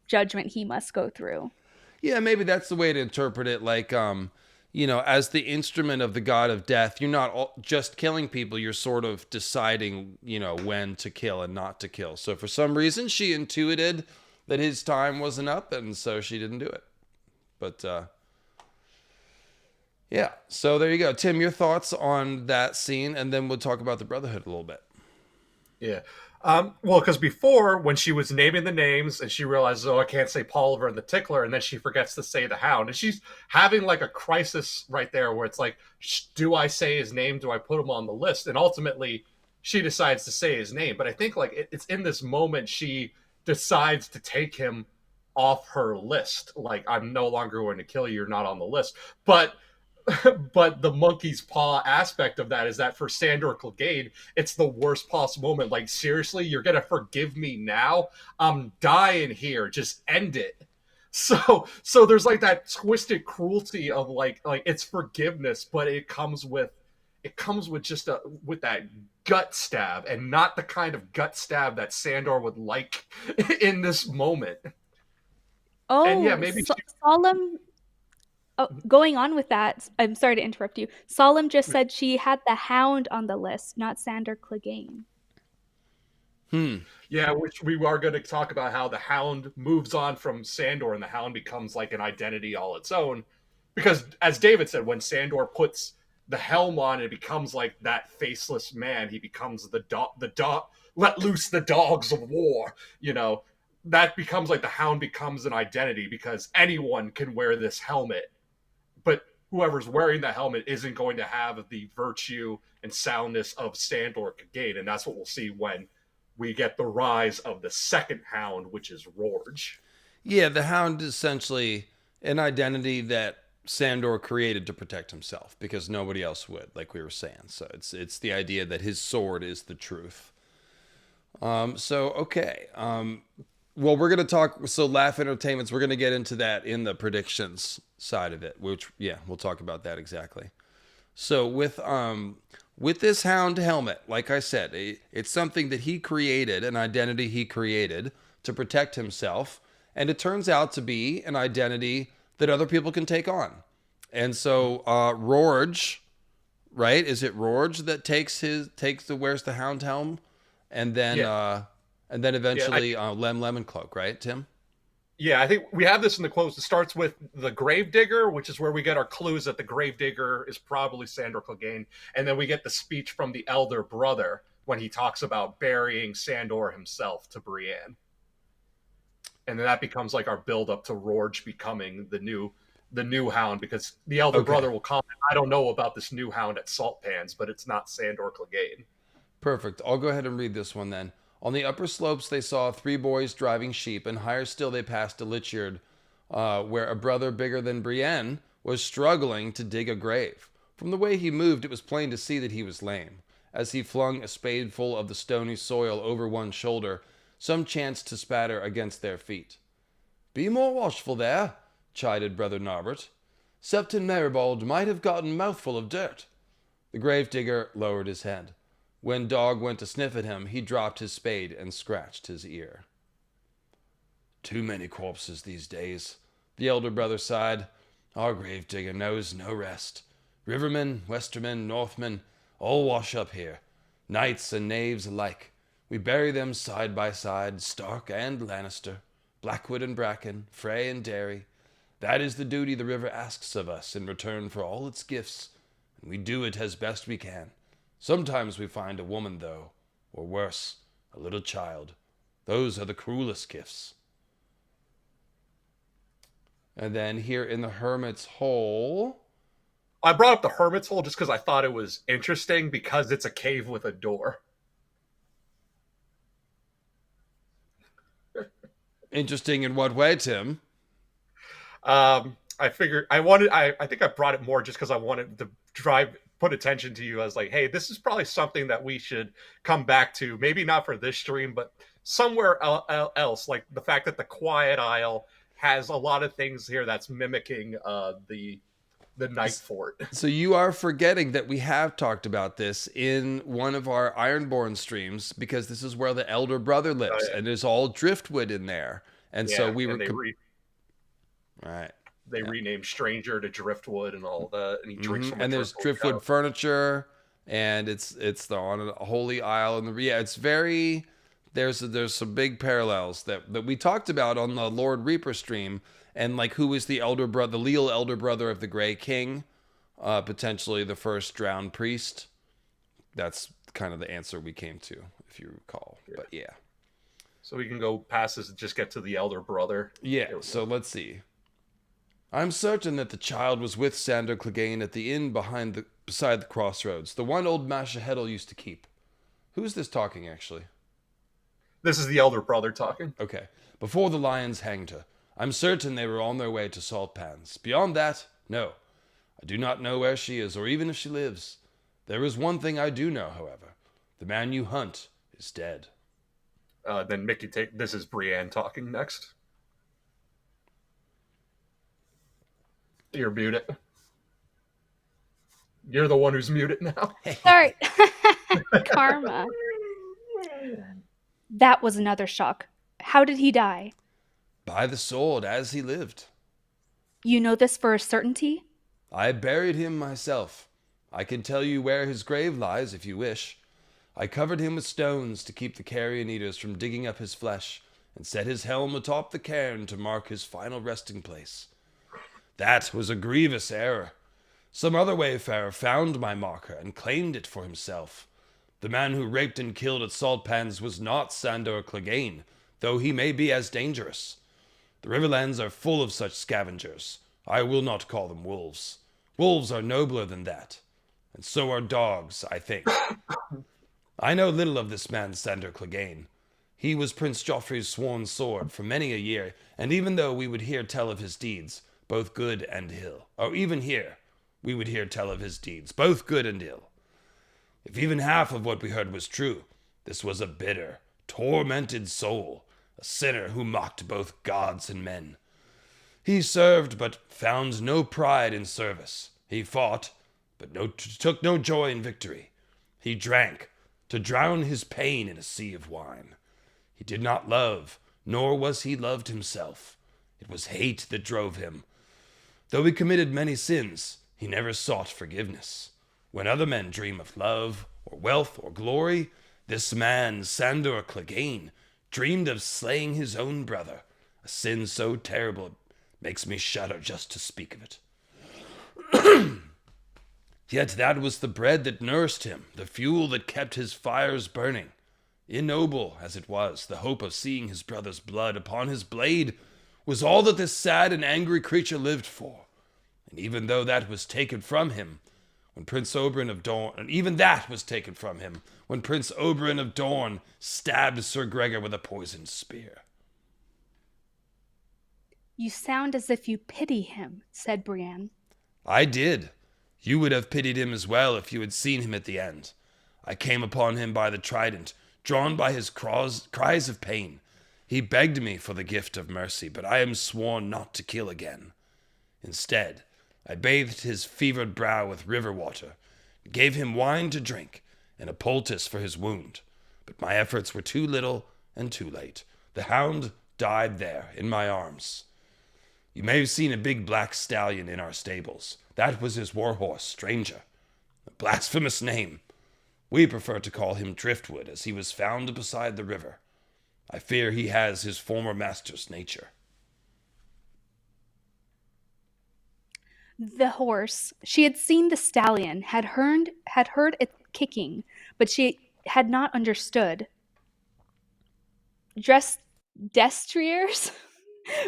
judgment he must go through. Yeah, maybe that's the way to interpret it. Like, as the instrument of the god of death, you're not just killing people. You're sort of deciding, when to kill and not to kill. So for some reason, she intuited that his time wasn't up, and so she didn't do it. But yeah, so there you go. Tim, your thoughts on that scene, and then we'll talk about the Brotherhood a little bit. Yeah. Well, because before, when she was naming the names and she realizes, I can't say Polliver and the Tickler, and then she forgets to say the Hound. And she's having like a crisis right there where it's like, do I say his name? Do I put him on the list? And ultimately, she decides to say his name. But I think like it's in this moment she decides to take him off her list. Like, I'm no longer going to kill you. You're not on the list. But the monkey's paw aspect of that is that for Sandor Clegane, it's the worst possible moment. Like, seriously, you're gonna forgive me now? I'm dying here. Just end it. So there's like that twisted cruelty of like it's forgiveness, but it comes with just with that gut stab, and not the kind of gut stab that Sandor would like in this moment. Oh, and yeah, maybe Solemn. Oh, going on with that, I'm sorry to interrupt you. Solemn just said she had the Hound on the list, not Sandor Clegane. Yeah, which we are going to talk about how the Hound moves on from Sandor and the Hound becomes like an identity all its own. Because as David said, when Sandor puts the helm on, it becomes like that faceless man. He becomes the dog, let loose the dogs of war, that becomes like the Hound becomes an identity because anyone can wear this helmet. But whoever's wearing the helmet isn't going to have the virtue and soundness of Sandor Clegane, and that's what we'll see when we get the rise of the second Hound, which is Rorge. Yeah, the Hound is essentially an identity that Sandor created to protect himself because nobody else would, like we were saying. So it's the idea that his sword is the truth. Okay. Well, we're going to talk, so Laugh Entertainments, we're going to get into that in the predictions side of it, which, yeah, we'll talk about that exactly. So with this Hound helmet, like I said, it's something that he created, an identity he created to protect himself, and it turns out to be an identity that other people can take on. And so Rorge, right? Is it Rorge that wears the Hound helm, and then... Yeah. And then eventually Lemoncloak, right, Tim? Yeah, I think we have this in the quotes. It starts with the Gravedigger, which is where we get our clues that the Gravedigger is probably Sandor Clegane. And then we get the speech from the elder brother when he talks about burying Sandor himself to Brienne. And then that becomes like our build-up to Rorge becoming the new Hound, because the elder brother will comment, I don't know about this new Hound at Salt Pans, but it's not Sandor Clegane. Perfect. I'll go ahead and read this one then. On the upper slopes, they saw 3 boys driving sheep, and higher still they passed a Lichard, where a brother bigger than Brienne was struggling to dig a grave. From the way he moved, it was plain to see that he was lame. As he flung a spadeful of the stony soil over one shoulder, some chanced to spatter against their feet. "Be more watchful there," chided Brother Norbert. "Septon Maribald might have gotten mouthful of dirt." The gravedigger lowered his head. When Dog went to sniff at him, he dropped his spade and scratched his ear. "Too many corpses these days," the elder brother sighed. "Our gravedigger knows no rest. Rivermen, Westermen, Northmen, all wash up here. Knights and knaves alike. We bury them side by side, Stark and Lannister, Blackwood and Bracken, Frey and Derry. That is the duty the river asks of us in return for all its gifts, and we do it as best we can. Sometimes we find a woman, though, or worse, a little child. Those are the cruelest gifts." And then here in the Hermit's Hole... I brought up the Hermit's Hole just because I thought it was interesting because it's a cave with a door. Interesting in what way, Tim? I figured I think I brought it more just because I wanted to put attention to you as like, hey, this is probably something that we should come back to. Maybe not for this stream, but somewhere else. Like the fact that the Quiet Isle has a lot of things here that's mimicking the Night Fort. So you are forgetting that we have talked about this in one of our Ironborn streams, because this is where the elder brother lives, and there's all driftwood in there. And so we were... Right. They renamed Stranger to Driftwood and all that, and he drinks from and there's driftwood furniture, and it's on a holy isle, and it's very... There's some big parallels that we talked about on the Lord Reaper stream, and like who is the elder brother, the leal elder brother of the Grey King, potentially the first drowned priest. That's kind of the answer we came to, if you recall. Yeah. But yeah. So we can go past this and just get to the elder brother. Yeah. So let's see. "I'm certain that the child was with Sandor Clegane at the inn beside the crossroads, the one old Masha Heddle used to keep." Who's this talking, actually? This is the elder brother talking. Okay. "Before the lions hanged her. I'm certain they were on their way to Salt Pans. Beyond that, no. I do not know where she is, or even if she lives. There is one thing I do know, however. The man you hunt is dead." Then Mickey, this is Brienne talking next. You're muted. You're the one who's muted now. Sorry. Karma. That was another shock. How did he die? "By the sword, as he lived." You know this for a certainty? "I buried him myself. I can tell you where his grave lies, if you wish. I covered him with stones to keep the carrion eaters from digging up his flesh, and set his helm atop the cairn to mark his final resting place. That was a grievous error. Some other wayfarer found my marker and claimed it for himself. The man who raped and killed at Salt Pans was not Sandor Clegane, though he may be as dangerous. The Riverlands are full of such scavengers. I will not call them wolves. Wolves are nobler than that, and so are dogs, I think. I know little of this man Sandor Clegane. He was Prince Joffrey's sworn sword for many a year, and even though we would hear tell of his deeds, both good and ill, or even here, we would hear tell of his deeds, both good and ill. If even half of what we heard was true, this was a bitter, tormented soul, a sinner who mocked both gods and men. He served, but found no pride in service. He fought, but took no joy in victory. He drank, to drown his pain in a sea of wine. He did not love, nor was he loved himself. It was hate that drove him. Though he committed many sins, he never sought forgiveness. When other men dream of love, or wealth, or glory, this man, Sandor Clegane, dreamed of slaying his own brother, a sin so terrible it makes me shudder just to speak of it. Yet that was the bread that nourished him, the fuel that kept his fires burning. Ignoble as it was, the hope of seeing his brother's blood upon his blade was all that this sad and angry creature lived for. And even though that was taken from him, when Prince Oberyn of Dorne, and even that was taken from him, when Prince Oberyn of Dorne stabbed Sir Gregor with a poisoned spear. You sound as if you pity him, said Brienne. I did. You would have pitied him as well if you had seen him at the end. I came upon him by the trident, drawn by his cries of pain. He begged me for the gift of mercy, but I am sworn not to kill again. Instead, I bathed his fevered brow with river water, gave him wine to drink, and a poultice for his wound. But my efforts were too little and too late. The hound died there, in my arms. You may have seen a big black stallion in our stables. That was his warhorse, Stranger. A blasphemous name. We prefer to call him Driftwood, as he was found beside the river. I fear he has his former master's nature. The horse, she had seen the stallion, had heard it kicking, but she had not understood. Destriers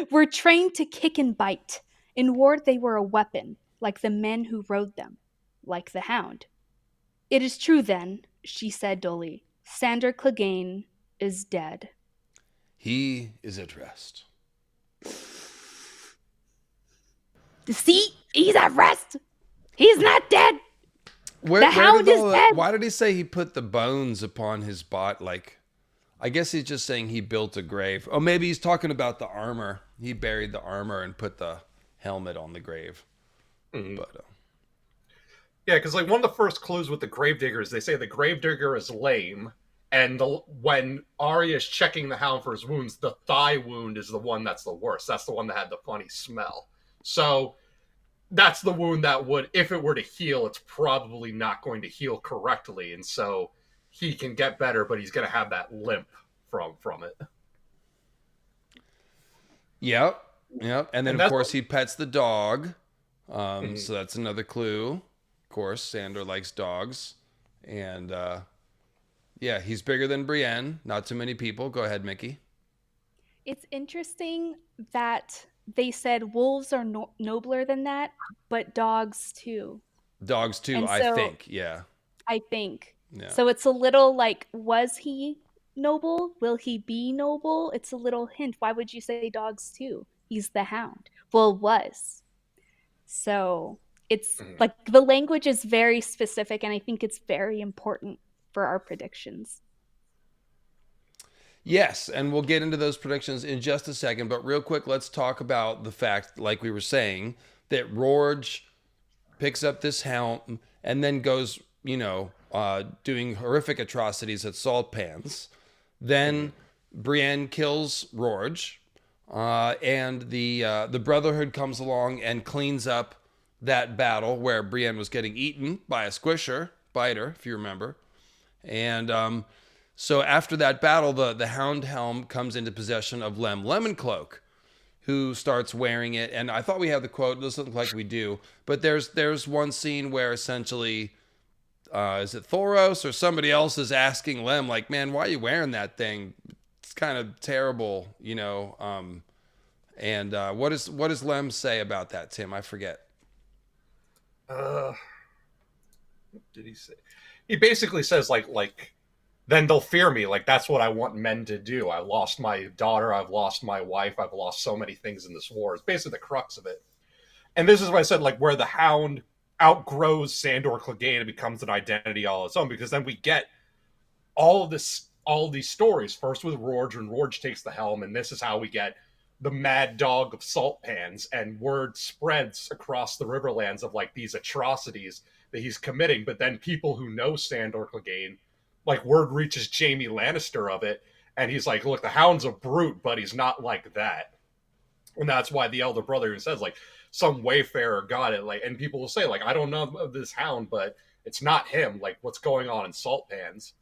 were trained to kick and bite. In war, they were a weapon, like the men who rode them, like the hound. It is true, then, she said dully. Sandor Clegane is dead. He is at rest. See? He's at rest. He's not dead. The hound is dead. Why did he say he put the bones upon his bot? Like, I guess he's just saying he built a grave. Oh, maybe he's talking about the armor. He buried the armor and put the helmet on the grave. Mm. But yeah, because like one of the first clues with the gravedigger is they say the gravedigger is lame, and when Arya is checking the hound for his wounds, the thigh wound is the one that's the worst. That's the one that had the funny smell. So that's the wound that would, if it were to heal, it's probably not going to heal correctly, and so he can get better, but he's going to have that limp from it. Yep. And then, of course, he pets the dog. So that's another clue. Of course, Sandor likes dogs. And, yeah, he's bigger than Brienne. Not too many people. Go ahead, Mickey. It's interesting that they said wolves are nobler than that, but dogs too. Dogs too, And I so- think. Yeah. I think. Yeah. So it's a little like, was he noble? Will he be noble? It's a little hint. Why would you say dogs too? He's the hound. Well, was. So it's like the language is very specific, and I think it's very important for our predictions. Yes, and we'll get into those predictions in just a second. But real quick, let's talk about the fact, like we were saying, that Rorge picks up this hound and then goes, doing horrific atrocities at salt pans. Then Brienne kills Rorge, and the Brotherhood comes along and cleans up that battle where Brienne was getting eaten by a biter, if you remember. And so after that battle, the Hound Helm comes into possession of Lemoncloak, who starts wearing it. And I thought we had the quote. It doesn't look like we do. But there's one scene where essentially, is it Thoros or somebody else is asking Lem, like, man, why are you wearing that thing? It's kind of terrible, And what does Lem say about that, Tim? I forget. What did he say? He basically says like then they'll fear me. Like, that's what I want men to do. I lost my daughter. I've lost my wife. I've lost so many things in this war. It's basically the crux of it. And this is what I said, like, where the hound outgrows Sandor Clegane and becomes an identity all its own, because then we get all of these stories. First with Rorge, when Rorge takes the helm, and this is how we get the mad dog of salt pans, and word spreads across the Riverlands of like these atrocities that he's committing. But then people who know Sandor Clegane, like, word reaches Jaime Lannister of it, and he's like, look, the hound's a brute, but he's not like that. And that's why the elder brother says, like, some wayfarer got it. Like, and people will say, like, I don't know of this hound, but it's not him. Like, what's going on in salt pans?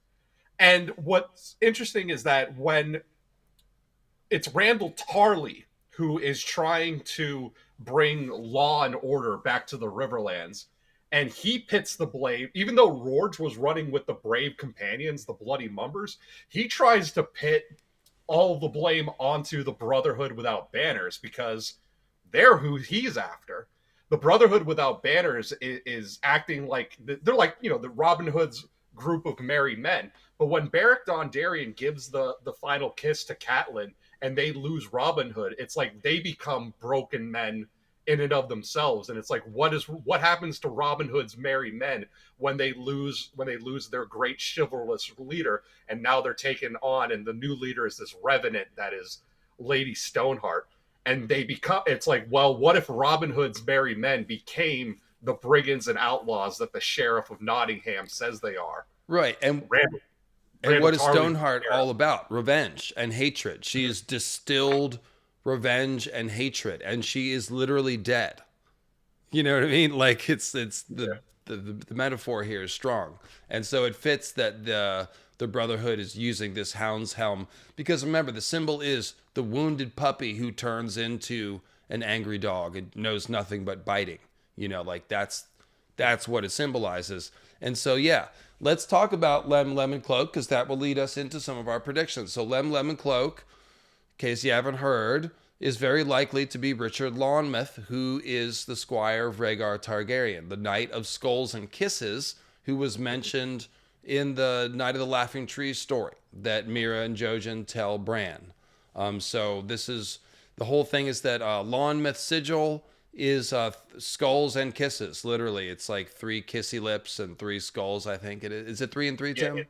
And what's interesting is that when it's Randall Tarley who is trying to bring law and order back to the Riverlands, and he pits the blame, even though Rorge was running with the brave companions, the Bloody Mumbers, he tries to pit all the blame onto the Brotherhood without banners, because they're who he's after. the Brotherhood without banners is acting like they're like, you know, the Robin Hood's group of merry men. But when Beric Dondarrion gives the final kiss to Catelyn and they lose Robin Hood, it's like they become broken men in and of themselves. And it's like, what happens to Robin Hood's merry men when they lose their great chivalrous leader, and now they're taken on, and the new leader is this revenant that is Lady Stoneheart. And they become, it's like, well, what if Robin Hood's merry men became the brigands and outlaws that the sheriff of Nottingham says they are? Right. And what is Stoneheart all about? Revenge and hatred. She is distilled revenge and hatred, and she is literally dead. You know what I mean? Like it's the metaphor here is strong, and so it fits that the Brotherhood is using this hound's helm, because remember, the symbol is the wounded puppy who turns into an angry dog and knows nothing but biting. You know, like that's what it symbolizes. And so yeah, let's talk about Lem Lemon Cloak, because that will lead us into some of our predictions. So Lem Lemon Cloak, in case you haven't heard, is very likely to be Richard Lonmouth, who is the squire of Rhaegar Targaryen, the Knight of Skulls and Kisses, who was mentioned in the Night of the Laughing Tree story that Mira and Jojen tell Bran. So this is, the whole thing is that Lonmouth sigil is skulls and kisses. Literally, it's like 3 kissy lips and 3 skulls, I think it is. Is it 3 and 3, Tim? Yeah,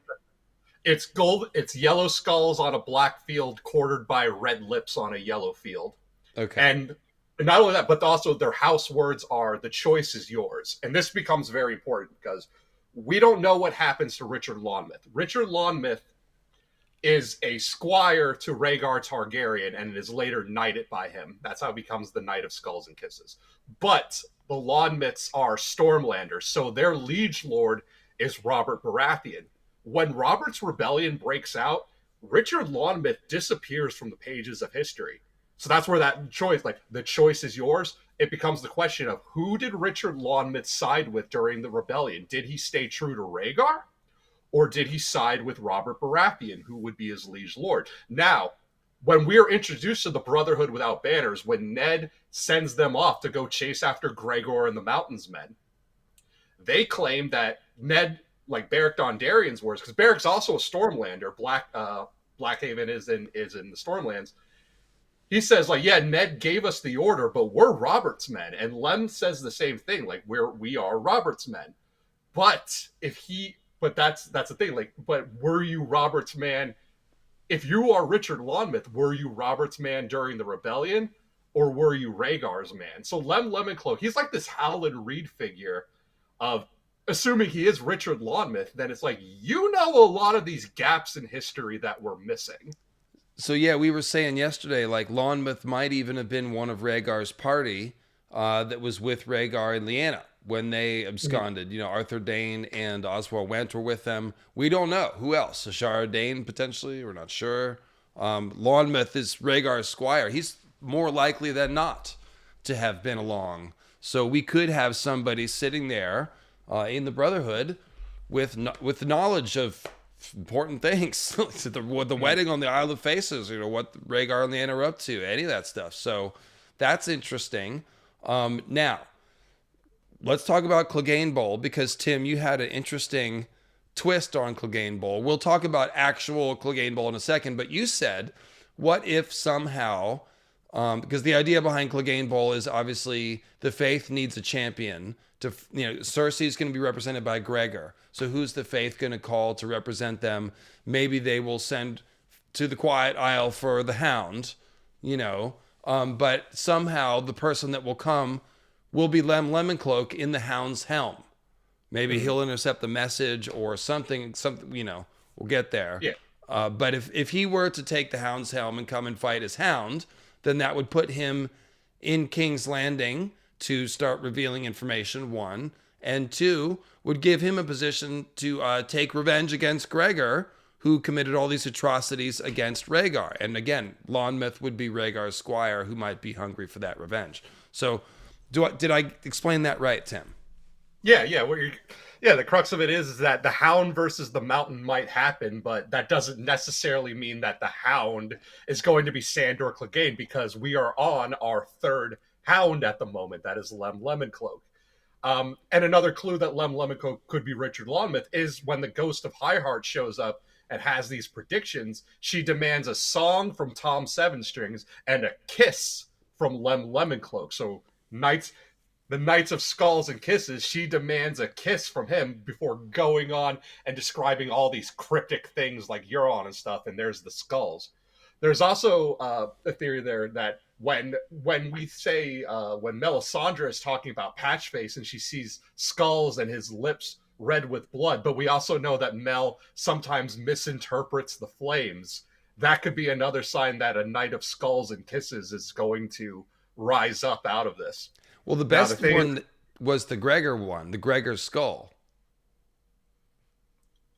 it's gold. It's yellow skulls on a black field, quartered by red lips on a yellow field. Okay. And not only that, but also their house words are, "The choice is yours." And this becomes very important because we don't know what happens to Richard Lonmouth. Richard Lonmouth is a squire to Rhaegar Targaryen and is later knighted by him. That's how he becomes the Knight of Skulls and Kisses. But the Lonmouths are Stormlanders, so their liege lord is Robert Baratheon. When Robert's rebellion breaks out, Richard Lonmouth disappears from the pages of history. So that's where that choice, like, the choice is yours, it becomes the question of, who did Richard Lonmouth side with during the rebellion? Did he stay true to Rhaegar? Or did he side with Robert Baratheon, who would be his liege lord? Now, when we are introduced to the Brotherhood without banners, when Ned sends them off to go chase after Gregor and the Mountains Men, they claim that Ned, like Beric Dondarrion's words, because Beric's also a Stormlander, Blackhaven is in the Stormlands. He says, like, yeah, Ned gave us the order, but we're Robert's men. And Lem says the same thing, like, we are Robert's men. But that's the thing, like, but were you Robert's man? If you are Richard Lonmouth, were you Robert's man during the rebellion, or were you Rhaegar's man? So Lem Lemoncloak, he's like this Howland Reed figure of, assuming he is Richard Lonmouth, then it's like, you know, a lot of these gaps in history that we're missing. So yeah, we were saying yesterday, like, Lonmouth might even have been one of Rhaegar's party that was with Rhaegar and Lyanna when they absconded. You know, Arthur Dane and Oswald Went were with them. We don't know. Who else? Ashara Dane, potentially? We're not sure. Lonmouth is Rhaegar's squire. He's more likely than not to have been along. So we could have somebody sitting there in the Brotherhood with knowledge of important things. the wedding on the Isle of Faces, you know, what Rhaegar and Lyanna are up to, any of that stuff. So that's interesting. Now, let's talk about Clegane Bowl, because Tim, you had an interesting twist on Clegane Bowl. We'll talk about actual Clegane Bowl in a second, but you said, what if somehow, because the idea behind Clegane Bowl is obviously the faith needs a champion. Cersei's going to be represented by Gregor. So who's the faith going to call to represent them? Maybe they will send to the Quiet Isle for the Hound, you know. But somehow the person that will come will be Lem Lemoncloak in the Hound's helm. Maybe he'll intercept the message or something, you know, we'll get there. Yeah. But if he were to take the Hound's helm and come and fight as Hound, then that would put him in King's Landing to start revealing information, 1. And 2, would give him a position to take revenge against Gregor, who committed all these atrocities against Rhaegar. And again, Lonmouth would be Rhaegar's squire, who might be hungry for that revenge. So did I explain that right, Tim? Yeah. The crux of it is that the Hound versus the Mountain might happen, but that doesn't necessarily mean that the Hound is going to be Sandor Clegane, because we are on our 3rd Hound at the moment. That is Lem Lemoncloak. And another clue that Lem Lemoncloak could be Richard Lonmouth is when the ghost of Highheart shows up and has these predictions, she demands a song from Tom Seven Strings and a kiss from Lem Lemoncloak. So the Knights of Skulls and Kisses, she demands a kiss from him before going on and describing all these cryptic things like Euron and stuff, and there's the skulls. There's also a theory there that when we say when Melisandre is talking about Patchface and she sees skulls and his lips red with blood, but we also know that Mel sometimes misinterprets the flames. That could be another sign that a Knight of Skulls and Kisses is going to rise up out of this. Well, the best one was the Gregor one, the Gregor skull.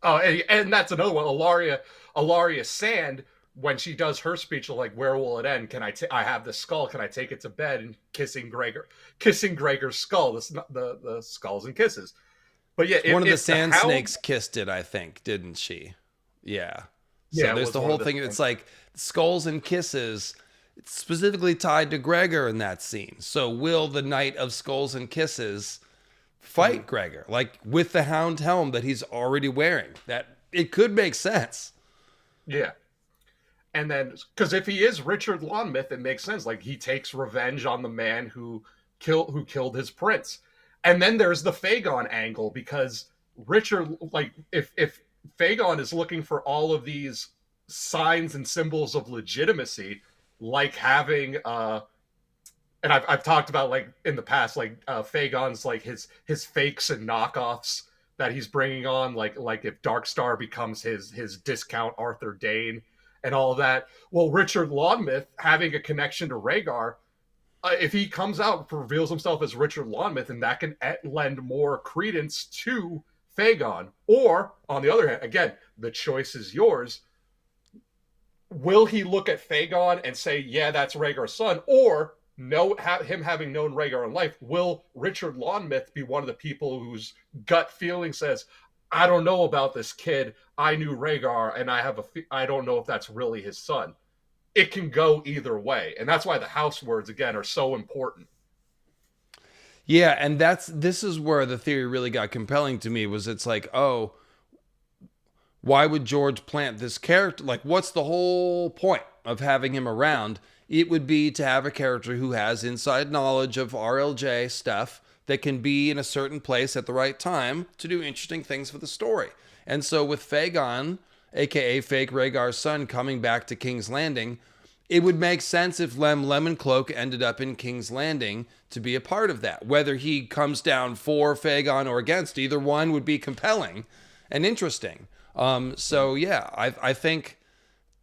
Oh, and that's another one. Ilaria Sand, when she does her speech, like, where will it end? I have this skull. Can I take it to bed? And kissing Gregor's skull, the Skulls and Kisses. But yeah, one of the sand snakes kissed it, I think, didn't she? Yeah. So there's the whole thing. It's like Skulls and Kisses. It's specifically tied to Gregor in that scene. So will the Knight of Skulls and Kisses fight Gregor, like with the hound helm that he's already wearing? That it could make sense. Yeah. And then, because if he is Richard Lonmouth, it makes sense. Like, he takes revenge on the man who killed his prince. And then there's the Fagon angle, because Richard, like, if Fagon is looking for all of these signs and symbols of legitimacy, like having and I've talked about, like, in the past, like, Fagon's, like, his fakes and knockoffs that he's bringing on, like if Darkstar becomes his discount Arthur Dane and all of that. Well, Richard Lonmouth having a connection to Rhaegar, if he comes out and reveals himself as Richard Lonmouth, and that can lend more credence to Fagon. Or, on the other hand, again, the choice is yours. Will he look at Fagon and say, yeah, that's Rhaegar's son? Or, him having known Rhaegar in life, will Richard Lonmouth be one of the people whose gut feeling says, I don't know about this kid. I knew Rhaegar, and I don't know if that's really his son. It can go either way. And that's why the house words, again, are so important. Yeah, and this is where the theory really got compelling to me, was it's like, oh, why would George plant this character? Like, what's the whole point of having him around? It would be to have a character who has inside knowledge of RLJ stuff that can be in a certain place at the right time to do interesting things for the story. And so with Fagon, aka Fake Rhaegar's son, coming back to King's Landing, it would make sense if Lem Lemoncloak ended up in King's Landing to be a part of that. Whether he comes down for Fagon or against, either one would be compelling and interesting. So yeah, I think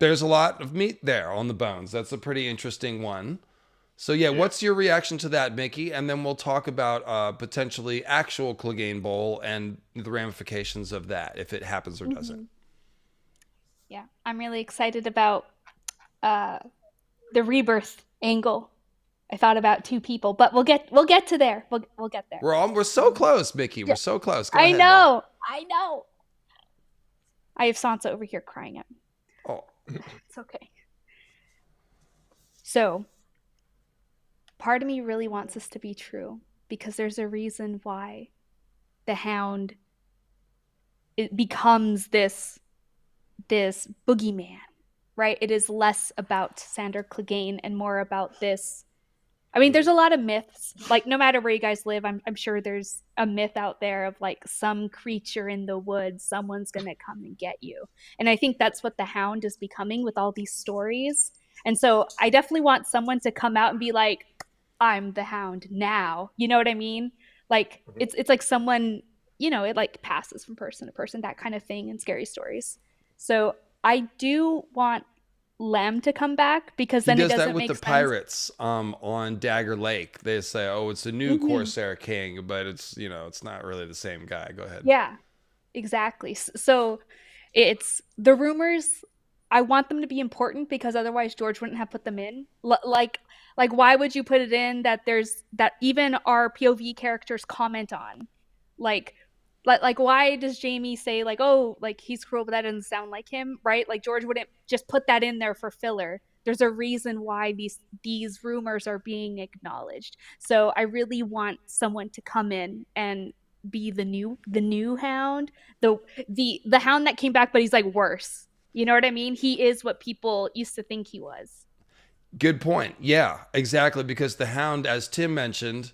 there's a lot of meat there on the bones. That's a pretty interesting one. So yeah, what's your reaction to that, Mickey? And then we'll talk about potentially actual Clegane Bowl and the ramifications of that, if it happens or doesn't. Yeah, I'm really excited about the rebirth angle. I thought about two people, but we'll get to there. We'll get there. We're so close, Mickey. We're so close. Go I ahead, know. I have Sansa over here crying at me. Oh, it's okay. So, part of me really wants this to be true, because there's a reason why the Hound, it becomes this boogeyman, right? It is less about Sandor Clegane and more about this. I mean, there's a lot of myths. Like, no matter where you guys live, I'm sure there's a myth out there of, like, some creature in the woods, someone's gonna come and get you. And I think that's what the Hound is becoming with all these stories. And so I definitely want someone to come out and be like, I'm the Hound now. You know what I mean? Like, it's like someone, you know, it like passes from person to person, that kind of thing in scary stories. So I do want Lem to come back, because then he it does doesn't that with make the sense. Pirates on Dagger Lake. They say, oh, it's a new Corsair king, but it's, you know, it's not really the same guy. Go ahead. Yeah, exactly. So it's the rumors. I want them to be important, because otherwise George wouldn't have put them in. Like why would you put it in that even our POV characters comment on? Like why does Jamie say, like, oh, like, he's cruel, but that doesn't sound like him, right? Like, George wouldn't just put that in there for filler. there's a reason why these rumors are being acknowledged. So I really want someone to come in and be the new Hound, the Hound that came back, but he's like worse. You know what I mean? He is what people used to think he was. Good point. Yeah, exactly. Because the Hound, as Tim mentioned,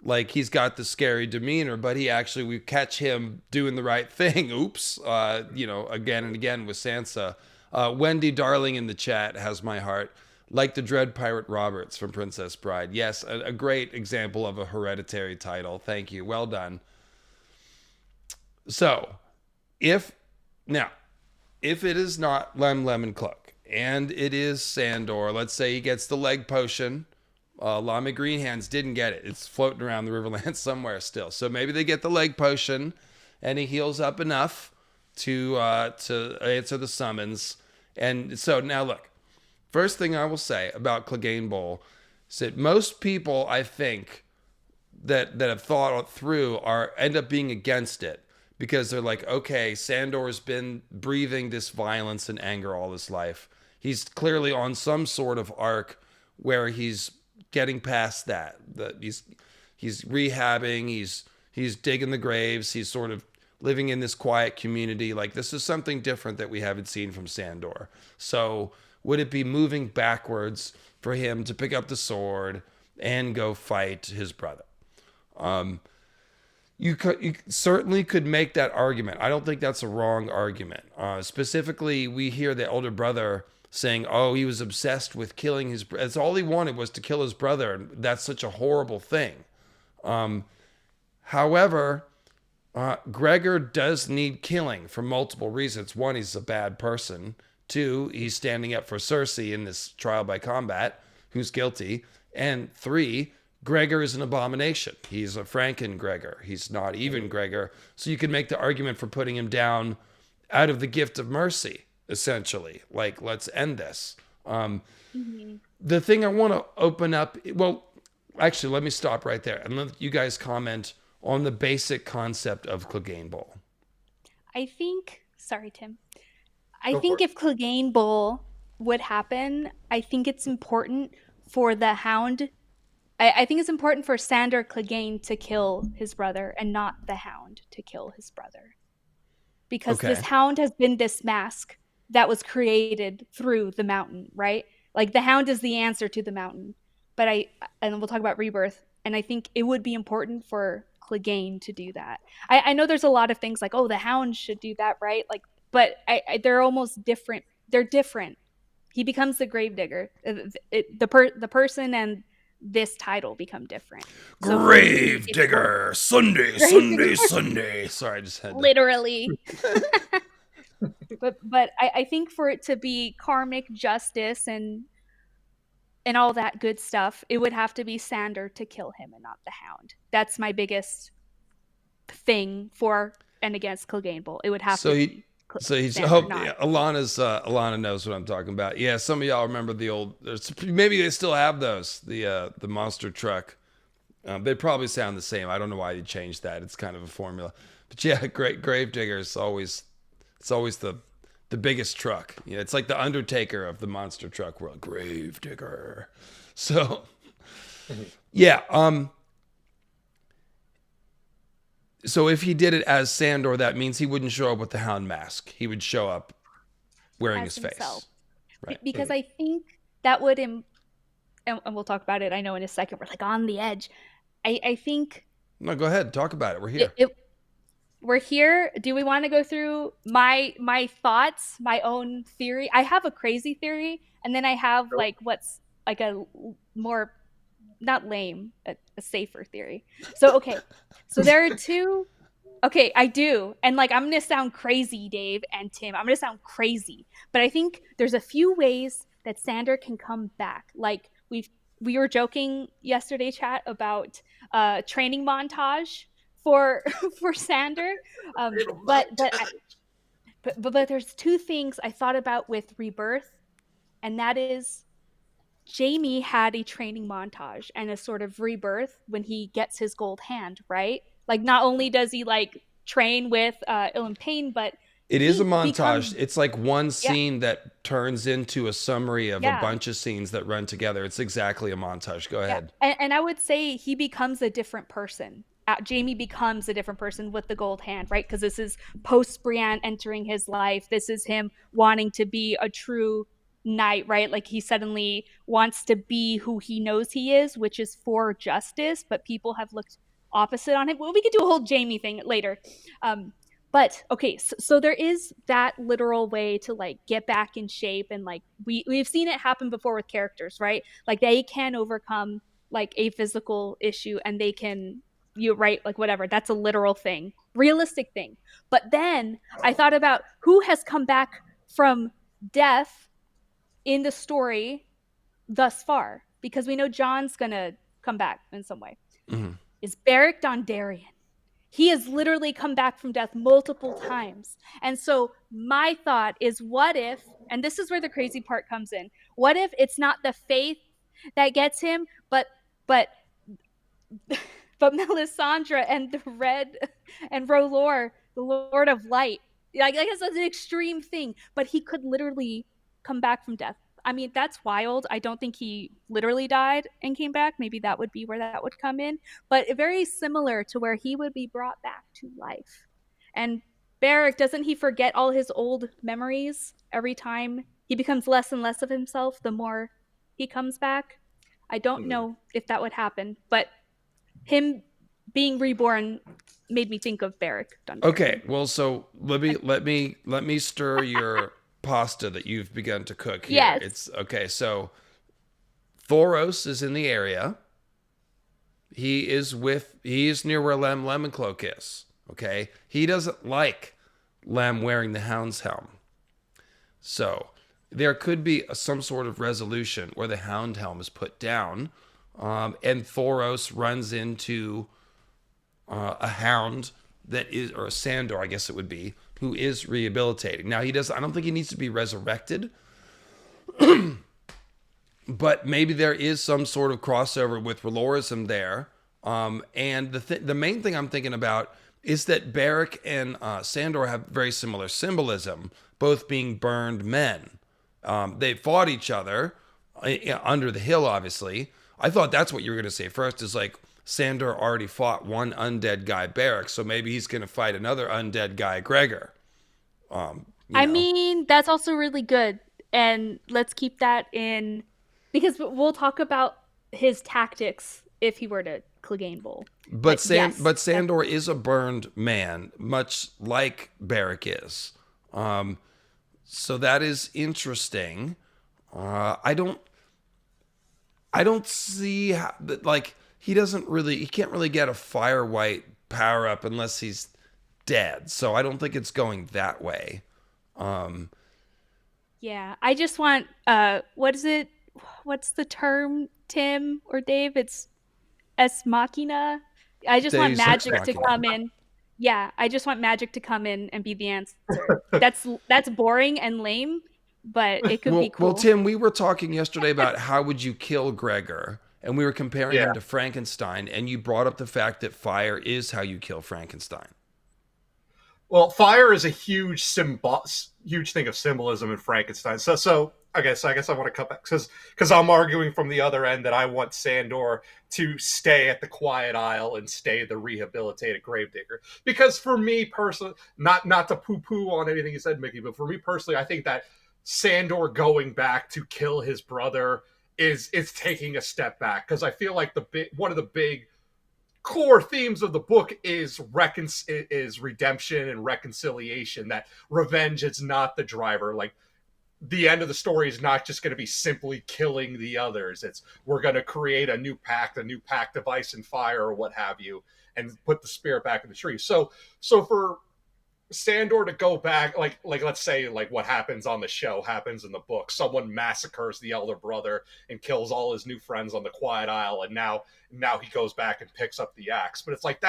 like he's got the scary demeanor, but we catch him doing the right thing. Oops. Again and again with Sansa. Wendy Darling in the chat has my heart. Like the Dread Pirate Roberts from Princess Bride. Yes, a great example of a hereditary title. Thank you. Well done. So, if it is not Lem Lemon Cloak and it is Sandor, let's say he gets the leg potion. Llama Greenhands didn't get it. It's floating around the Riverlands somewhere still. So maybe they get the leg potion and he heals up enough to answer the summons. And so now look, first thing I will say about Clegane Bowl is that most people, I think, that have thought through end up being against it. Because they're like, okay, Sandor's been breathing this violence and anger all his life. He's clearly on some sort of arc where he's getting past that. He's rehabbing. He's digging the graves. He's sort of living in this quiet community. Like, this is something different that we haven't seen from Sandor. So would it be moving backwards for him to pick up the sword and go fight his brother? You certainly could make that argument. I don't think that's a wrong argument. Specifically, we hear the elder brother saying, oh, he was obsessed with killing his brother. That's all he wanted, was to kill his brother. And that's such a horrible thing. However, Gregor does need killing for multiple reasons. One, he's a bad person. Two, he's standing up for Cersei in this trial by combat, who's guilty. And three, Gregor is an abomination. He's a Franken Gregor. He's not even Gregor. So you can make the argument for putting him down out of the gift of mercy, essentially. Like, let's end this. The thing I want to open up, well, actually, let me stop right there and let you guys comment on the basic concept of Clegane Bowl. Sorry, Tim. I think if Clegane Bowl would happen, I think it's important for the Hound. I think it's important for Sandor Clegane to kill his brother and not the Hound to kill his brother. Because this Hound has been this mask that was created through the mountain, right? Like, the Hound is the answer to the mountain. And we'll talk about Rebirth. And I think it would be important for Clegane to do that. I know there's a lot of things like, oh, the Hound should do that, right? Like, but they're almost different. They're different. He becomes the gravedigger. The person and this title become different. Gravedigger, Sunday. Sorry, I just had to... Literally. but I think for it to be karmic justice and all that good stuff, it would have to be Sandor to kill him and not the Hound. That's my biggest thing for and against Clegane Bowl. It would have to be. So he's Alana knows what I'm talking about. Yeah, some of y'all remember the old. Maybe they still have those. The monster truck. They probably sound the same. I don't know why you changed that. It's kind of a formula. But yeah, great Gravedigger is always. It's always the biggest truck. You know, it's like the Undertaker of the monster truck world. Gravedigger. So yeah. So if he did it as Sandor, that means he wouldn't show up with the Hound mask. He would show up wearing his face. Right. Because I think that would, and we'll talk about it, I know in a second, we're like on the edge. I think... No, go ahead. Talk about it. We're here. We're here. Do we want to go through my thoughts, my own theory? I have a crazy theory, and then I have like what's like a more... not lame, a safer theory. So, okay. So there are two. Okay, I do. And like, I'm going to sound crazy, Dave and Tim. I'm going to sound crazy. But I think there's a few ways that Sandor can come back. Like, we were joking yesterday, chat, about training montage for Sandor. But there's two things I thought about with Rebirth, and that is Jaime had a training montage and a sort of rebirth when he gets his gold hand, right? Like, not only does he like train with Ilyn Payne, but It is a he montage. becomes It's like one yeah, scene that turns into a summary of a yeah, bunch of scenes that run together. It's exactly a montage. Go yeah. ahead. And I would say he becomes a different person. Jamie becomes a different person with the gold hand, right? Because this is post Brienne entering his life. This is him wanting to be a true knight, right? Like he suddenly wants to be who he knows he is, which is for justice, but people have looked opposite on him. Well, we could do a whole Jamie thing later. But okay, so there is that literal way to like get back in shape, and like we've seen it happen before with characters, right? Like they can overcome like a physical issue, and they can, you right, like whatever, that's a literal thing, realistic thing. But then I thought about who has come back from death in the story thus far, because we know John's gonna come back in some way. Mm-hmm. Is Beric Dondarrion. He has literally come back from death multiple times. And so my thought is, what if, and this is where the crazy part comes in, what if it's not the faith that gets him, but but Melisandre and the Red and Rolor, the Lord of Light. I guess that's an extreme thing, but he could literally come back from death. I mean, that's wild. I don't think he literally died and came back. Maybe that would be where that would come in, but very similar to where he would be brought back to life. And Beric, doesn't he forget all his old memories every time? He becomes less and less of himself the more he comes back. I don't know if that would happen, but him being reborn made me think of Beric Dondarrion. Okay, well, so let me stir your pasta that you've begun to cook here. Yes. It's okay. So Thoros is in the area. He is near where Lem Lemoncloak is. Okay, he doesn't like Lem wearing the Hound's helm. So there could be some sort of resolution where the Hound helm is put down, and Thoros runs into a Hound that is, or a Sandor, I guess it would be, who is rehabilitating. Now I don't think he needs to be resurrected, but maybe there is some sort of crossover with Relorism there. And the main thing I'm thinking about is that Beric and Sandor have very similar symbolism, both being burned men. They fought each other under the hill, obviously. I thought that's what you were going to say first, is like Sandor already fought one undead guy, Beric, so maybe he's going to fight another undead guy, Gregor. I mean, that's also really good. And let's keep that in, because we'll talk about his tactics if he were to Clegane Bowl. But Sandor is a burned man, much like Beric is. So that is interesting. I don't see how, like, he can't really get a fire white power up unless he's dead. So I don't think it's going that way. Yeah, I just want, what is it? What's the term, Tim or Dave? It's es machina. I just want magic to come in. Yeah, I just want magic to come in and be the answer. That's boring and lame, but it could be cool. Well, Tim, we were talking yesterday about how would you kill Gregor, and we were comparing him to Frankenstein, and you brought up the fact that fire is how you kill Frankenstein. Well, fire is a huge thing of symbolism in Frankenstein. So I guess I want to cut back because I'm arguing from the other end that I want Sandor to stay at the Quiet Isle and stay the rehabilitated gravedigger. Because for me personally, not to poo-poo on anything you said, Mickey, but for me personally, I think that Sandor going back to kill his brother is taking a step back, because I feel like one of the big core themes of the book is redemption and reconciliation, that revenge is not the driver. Like, the end of the story is not just going to be simply killing the others. It's, we're going to create a new pact of ice and fire or what have you, and put the spirit back in the tree. So for Sandor to go back, like let's say like what happens on the show happens in the book. Someone massacres the elder brother and kills all his new friends on the Quiet Isle, and now he goes back and picks up the axe. But it's like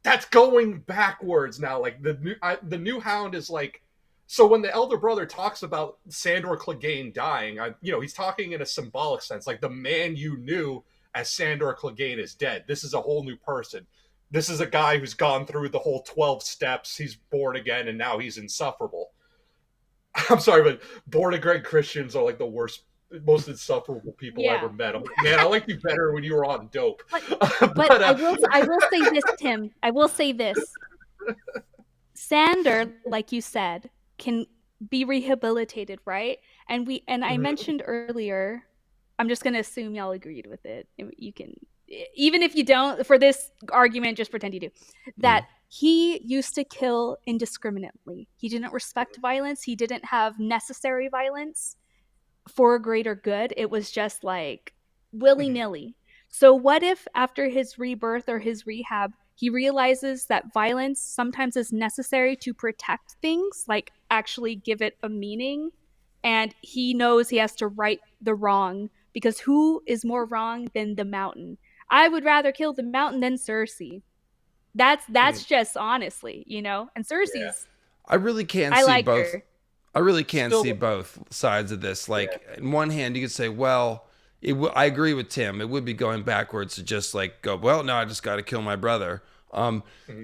that's going backwards now. Like the new Hound is like, so when the elder brother talks about Sandor Clegane dying, he's talking in a symbolic sense, like the man you knew as Sandor Clegane is dead. This is a whole new person. this is a guy who's gone through the whole 12 steps. He's born again, and now he's insufferable. I'm sorry, but born again Christians are like the worst, most insufferable people I ever met. I'm like, man, I liked you better when you were on dope. But I will say this, Tim. I will say this. Sandor, like you said, can be rehabilitated, right? And I mentioned earlier, I'm just going to assume y'all agreed with it. You can, even if you don't, for this argument, just pretend you do, that he used to kill indiscriminately. He didn't respect violence. He didn't have necessary violence for a greater good. It was just like willy-nilly. So what if after his rebirth or his rehab, he realizes that violence sometimes is necessary to protect things, like actually give it a meaning, and he knows he has to right the wrong, because who is more wrong than the mountain? I would rather kill the mountain than Cersei. That's just honestly, you know. And Cersei's, I really can't see like both. Her. I really can't see both sides of this. Like, in one hand, you could say, well, I agree with Tim. It would be going backwards to just like go, well, no, I just got to kill my brother.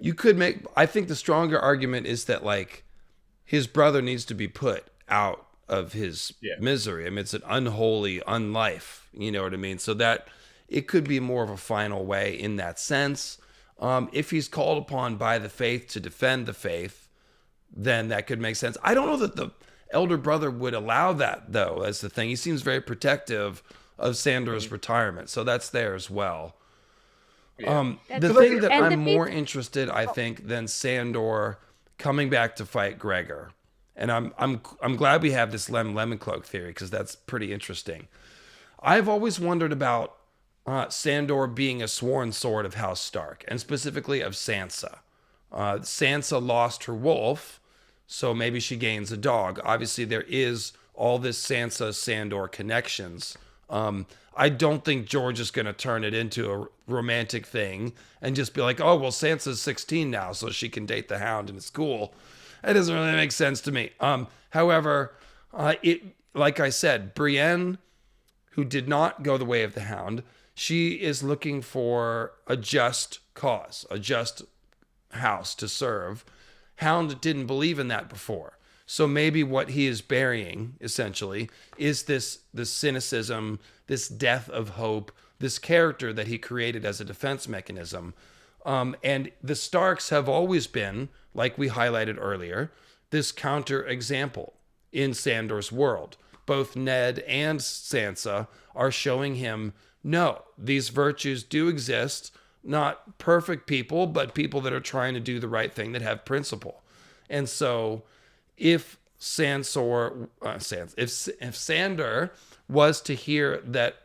You could make, I think the stronger argument is that like his brother needs to be put out of his misery. I mean, it's an unholy unlife, you know what I mean? So that it could be more of a final way in that sense. If he's called upon by the faith to defend the faith, then that could make sense. I don't know that the elder brother would allow that, though. That's the thing. He seems very protective of Sandor's retirement, so that's there as well. The thing that I'm more interested, I think, than Sandor coming back to fight Gregor, and I'm glad we have this lemon cloak theory, because that's pretty interesting. I've always wondered about Sandor being a sworn sword of House Stark, and specifically of Sansa. Sansa lost her wolf, so maybe she gains a dog. Obviously, there is all this Sansa-Sandor connections. I don't think George is going to turn it into a romantic thing and just be like, oh, well, Sansa's 16 now, so she can date the Hound and it's cool. That doesn't really make sense to me. However, like I said, Brienne, who did not go the way of the Hound, she is looking for a just cause, a just house to serve. Hound didn't believe in that before. So maybe what he is burying, essentially, is this cynicism, this death of hope, this character that he created as a defense mechanism. And the Starks have always been, like we highlighted earlier, this counter example in Sandor's world. Both Ned and Sansa are showing him, no, these virtues do exist. Not perfect people, but people that are trying to do the right thing, that have principle. And so if Sandor was to hear that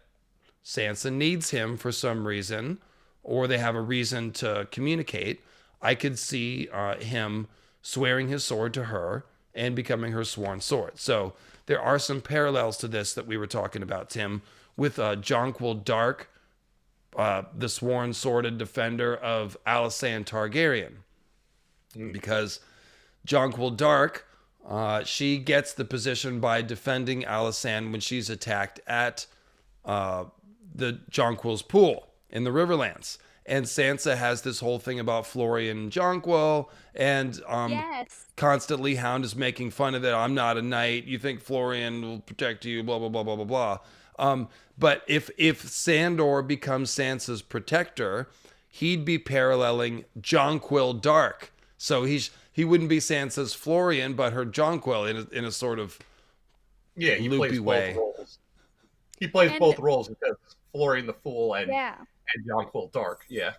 Sansa needs him for some reason, or they have a reason to communicate, I could see him swearing his sword to her and becoming her sworn sword. So there are some parallels to this that we were talking about, Tim, with Jonquil Dark, the sworn sworded defender of Alysanne Targaryen. Because Jonquil Dark, she gets the position by defending Alysanne when she's attacked at the Jonquil's pool in the Riverlands. And Sansa has this whole thing about Florian and Jonquil, and constantly Hound is making fun of it. I'm not a knight. You think Florian will protect you, blah, blah, blah, blah, blah, blah. But if Sandor becomes Sansa's protector, he'd be paralleling Jonquil Dark. So he wouldn't be Sansa's Florian, but her Jonquil in a sort of loopy way. Both roles. He plays both roles because Florian the Fool and Jonquil Dark. Yeah.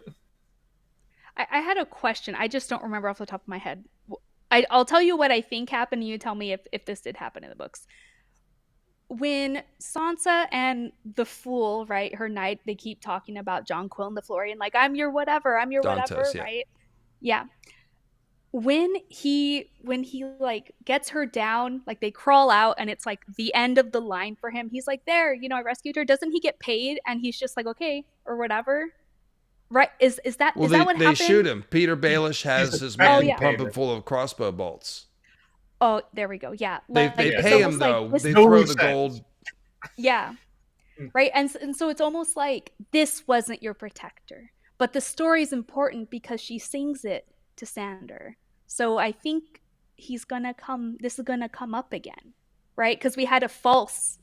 I had a question. I just don't remember off the top of my head. I'll tell you what I think happened, and you tell me if this did happen in the books. When Sansa and the Fool, right, her knight, they keep talking about Jonquil and the Florian, like, I'm your whatever, whatever, right? Yeah. When he like gets her down, like they crawl out and it's like the end of the line for him. He's like, there, I rescued her. Doesn't he get paid? And he's just like, okay, or whatever. Right? Is that what happened? They shoot him. Peter Baelish has his men pumping full of crossbow bolts. Oh, there we go. Yeah. They pay him though. They throw the gold. Yeah. Right. And so it's almost like this wasn't your protector. But the story is important because she sings it to Sandor. So I think this is gonna come up again, right? Because we had a false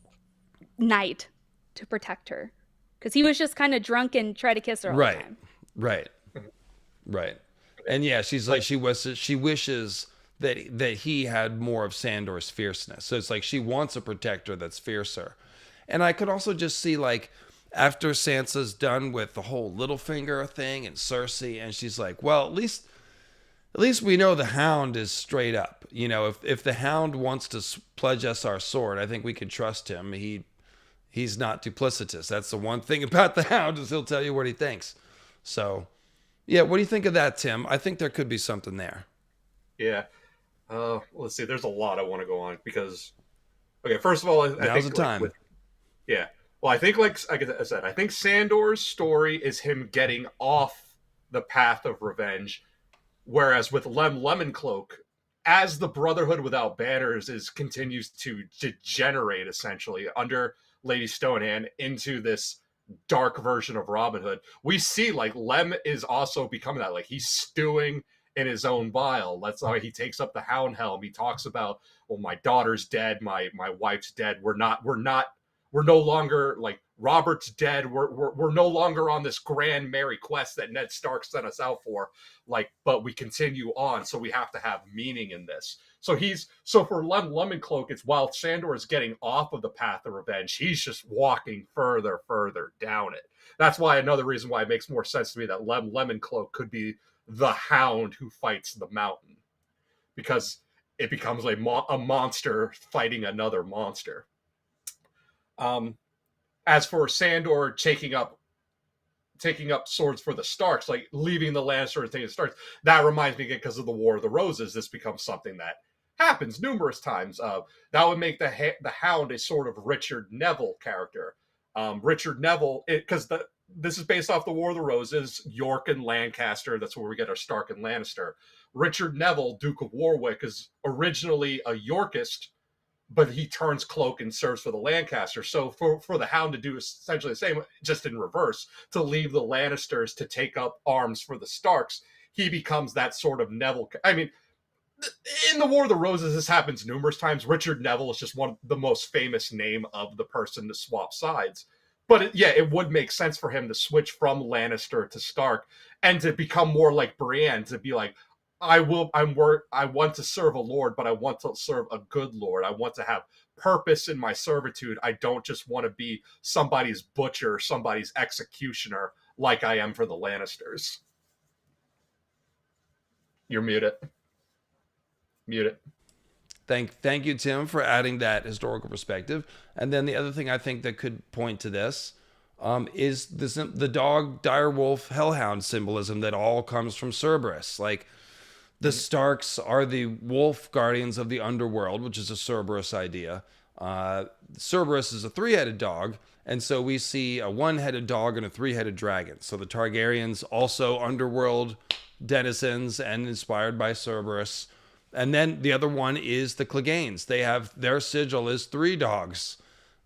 knight to protect her. Because he was just kind of drunk and tried to kiss her all the time. Right. And yeah, she's like, she wishes that he had more of Sandor's fierceness. So it's like she wants a protector that's fiercer. And I could also just see, like, after Sansa's done with the whole Littlefinger thing and Cersei, and she's like, well, at least we know the Hound is straight up. You know, if the Hound wants to pledge us our sword, I think we can trust him. He's not duplicitous. That's the one thing about the Hound, is he'll tell you what he thinks. So, yeah, what do you think of that, Tim? I think there could be something there. Yeah. Let's see. There's a lot I want to go on because, okay, first of all, Now's the time. Yeah. Well, I think, like I said, I think Sandor's story is him getting off the path of revenge, whereas with Lemoncloak, as the Brotherhood without banners continues to degenerate essentially under Lady Stonehand into this dark version of Robin Hood, we see like Lem is also becoming that. Like, he's stewing in his own bile. That's why he takes up the Hound helm. He talks about, well, my daughter's dead, my wife's dead. We're no longer, like, Robert's dead. We're no longer on this grand merry quest that Ned Stark sent us out for. Like, but we continue on, so we have to have meaning in this. So for Lemoncloak, it's while Sandor is getting off of the path of revenge, he's just walking further down it. That's why another reason why it makes more sense to me that Lemoncloak could be the Hound who fights the Mountain, because it becomes a monster fighting another monster. As for Sandor taking up swords for the Starks, like leaving the Lannisters and taking the Starks, that reminds me again, because of the War of the Roses, this becomes something that happens numerous times. That would make the Hound a sort of Richard Neville character. Richard Neville, because this is based off the War of the Roses, York and Lancaster. That's where we get our Stark and Lannister. Richard Neville, Duke of Warwick, is originally a Yorkist, but he turns cloak and serves for the Lancaster. So for the Hound to do essentially the same, just in reverse, to leave the Lannisters to take up arms for the Starks, he becomes that sort of Neville. I mean, in the War of the Roses, this happens numerous times. Richard Neville is just one of the most famous name of the person to swap sides. But it would make sense for him to switch from Lannister to Stark and to become more like Brienne, to be like, I want to serve a lord, but I want to serve a good lord. I want to have purpose in my servitude. I don't just want to be somebody's butcher, somebody's executioner, like I am for the Lannisters. You're muted. Mute it. Thank you, Tim, for adding that historical perspective. And then the other thing I think that could point to this is the dog, direwolf, hellhound symbolism that all comes from Cerberus. Like, the Starks are the wolf guardians of the underworld, which is a Cerberus idea. Cerberus is a three-headed dog, and so we see a one-headed dog and a three-headed dragon. So the Targaryens, also underworld denizens and inspired by Cerberus. And then the other one is the Cleganes. They have, their sigil is three dogs,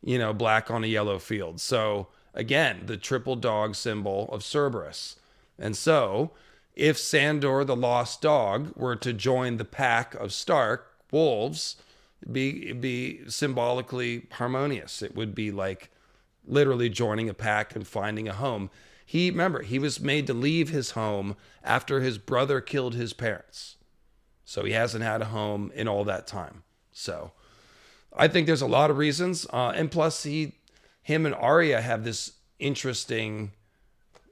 black on a yellow field. So again, the triple dog symbol of Cerberus. And so if Sandor the Lost Dog were to join the pack of Stark wolves, it'd be symbolically harmonious. It would be like literally joining a pack and finding a home. Remember, he was made to leave his home after his brother killed his parents. So he hasn't had a home in all that time. So I think there's a lot of reasons. And plus him and Arya have this interesting,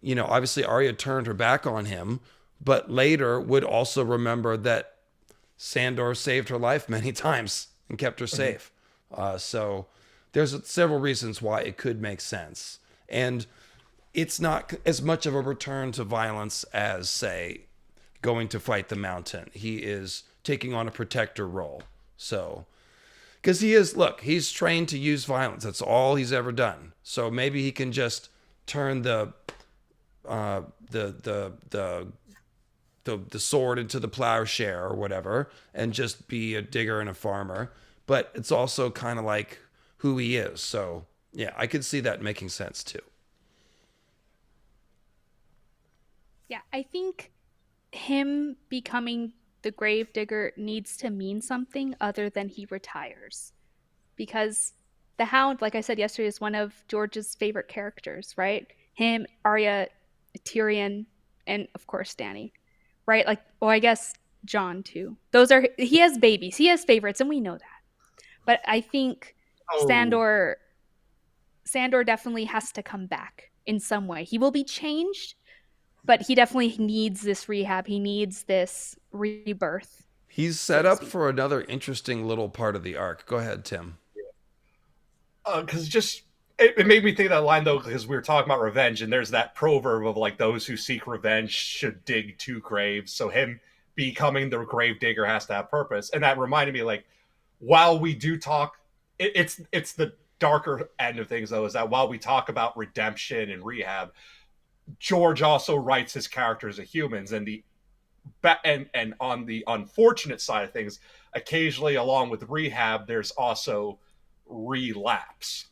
obviously Arya turned her back on him, but later would also remember that Sandor saved her life many times and kept her safe. So there's several reasons why it could make sense. And it's not as much of a return to violence as, say, going to fight the Mountain. He is taking on a protector role. So, because he's trained to use violence. That's all he's ever done. So maybe he can just turn the sword into the plowshare or whatever, and just be a digger and a farmer. But it's also kind of like who he is. So yeah, I could see that making sense too. Yeah, I think him becoming the gravedigger needs to mean something other than he retires. Because the Hound, like I said yesterday, is one of George's favorite characters, right? Him, Arya, Tyrion, and of course Dany, right? Like, well, I guess John too. Those are, he has babies, he has favorites, and we know that. But I think Oh, Sandor definitely has to come back in some way. He will be changed, but he definitely needs this rehab. He needs this rebirth, He's so set to up speak. for another interesting little part of the arc. Go ahead, Tim. because just it made me think of that line though, because we were talking about revenge, and there's that proverb of like those who seek revenge should dig two graves. So him becoming the grave digger has to have purpose, and that reminded me like while we do talk, it's the darker end of things though, is that while we talk about redemption and rehab, George also writes his characters as humans, and and on the unfortunate side of things, occasionally along with rehab, there's also relapse,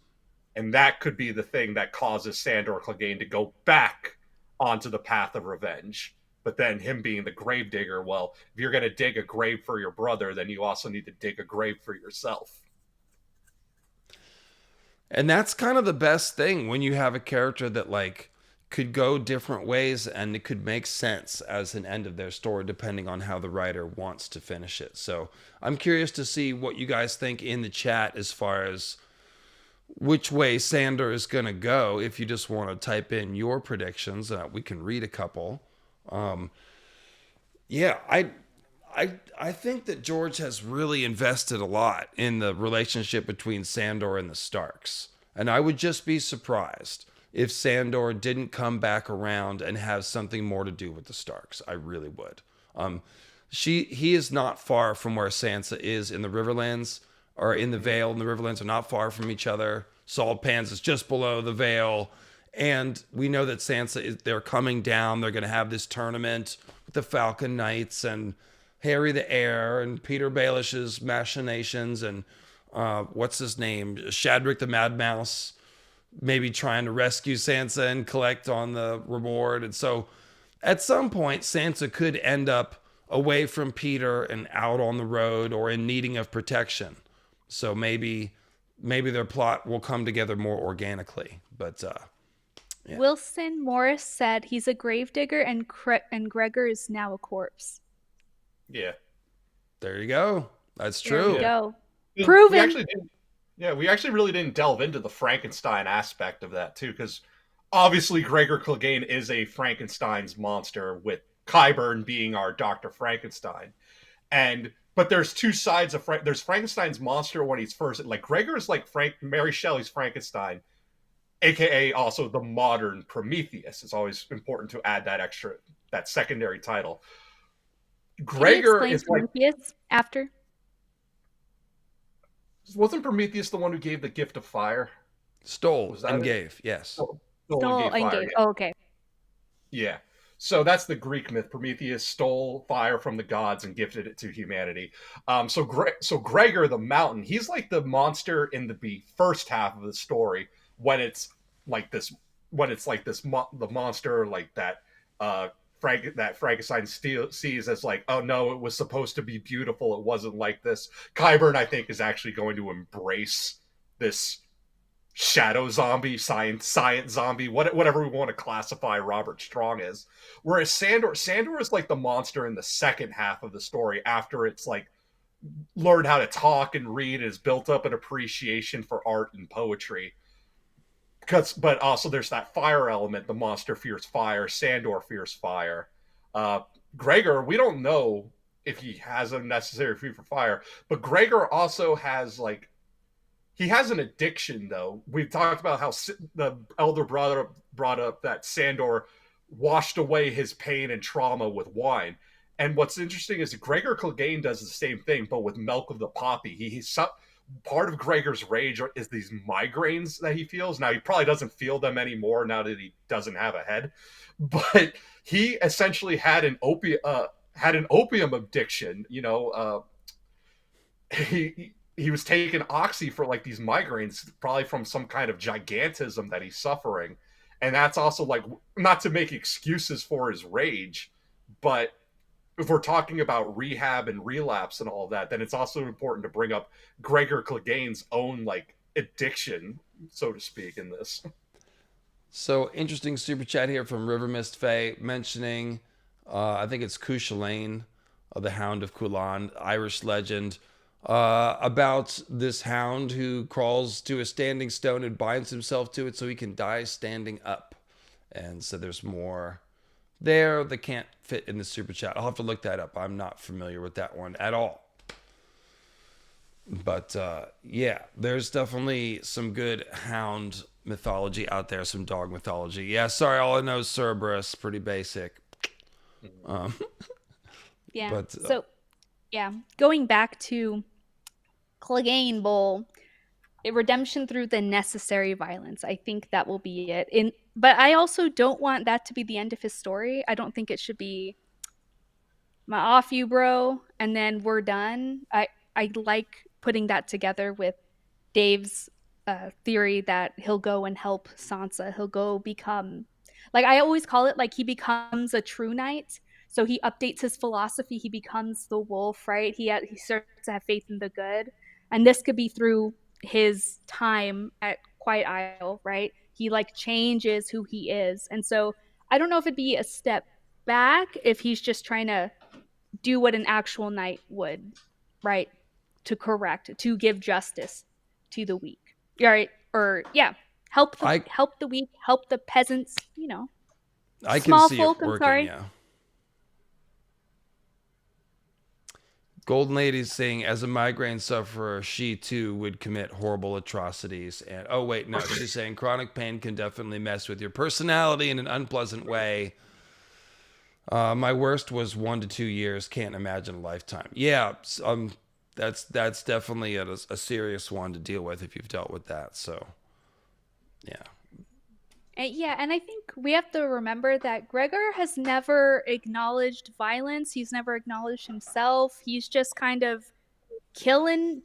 and that could be the thing that causes Sandor Clegane to go back onto the path of revenge. But then him being the gravedigger, well, if you're going to dig a grave for your brother, then you also need to dig a grave for yourself. And that's kind of the best thing when you have a character that like could go different ways and it could make sense as an end of their story depending on how the writer wants to finish it. So, I'm curious to see what you guys think in the chat as far as which way Sandor is going to go. If you just want to type in your predictions, we can read a couple. Um, yeah, I think that George has really invested a lot in the relationship between Sandor and the Starks. And I would just be surprised if Sandor didn't come back around and have something more to do with the Starks. I really would. Um, he is not far from where Sansa is in the Riverlands, or in the Vale and the Riverlands are not far from each other. Salt Pans is just below the Vale. And we know that Sansa is, they're coming down. They're going to have this tournament with the Falcon Knights and Harry the Heir and Peter Baelish's machinations and what's his name? Shadrick the Mad Mouse, maybe trying to rescue Sansa and collect on the reward. And so at some point, Sansa could end up away from Peter and out on the road or in needing of protection. So maybe their plot will come together more organically. But yeah, Wilson Morris said he's a gravedigger and Gregor is now a corpse. Yeah. there you go. That's There we true. go. We Proven. actually didn't, yeah, we actually really didn't delve into the Frankenstein aspect of that too, because obviously Gregor Clegane is a Frankenstein's monster, with Qyburn being our Dr. Frankenstein. And but there's two sides of there's Frankenstein's monster when he's first, like Gregor is like Mary Shelley's Frankenstein, aka also the modern Prometheus. It's always important to add that secondary title. Can you Gregor explain is like, Prometheus after? wasn't Prometheus the one who gave the gift of fire? Stole Was that and it? gave. Yes. Oh, Stole gave and fire. gave. Yeah. Oh, okay. Yeah. So that's the Greek myth. Prometheus stole fire from the gods and gifted it to humanity. So Gregor the Mountain, he's like the monster in the first half of the story, when it's like this, the monster like that. That Frankenstein sees as like, oh no, it was supposed to be beautiful. It wasn't like this. Qyburn, I think, is actually going to embrace this shadow zombie, science zombie, whatever we want to classify Robert Strong as. Whereas Sandor is like the monster in the second half of the story, after it's like learned how to talk and read, is built up an appreciation for art and poetry. But also there's that fire element. The monster fears fire. Sandor fears fire. Gregor, we don't know if he has a necessary fear for fire, but Gregor also has like, he has an addiction, though. We've talked about how the elder brother brought up that Sandor washed away his pain and trauma with wine. And what's interesting is Gregor Clegane does the same thing, but with milk of the poppy. He's part of Gregor's rage is these migraines that he feels. Now, he probably doesn't feel them anymore now that he doesn't have a head. But he essentially had an opium addiction. He was taking oxy for like these migraines, probably from some kind of gigantism that he's suffering. And that's also like, not to make excuses for his rage, but if we're talking about rehab and relapse and all of that, then it's also important to bring up Gregor Clegane's own like addiction, so to speak, in this. So interesting super chat here from River Mist Faye mentioning, I think it's Cuchulainn, the Hound of Culan, Irish legend, about this hound who crawls to a standing stone and binds himself to it so he can die standing up. And so there's more there that can't fit in the super chat. I'll have to look that up. I'm not familiar with that one at all. But yeah, there's definitely some good hound mythology out there, some dog mythology. Yeah, sorry, all I know is Cerberus, pretty basic. Yeah. But, so, yeah, going back to Clegane Bowl, redemption through the necessary violence. I think that will be it. But I also don't want that to be the end of his story. I don't think it should be my off you, bro, and then we're done. I like putting that together with Dave's theory that he'll go and help Sansa. He'll go become, like I always call it, like he becomes a true knight. So he updates his philosophy. He becomes the wolf, right? He starts to have faith in the good. And this could be through his time at Quiet Isle, right? He like changes who he is. And so I don't know if it'd be a step back if he's just trying to do what an actual knight would, right? To correct, to give justice to the weak. Right? Or yeah, help the weak, help the peasants, you know. I Small can see folk, it working, I'm sorry. yeah. Golden Lady's saying, as a migraine sufferer, she too would commit horrible atrocities. And oh wait, no, she's saying chronic pain can definitely mess with your personality in an unpleasant way. My worst was 1 to 2 years. Can't imagine a lifetime. Yeah, that's definitely a serious one to deal with if you've dealt with that. So, yeah. And I think we have to remember that Gregor has never acknowledged violence. He's never acknowledged himself. He's just kind of chilling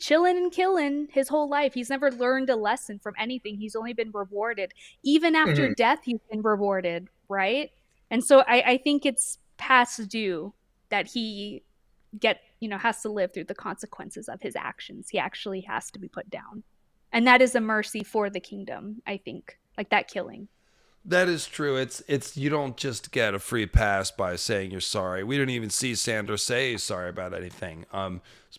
his whole life. He's never learned a lesson from anything. He's only been rewarded. Even after death, he's been rewarded, right? And so I think it's past due that he has to live through the consequences of his actions. He actually has to be put down. And that is a mercy for the kingdom, I think. Like that killing. That is true. It's you don't just get a free pass by saying you're sorry. We didn't even see Sandor say he's sorry about anything.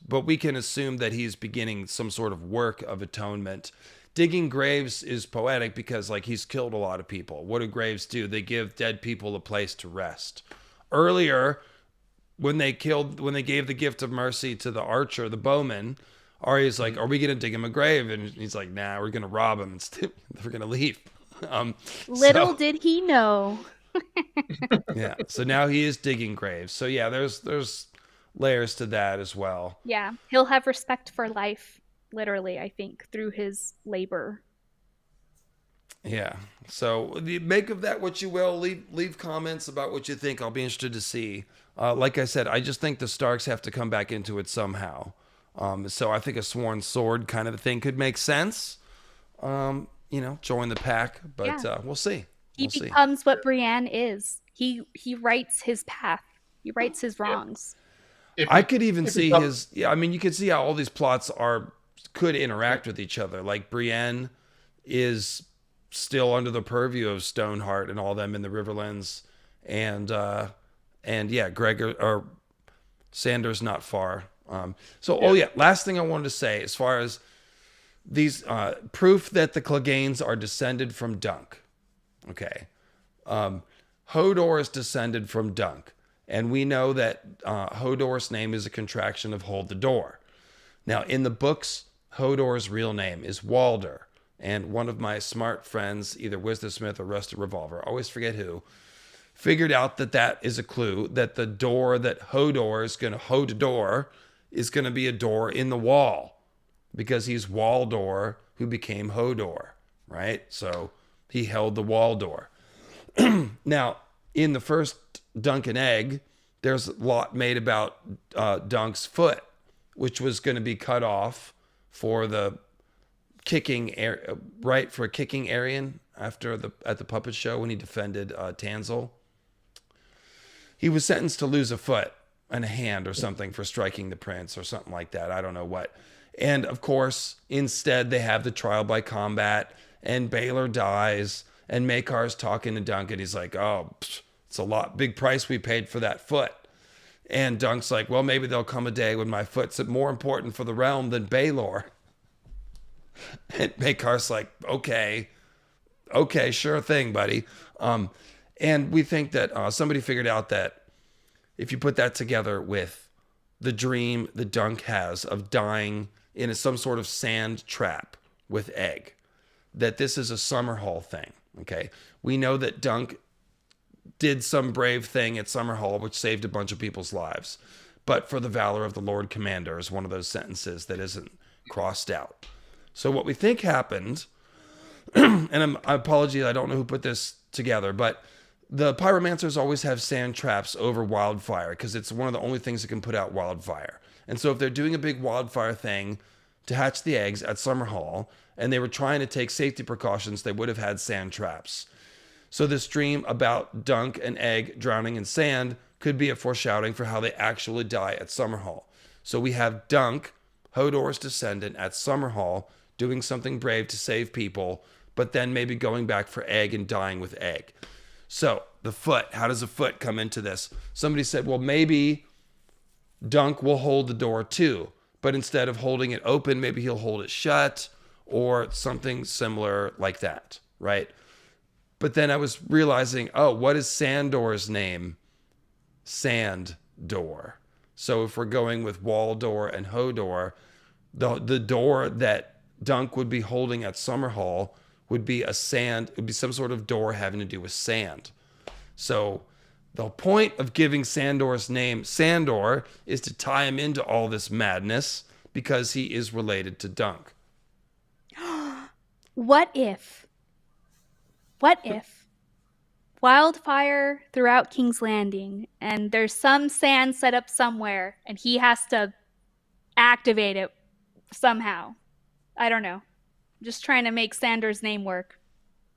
But we can assume that he's beginning some sort of work of atonement. Digging graves is poetic because like he's killed a lot of people. What do graves do? They give dead people a place to rest. Earlier, when they gave the gift of mercy to the archer, the bowman, Arya's like, "Are we gonna dig him a grave?" And he's like, "Nah, we're gonna rob him and we're gonna leave." Little did he know. Yeah. So now he is digging graves. So yeah, there's layers to that as well. Yeah, he'll have respect for life, literally, I think, through his labor. Yeah. So make of that what you will. Leave comments about what you think. I'll be interested to see. Like I said, I just think the Starks have to come back into it somehow. So I think a sworn sword kind of a thing could make sense. Join the pack, but we'll see. He becomes what Brienne is. He writes his path. He rights his wrongs. I could even see his. Yeah, I mean, you could see how all these plots could interact with each other. Like Brienne is still under the purview of Stoneheart and all them in the Riverlands, and yeah, Gregor or Sandor's not far. Last thing I wanted to say as far as these proof that the Cleganes are descended from Dunk. Okay. Hodor is descended from Dunk. And we know that Hodor's name is a contraction of hold the door. Now, in the books, Hodor's real name is Walder. And one of my smart friends, either Wisdomsmith or Rusted Revolver, I always forget who, figured out that is a clue that the door that Hodor is going to hold a door is going to be a door in the wall. Because he's Waldor who became Hodor, right? So he held the wall door. Now, in the first Dunk and Egg, there's a lot made about Dunk's foot, which was going to be cut off for the kicking, right? For kicking Aryan. at the puppet show when he defended Tanzel. He was sentenced to lose a foot and a hand or something for striking the prince or something like that. I don't know what. And of course, instead they have the trial by combat, and Baylor dies, and Makar's talking to Duncan. He's like, "Oh, it's a big price we paid for that foot." And Dunk's like, "Well, maybe there'll come a day when my foot's more important for the realm than Baylor." And Makar's like, okay, sure thing, buddy. And we think that somebody figured out that if you put that together with the dream that Dunk has of dying in some sort of sand trap with Egg, that this is a Summerhall thing. Okay, we know that Dunk did some brave thing at Summerhall which saved a bunch of people's lives, but for the valor of the Lord Commander is one of those sentences that isn't crossed out. So what we think happened, and I apologize, I don't know who put this together, but the pyromancers always have sand traps over wildfire because it's one of the only things that can put out wildfire. And so if they're doing a big wildfire thing to hatch the eggs at Summerhall, and they were trying to take safety precautions, they would have had sand traps. So this dream about Dunk and Egg drowning in sand could be a foreshadowing for how they actually die at Summerhall. So we have Dunk, Hodor's descendant, at Summerhall doing something brave to save people, but then maybe going back for Egg and dying with Egg. So the foot, how does a foot come into this? Somebody said, well, maybe Dunk will hold the door too, but instead of holding it open, maybe he'll hold it shut or something similar like that, right? But then I was realizing, oh, what is Sandor's name? Sandor. So if we're going with Waldor and Hodor, the door that Dunk would be holding at Summerhall would be some sort of door having to do with sand. So the point of giving Sandor's name Sandor is to tie him into all this madness because he is related to Dunk. What if wildfire throughout King's Landing and there's some sand set up somewhere and he has to activate it somehow? I don't know. I'm just trying to make Sandor's name work.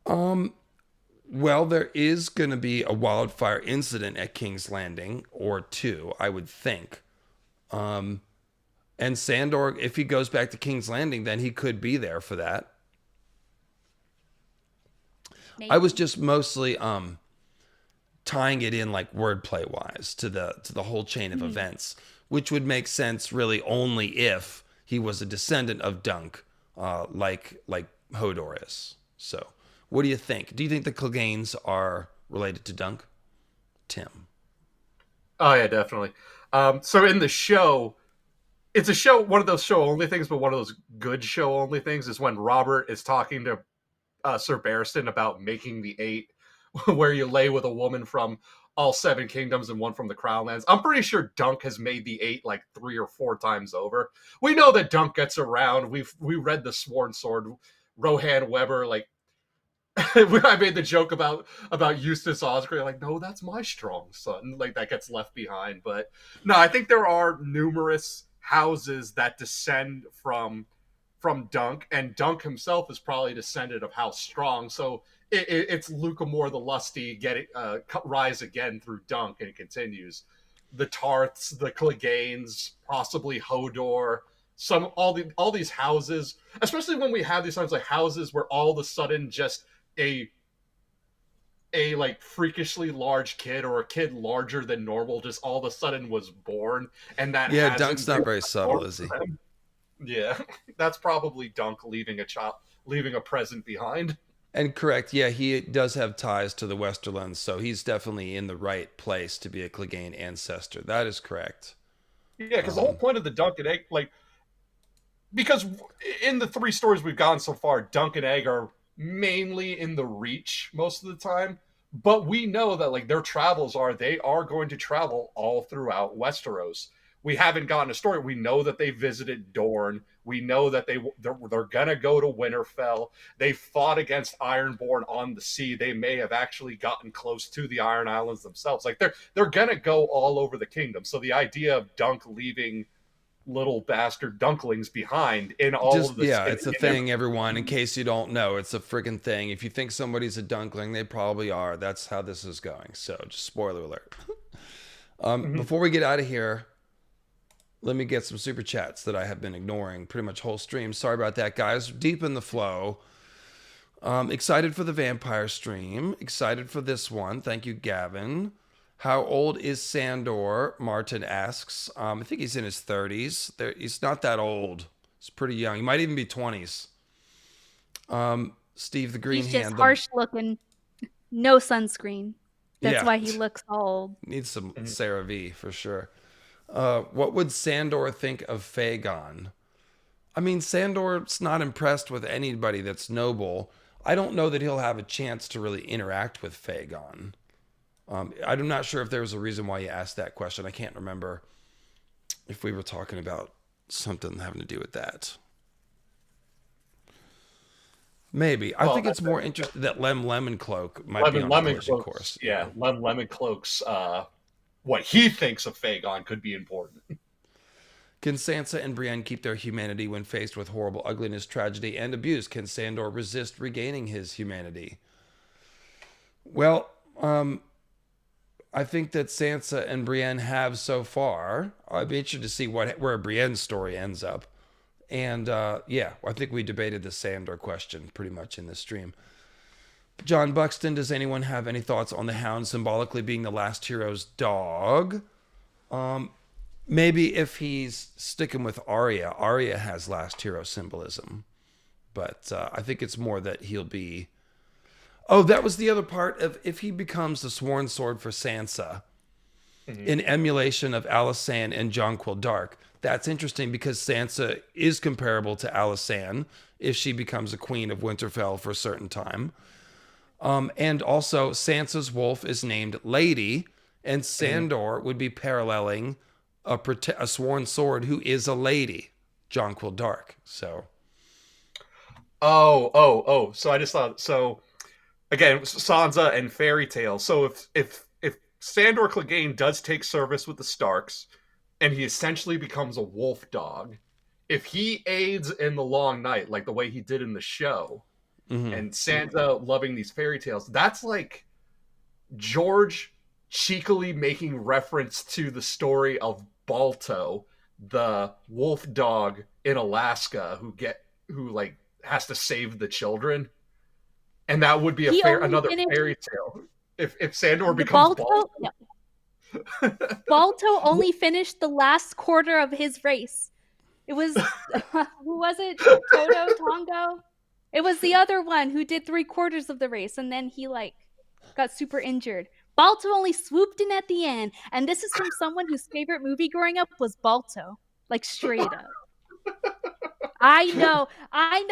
Well, there is going to be a wildfire incident at King's Landing or two, I would think. And Sandor, if he goes back to King's Landing, then he could be there for that. Maybe. I was just mostly tying it in like wordplay wise to the whole chain of events, which would make sense really only if he was a descendant of Dunk, like Hodor is. So, what do you think? Do you think the Cleganes are related to Dunk? Tim. Oh yeah, definitely. So in the show, it's a show, one of those show only things, but one of those good show only things is when Robert is talking to Sir Barristan about making the 8, where you lay with a woman from all 7 kingdoms and one from the Crownlands. I'm pretty sure Dunk has made the 8 like 3 or 4 times over. We know that Dunk gets around. We read the Sworn Sword, Rohan Weber, like I made the joke about Eustace Osgrey, like, no, that's my strong son, like that gets left behind. But no, I think there are numerous houses that descend from Dunk, and Dunk himself is probably descended of House Strong. So it's Lucamore the Lusty rise again through Dunk, and it continues. The Tarths, the Cleganes, possibly Hodor, all these houses, especially when we have these times like houses where all of a sudden just a like freakishly large kid or a kid larger than normal just all of a sudden was born, and that Dunk's not very subtle, is he? Yeah, that's probably Dunk leaving a present behind. And correct, yeah, he does have ties to the Westerlands, so he's definitely in the right place to be a Clegane ancestor. That is correct. Yeah, because the whole point of the Dunk and Egg, like, because in the 3 stories we've gotten so far, Dunk and Egg are mainly in the Reach most of the time, but we know that like their travels they are going to travel all throughout Westeros. We haven't gotten a story. We know that they visited Dorne. We know that they're gonna go to Winterfell. They fought against Ironborn on the sea. They may have actually gotten close to the Iron Islands themselves. Like they're gonna go all over the kingdom. So the idea of Dunk leaving little bastard dunklings behind in all Just of the yeah, it's a thing, everyone. In case you don't know, it's a freaking thing. If you think somebody's a dunkling, they probably are. That's how this is going. So, just spoiler alert. Before we get out of here, let me get some super chats that I have been ignoring pretty much whole stream. Sorry about that, guys. Deep in the flow. Excited for the vampire stream. Excited for this one. Thank you, Gavin. How old is Sandor? Martin asks. I think he's in his 30s. He's not that old. He's pretty young. He might even be 20s. Steve the Green He's Hand. just harsh looking. No sunscreen. That's why he looks old. Needs some CeraVe for sure. What would Sandor think of Fagon? I mean, Sandor's not impressed with anybody that's noble. I don't know that he'll have a chance to really interact with Fagon. I'm not sure if there was a reason why you asked that question. I can't remember if we were talking about something having to do with that. Maybe. I think it's more interesting that Lemon Cloak might be on a collision course. Yeah, Lemon Cloak's what he thinks of Fagon could be important. Can Sansa and Brienne keep their humanity when faced with horrible ugliness, tragedy, and abuse? Can Sandor resist regaining his humanity? Well, I think that Sansa and Brienne have so far. I'd be interested to see where Brienne's story ends up. And I think we debated the Sandor question pretty much in this stream. John Buxton, does anyone have any thoughts on the Hound symbolically being the last hero's dog? Maybe if he's sticking with Arya. Arya has last hero symbolism. But I think it's more that he'll be... Oh, that was the other part of if he becomes the sworn sword for Sansa in emulation of Alysanne and Jonquil Dark. That's interesting because Sansa is comparable to Alysanne if she becomes a queen of Winterfell for a certain time. And also Sansa's wolf is named Lady, and Sandor would be paralleling a sworn sword who is a lady, Jonquil Dark. So. Oh. So I just thought, again, Sansa and fairy tale. So if Sandor Clegane does take service with the Starks, and he essentially becomes a wolf dog, if he aids in the Long Night, like the way he did in the show, and Sansa loving these fairy tales, that's like George cheekily making reference to the story of Balto, the wolf dog in Alaska who has to save the children. And that would be another fairy tale. If Sandor becomes Balto. No. Balto only finished the last quarter of his race. It was who was it? Toto, Tongo? It was the other one who did 3/4 of the race, and then he got super injured. Balto only swooped in at the end, and this is from someone whose favorite movie growing up was Balto, straight up. I know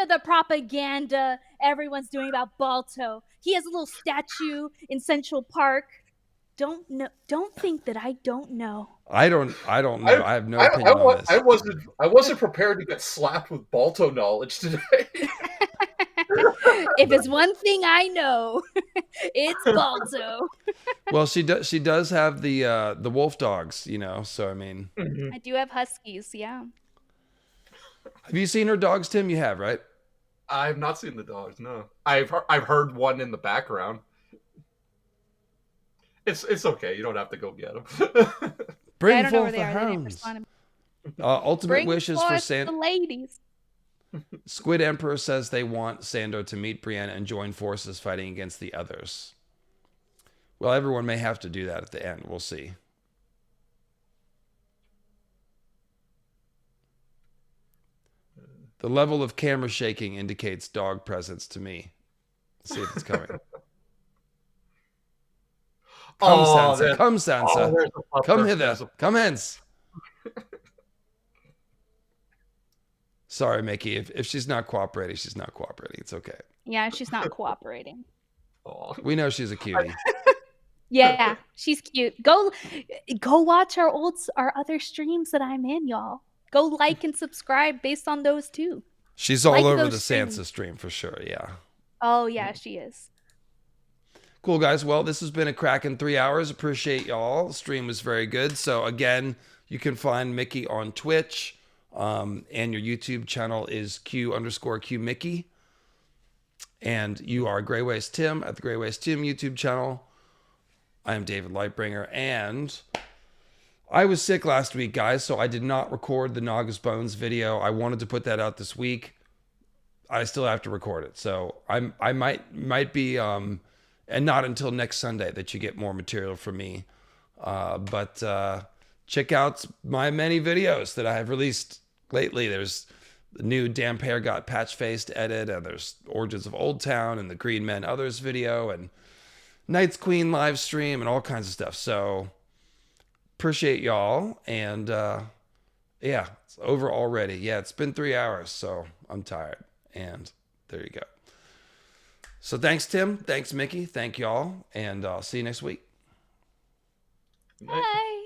the propaganda everyone's doing about Balto. He has a little statue in Central Park. Don't think that I don't know. I don't know. I have no opinion on this. I wasn't prepared to get slapped with Balto knowledge today. If it's one thing I know, it's Balto. Well, she does have the wolf dogs, so I mean. I do have huskies, yeah. Have you seen her dogs, Tim? You have, right? I have not seen the dogs, no. I've heard one in the background. It's okay. You don't have to go get them. Bring forth the hounds. Ultimate wishes for the ladies. Squid Emperor says they want Sandor to meet Brienne and join forces fighting against the others. Well, everyone may have to do that at the end. We'll see. The level of camera shaking indicates dog presence to me. Let's see if it's coming. Come, Sansa. Come, Sansa. Come hither. Come hence. Sorry, Mickey. If she's not cooperating, she's not cooperating. It's okay. Yeah, she's not cooperating. We know she's a cutie. Yeah, she's cute. Go watch our other streams that I'm in, y'all. Go like and subscribe based on those too. She's all over the Sansa stream for sure, yeah. Oh, yeah, she is. Cool, guys. Well, this has been a cracking 3 hours. Appreciate y'all. The stream was very good. So, again, you can find Mickey on Twitch. And your YouTube channel is Q_Q Mickey. And you are Grey Waste Tim at the Grey Waste Tim YouTube channel. I am David Lightbringer, and I was sick last week, guys, so I did not record the Nagas Bones video. I wanted to put that out this week. I still have to record it, so I might be and not until next Sunday that you get more material from me. But check out my many videos that I have released lately. There's the new Damn Pear Got Patch Faced edit, and there's Origins of Old Town and the Green Men Others video, and Night's Queen live stream, and all kinds of stuff. So appreciate y'all, and yeah, it's over already. Yeah, it's been 3 hours, so I'm tired. And there you go. So thanks, Tim. Thanks, Mickey. Thank y'all. And I'll see you next week. Bye.